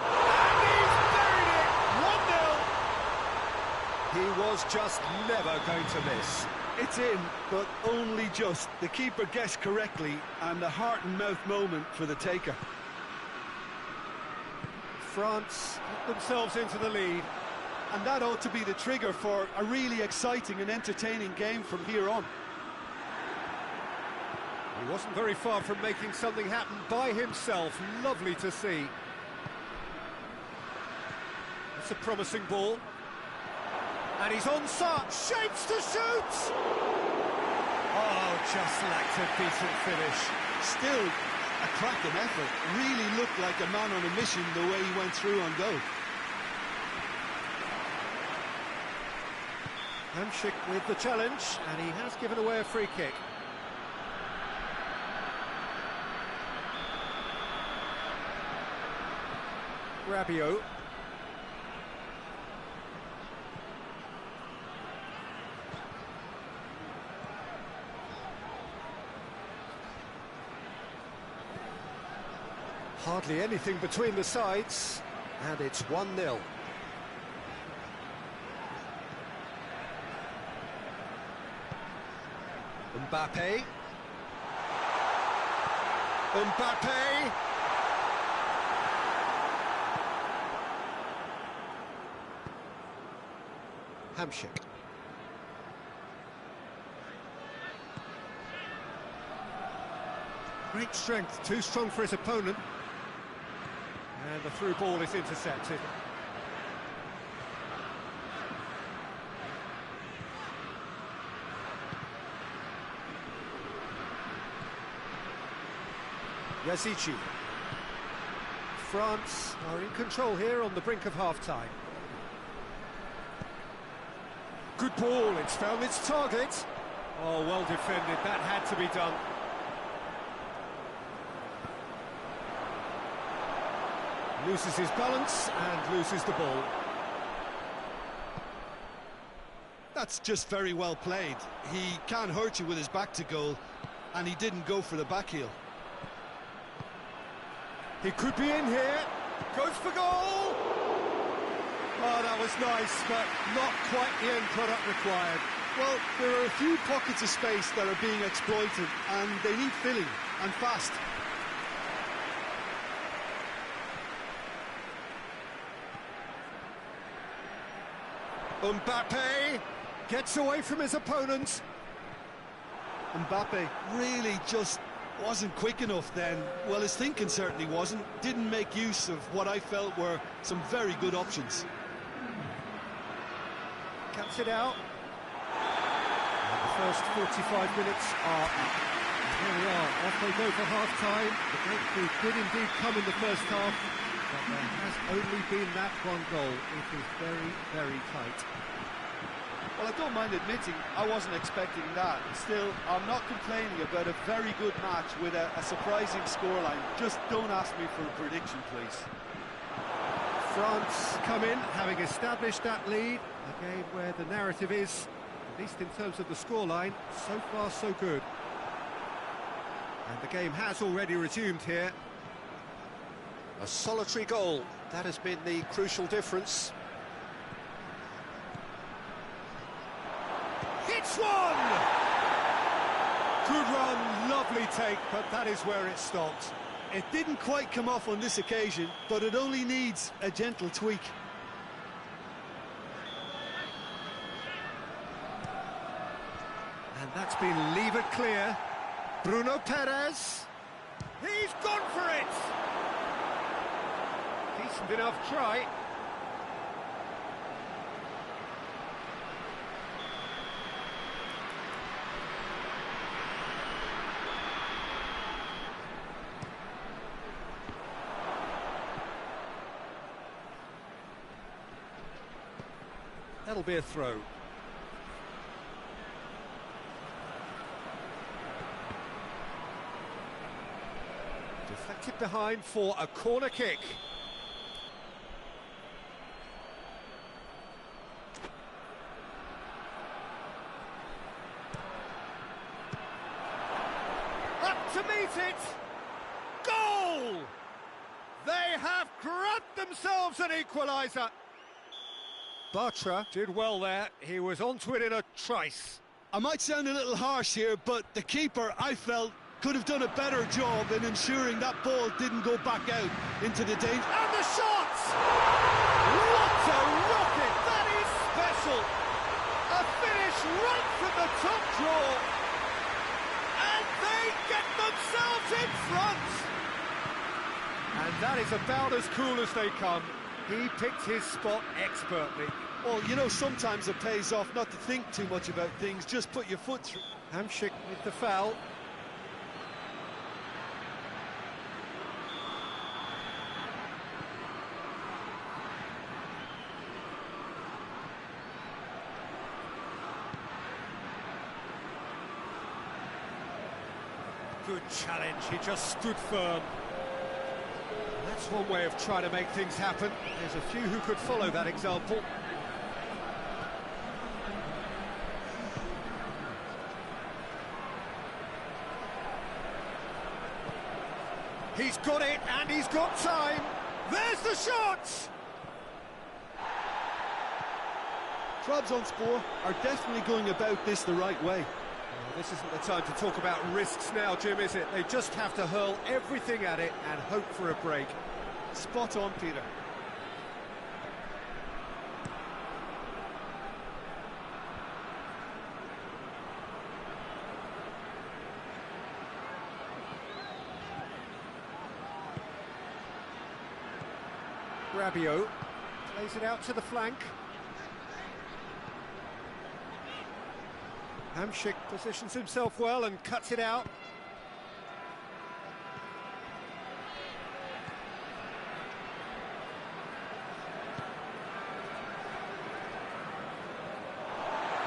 And he's buried it! 1-0. He was just never going to miss.
It's in, but only just. The keeper guessed correctly, and a heart-and-mouth moment for the taker.
France put themselves into the lead.
And that ought to be the trigger for a really exciting and entertaining game from here on.
He wasn't very far from making something happen by himself. Lovely to see. It's a promising ball. And he's onside. Shapes to shoot! Oh, just lacked a decent finish.
Still a cracking effort. Really looked like a man on a mission the way he went through on goal.
Hamšík with the challenge, and he has given away a free kick. Rabiot. Hardly anything between the sides, and it's 1-0. Mbappe. Mbappe. Hamšík. Great strength, too strong for his opponent. And the through ball is intercepted. Yazici. France are in control here on the brink of half-time. Good ball, it's found its target. Oh, well defended, that had to be done. Loses his balance and loses the ball.
That's just very well played. He can't hurt you with his back to goal, and he didn't go for the back heel.
He could be in here, goes for goal! Oh, that was nice, but not quite the end product required.
Well, there are a few pockets of space that are being exploited, and they need filling, and fast.
Mbappe gets away from his opponent.
Mbappe really just wasn't quick enough then. Well, his thinking certainly wasn't. Didn't make use of what I felt were some very good options.
Cuts it out. And the first 45 minutes are up.
Here we are, off they go for half-time. The breakthrough did indeed come in the first half, but there has only been that one goal. It is very, very tight.
Well, I don't mind admitting I wasn't expecting that. Still, I'm not complaining about a very good match with a surprising scoreline. Just don't ask me for a prediction, please.
France come in, having established that lead. A game where the narrative is, at least in terms of the scoreline, so far so good. And the game has already resumed here. A solitary goal, that has been the crucial difference. Hits one! Good run, lovely take, but that is where it stopped.
It didn't quite come off on this occasion, but it only needs a gentle tweak.
And that's been levered clear. Bruno Perez. He's gone for it! Decent enough try. That'll be a throw. Deflected behind for a corner kick. Up to meet it! Goal! They have grabbed themselves an equaliser. Bartra did well there, he was onto it in a trice.
I might sound a little harsh here, but the keeper, I felt, could have done a better job in ensuring that ball didn't go back out into the danger.
And the shots! What a rocket! That is special! A finish right from the top draw. And they get themselves in front! And that is about as cool as they come. He picked his spot expertly.
Well, you know, sometimes it pays off not to think too much about things, just put your foot through.
Hamsik with the foul. Good challenge, he just stood firm. That's one way of trying to make things happen. There's a few who could follow that example. He's got it, and he's got time. There's the shot!
Trabzonspor are definitely going about this the right way.
This isn't the time to talk about risks now, Jim, is it? They just have to hurl everything at it and hope for a break.
Spot on, Peter.
Rabiot plays it out to the flank. Hamšík positions himself well and cuts it out.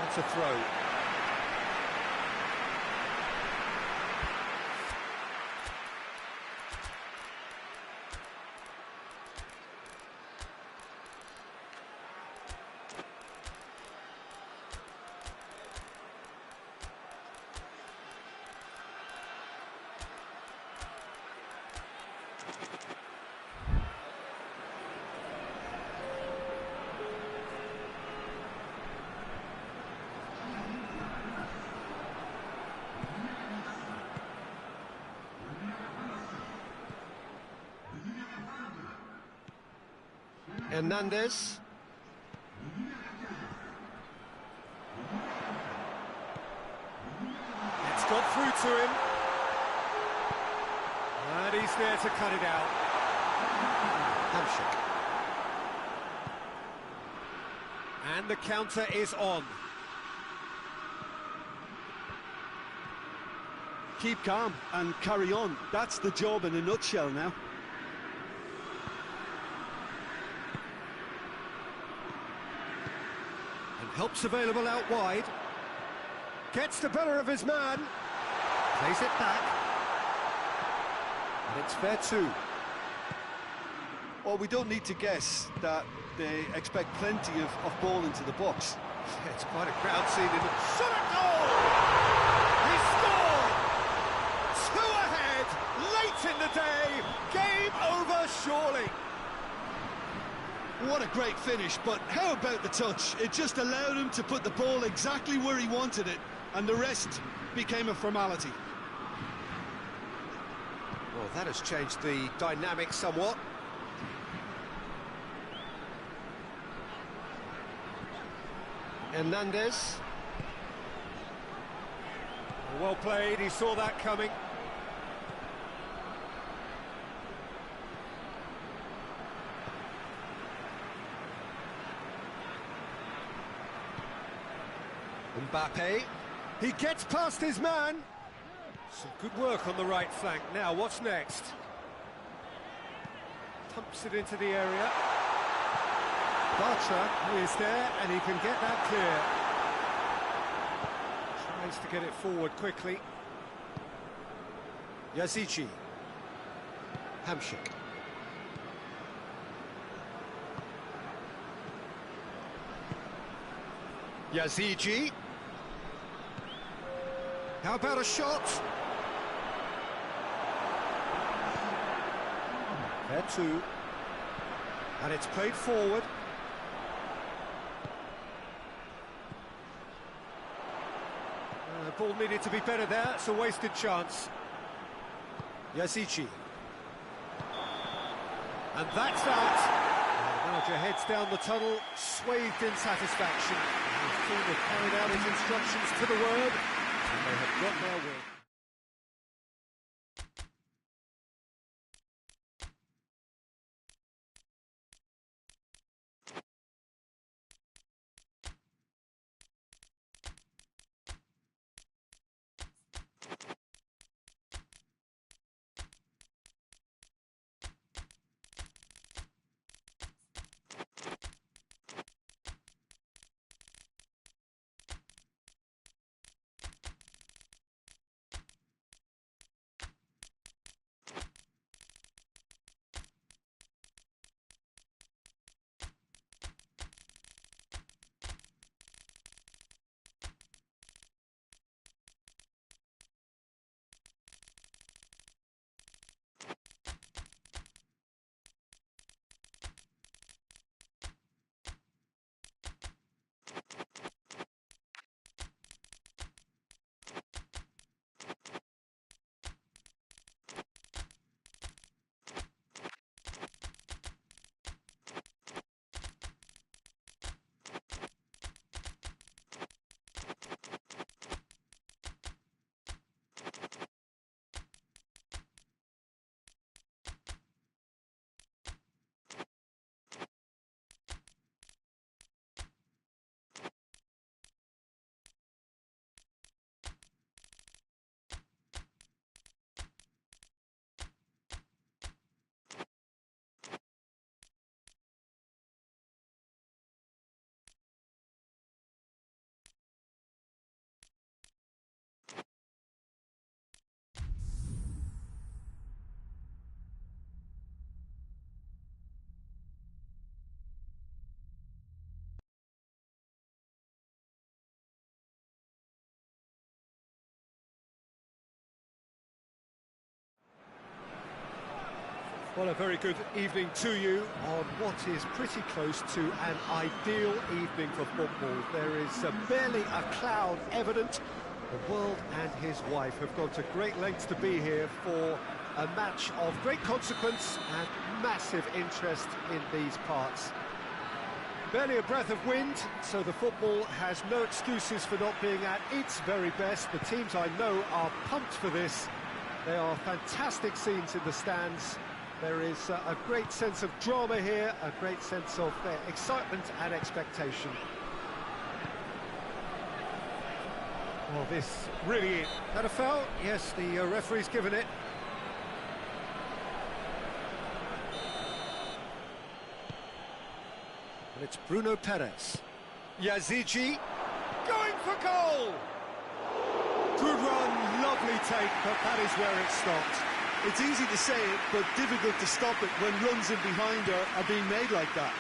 That's a throw. Hernandez. It's got through to him. And he's there to cut it out. Hamšík. And the counter is on.
Keep calm and carry on. That's the job in a nutshell now.
Help's available out wide. Gets the better of his man. Plays it back. And it's fair too.
Well, we don't need to guess that they expect plenty of ball into the box.
It's quite a crowd scene in the... Shot a goal! He scored! 2 ahead, late in the day. Game over, surely.
What a great finish, but how about the touch? It just allowed him to put the ball exactly where he wanted it, and the rest became a formality.
Well, that has changed the dynamic somewhat. Hernandez. Well played, he saw that coming. Mbappe, he gets past his man. Some good work on the right flank. Now, what's next? Pumps it into the area. Bartra is there, and he can get that clear. Tries to get it forward quickly. Yazici. Hamšík. Yazici. How about a shot? There too. And it's played forward. The ball needed to be better there. It's a wasted chance. Yazici. And that's that. Manager heads down the tunnel, swathed in satisfaction. His team have carried out his instructions to the word, and they have got their win. Well, a very good evening to you on what is pretty close to an ideal evening for football. There is barely a cloud evident. The world and his wife have gone to great lengths to be here for a match of great consequence and massive interest in these parts. Barely a breath of wind, so the football has no excuses for not being at its very best. The teams I know are pumped for this. They are fantastic scenes in the stands. There is a great sense of drama here, a great sense of excitement and expectation. Well, this really... That a foul? Yes, the referee's given it. And it's Bruno Perez. Yazici going for goal! Good run, lovely take, but that is where it stopped.
It's easy to say it, but difficult to stop it when runs in behind are being made like that.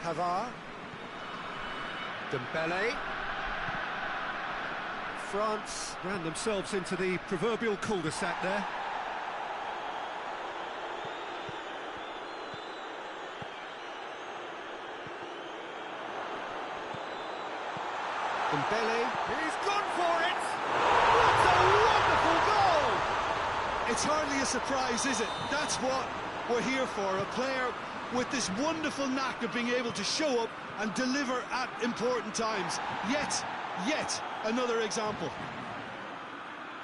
Pavard. Dembele. France ran themselves into the proverbial cul-de-sac there. Dembele, he's gone for it! What a wonderful goal!
It's hardly a surprise, is it? That's what we're here for, a player with this wonderful knack of being able to show up and deliver at important times. Yet another example.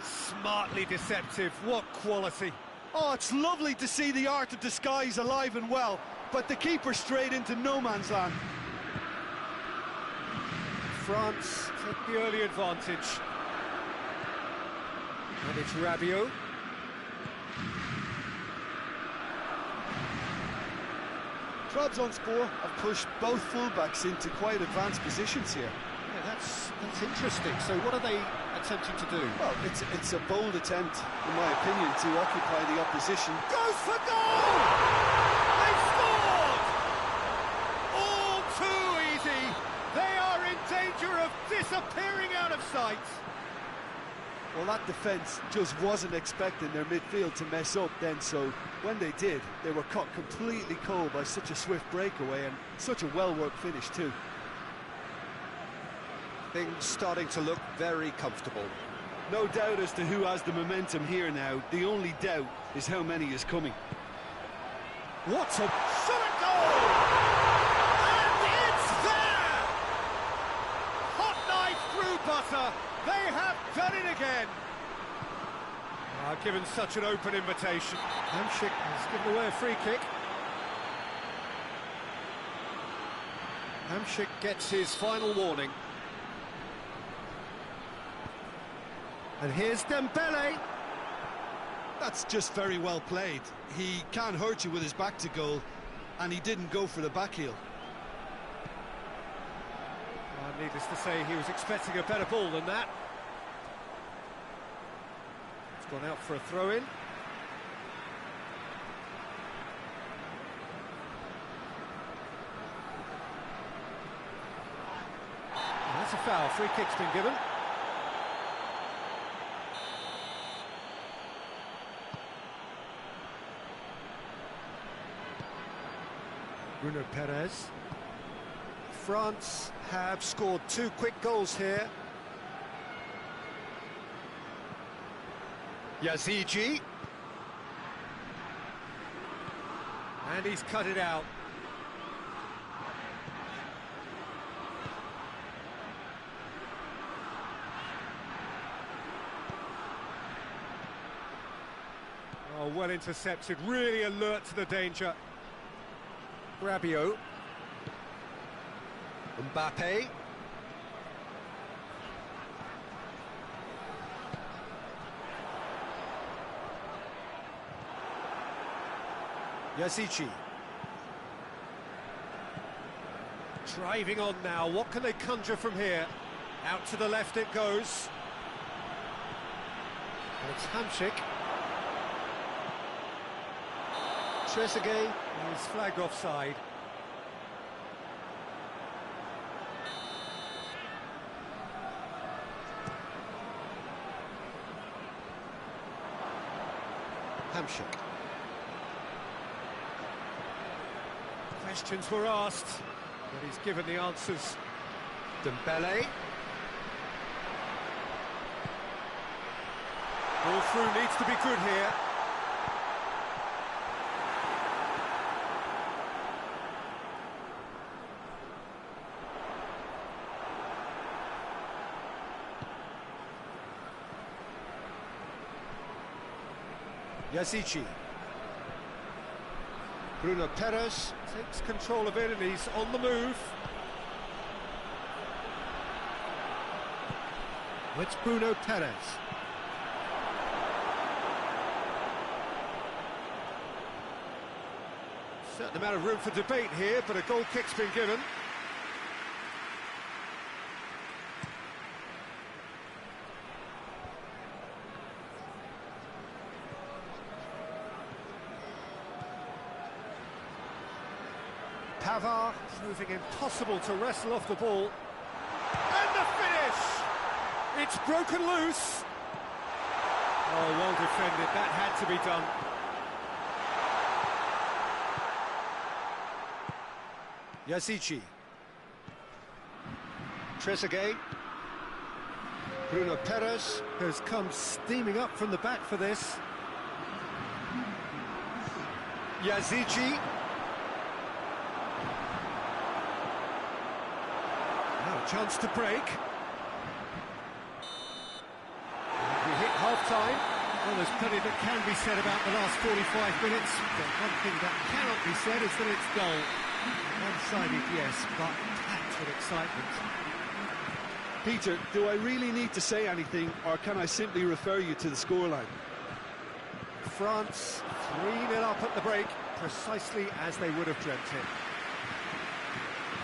Smartly deceptive, what quality.
Oh, it's lovely to see the art of disguise alive and well, but the keeper straight into no man's land.
France take the early advantage. And it's Rabiot.
Trabzonspor have pushed both fullbacks into quite advanced positions here.
Yeah, that's interesting. So what are they attempting to do?
Well, it's a bold attempt, in my opinion, to occupy the opposition.
Goes for goal! They've scored! All too easy. They are in danger of disappearing out of sight.
Well, that defence just wasn't expecting their midfield to mess up then, so when they did, they were caught completely cold by such a swift breakaway and such a well-worked finish too.
Things starting to look very comfortable.
No doubt as to who has the momentum here now. The only doubt is how many is coming.
What a shot goal! And it's there! Hot knife through butter. They have done it again. Given such an open invitation. Hamšík has given away a free kick. Hamšík gets his final warning. And here's Dembele.
That's just very well played. He can't hurt you with his back to goal, and he didn't go for the back heel.
Needless to say, he was expecting a better ball than that. It's gone out for a throw-in. That's a foul. Free kick's been given. Bruno Perez. France have scored 2 quick goals here. Yazici. And he's cut it out. Oh, well intercepted, really alert to the danger. Rabiot. Mbappe. Yazici. Driving on now, what can they conjure from here? Out to the left it goes. And it's Hamšík. Trezeguet is flagged offside. Hamsik. Questions were asked, but he's given the answers. Dembele. Ball through needs to be good here. Yazici. Bruno Perez takes control of it and he's on the move. It's Bruno Perez. Certain amount of room for debate here, but a goal kick's been given. Pavard proving impossible to wrestle off the ball. And the finish! It's broken loose. Oh, well defended. That had to be done. Yazici. Trezeguet. Bruno Perez has come steaming up from the back for this. Yazici. Now a chance to break. We hit half-time.
Well, there's plenty that can be said about the last 45 minutes, but one thing that cannot be said is that it's dull. One-sided, yes, but packed with excitement.
Peter, do I really need to say anything, or can I simply refer you to the scoreline?
France 3-0 up at the break, precisely as they would have dreamt it.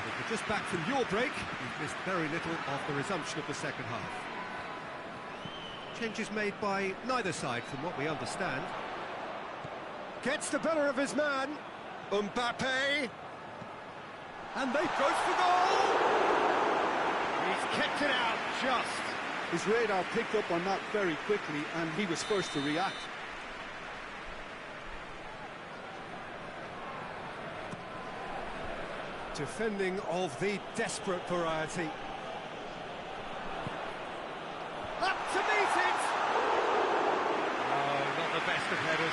If you're just back from your break, you've missed very little of the resumption of the second half.
Changes made by neither side, from what we understand. Gets the better of his man. Mbappe. And they go for goal! He's kept it out, just.
His radar picked up on that very quickly, and he was first to react.
Defending of the desperate variety. Up to meet it! Oh, not the best of headers.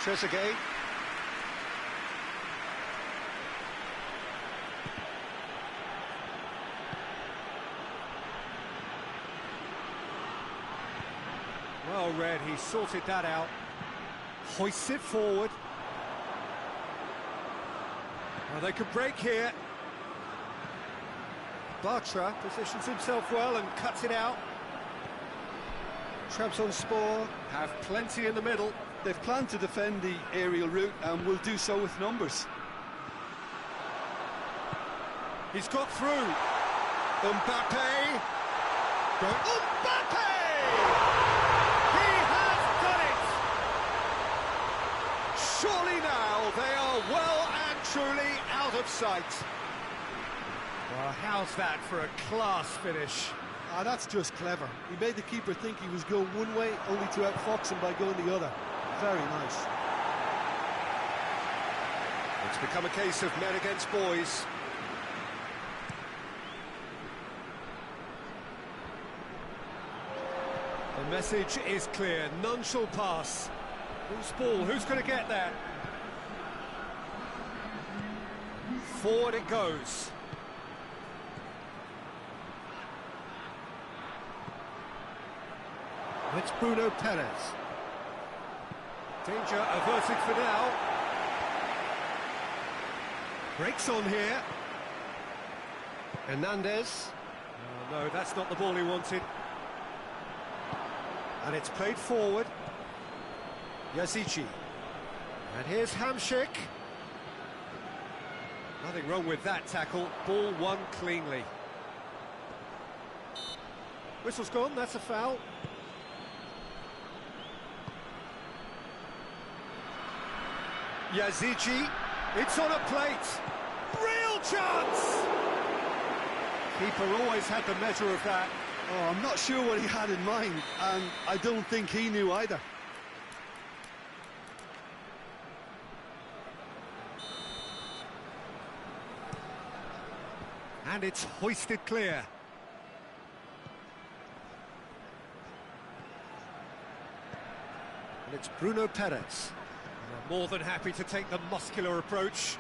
Trezeguet. Well read, he sorted that out. Hoists it forward. Well, they could break here. Bartra positions himself well and cuts it out. Trabzonspor have plenty in the middle.
They've planned to defend the aerial route and will do so with numbers.
He's got through. Mbappe. Mbappe! He has done it! Surely now they are well and truly out of sight. Well, how's that for a class finish?
Ah, that's just clever. He made the keeper think he was going one way, only to outfox him by going the other. Very nice.
It's become a case of men against boys. The message is clear. None shall pass. Whose ball? Who's going to get there? Forward it goes.
It's Bruno Perez.
Danger averted for now. Breaks on here. Hernandez. Oh, no, that's not the ball he wanted. And it's played forward. Yazici. And here's Hamsik. Nothing wrong with that tackle. Ball won cleanly. Whistle's gone, that's a foul. Yazici, it's on a plate. Real chance! Keeper always had the measure of that.
Oh, I'm not sure what he had in mind, and I don't think he knew either.
And it's hoisted clear. And it's Bruno Perez. More than happy to take the muscular approach.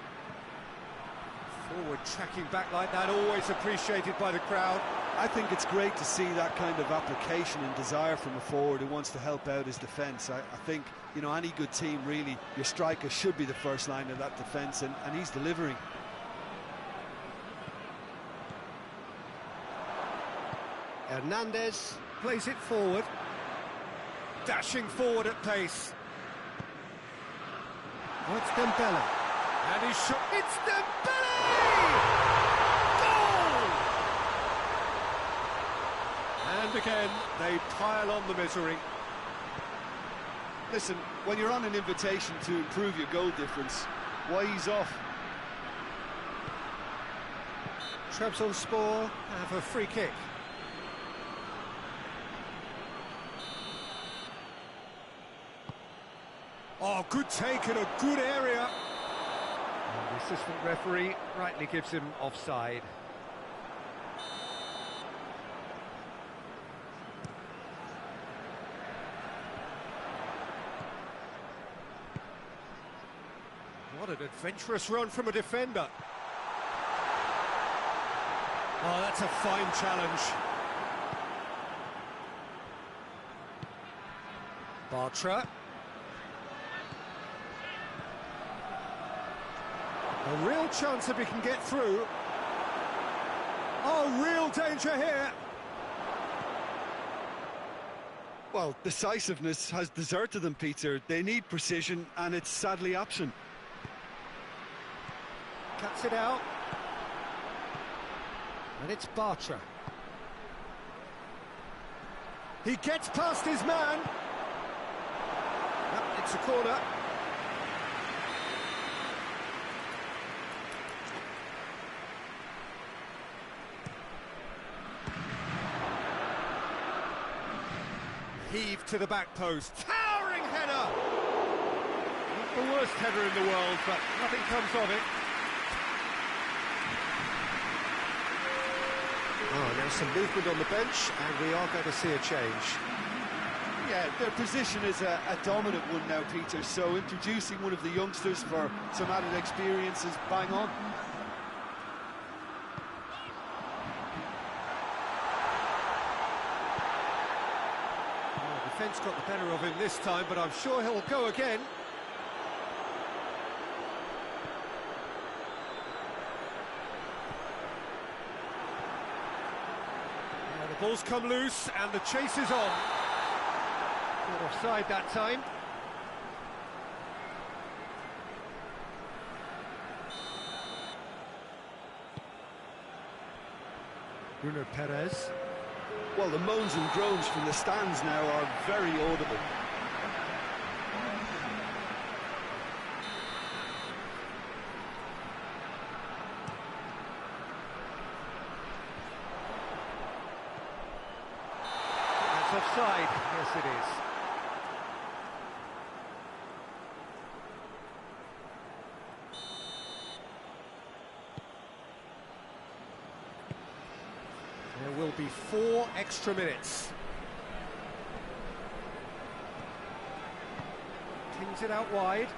Forward tracking back like that, always appreciated by the crowd.
I think it's great to see that kind of application and desire from a forward who wants to help out his defence. I think, you know, any good team, really, your striker should be the first line of that defence, and he's delivering.
Hernandez plays it forward. Dashing forward at pace. Oh, it's Dembele. And he's shot. It's Dembele! Goal! And again, they pile on the misery.
Listen, when you're on an invitation to improve your goal difference, why ease off?
Trabzonspor have a free kick. Oh, good take in a good area. And the assistant referee rightly gives him offside. What an adventurous run from a defender. Oh, that's a fine challenge. Bartra. A real chance if he can get through. Oh, real danger here.
Well, decisiveness has deserted them, Peter. They need precision, and it's sadly absent.
Cuts it out. And it's Bartra. He gets past his man. Yep, it's a corner. Heave to the back post. Towering header! Not the worst header in the world, but nothing comes of it. Oh, now some movement on the bench, and we are going to see a change.
Yeah, their position is a dominant one now, Peter, so introducing one of the youngsters for some added experience is bang on.
Defence got the better of him this time, but I'm sure he'll go again. Now the ball's come loose and the chase is on. Not offside that time. Bruno Perez.
Well, the moans and groans from the stands now are very audible.
That's offside. Yes, it is. There will be 4 extra minutes. Kings it out wide.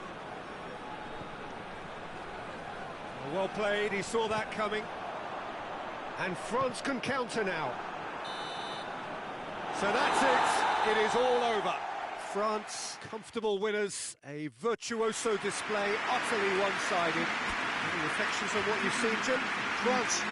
Well played, he saw that coming. And France can counter now. So that's it, it is all over. France, comfortable winners, a virtuoso display, utterly one-sided. Any reflections on what you've seen, Jim?
France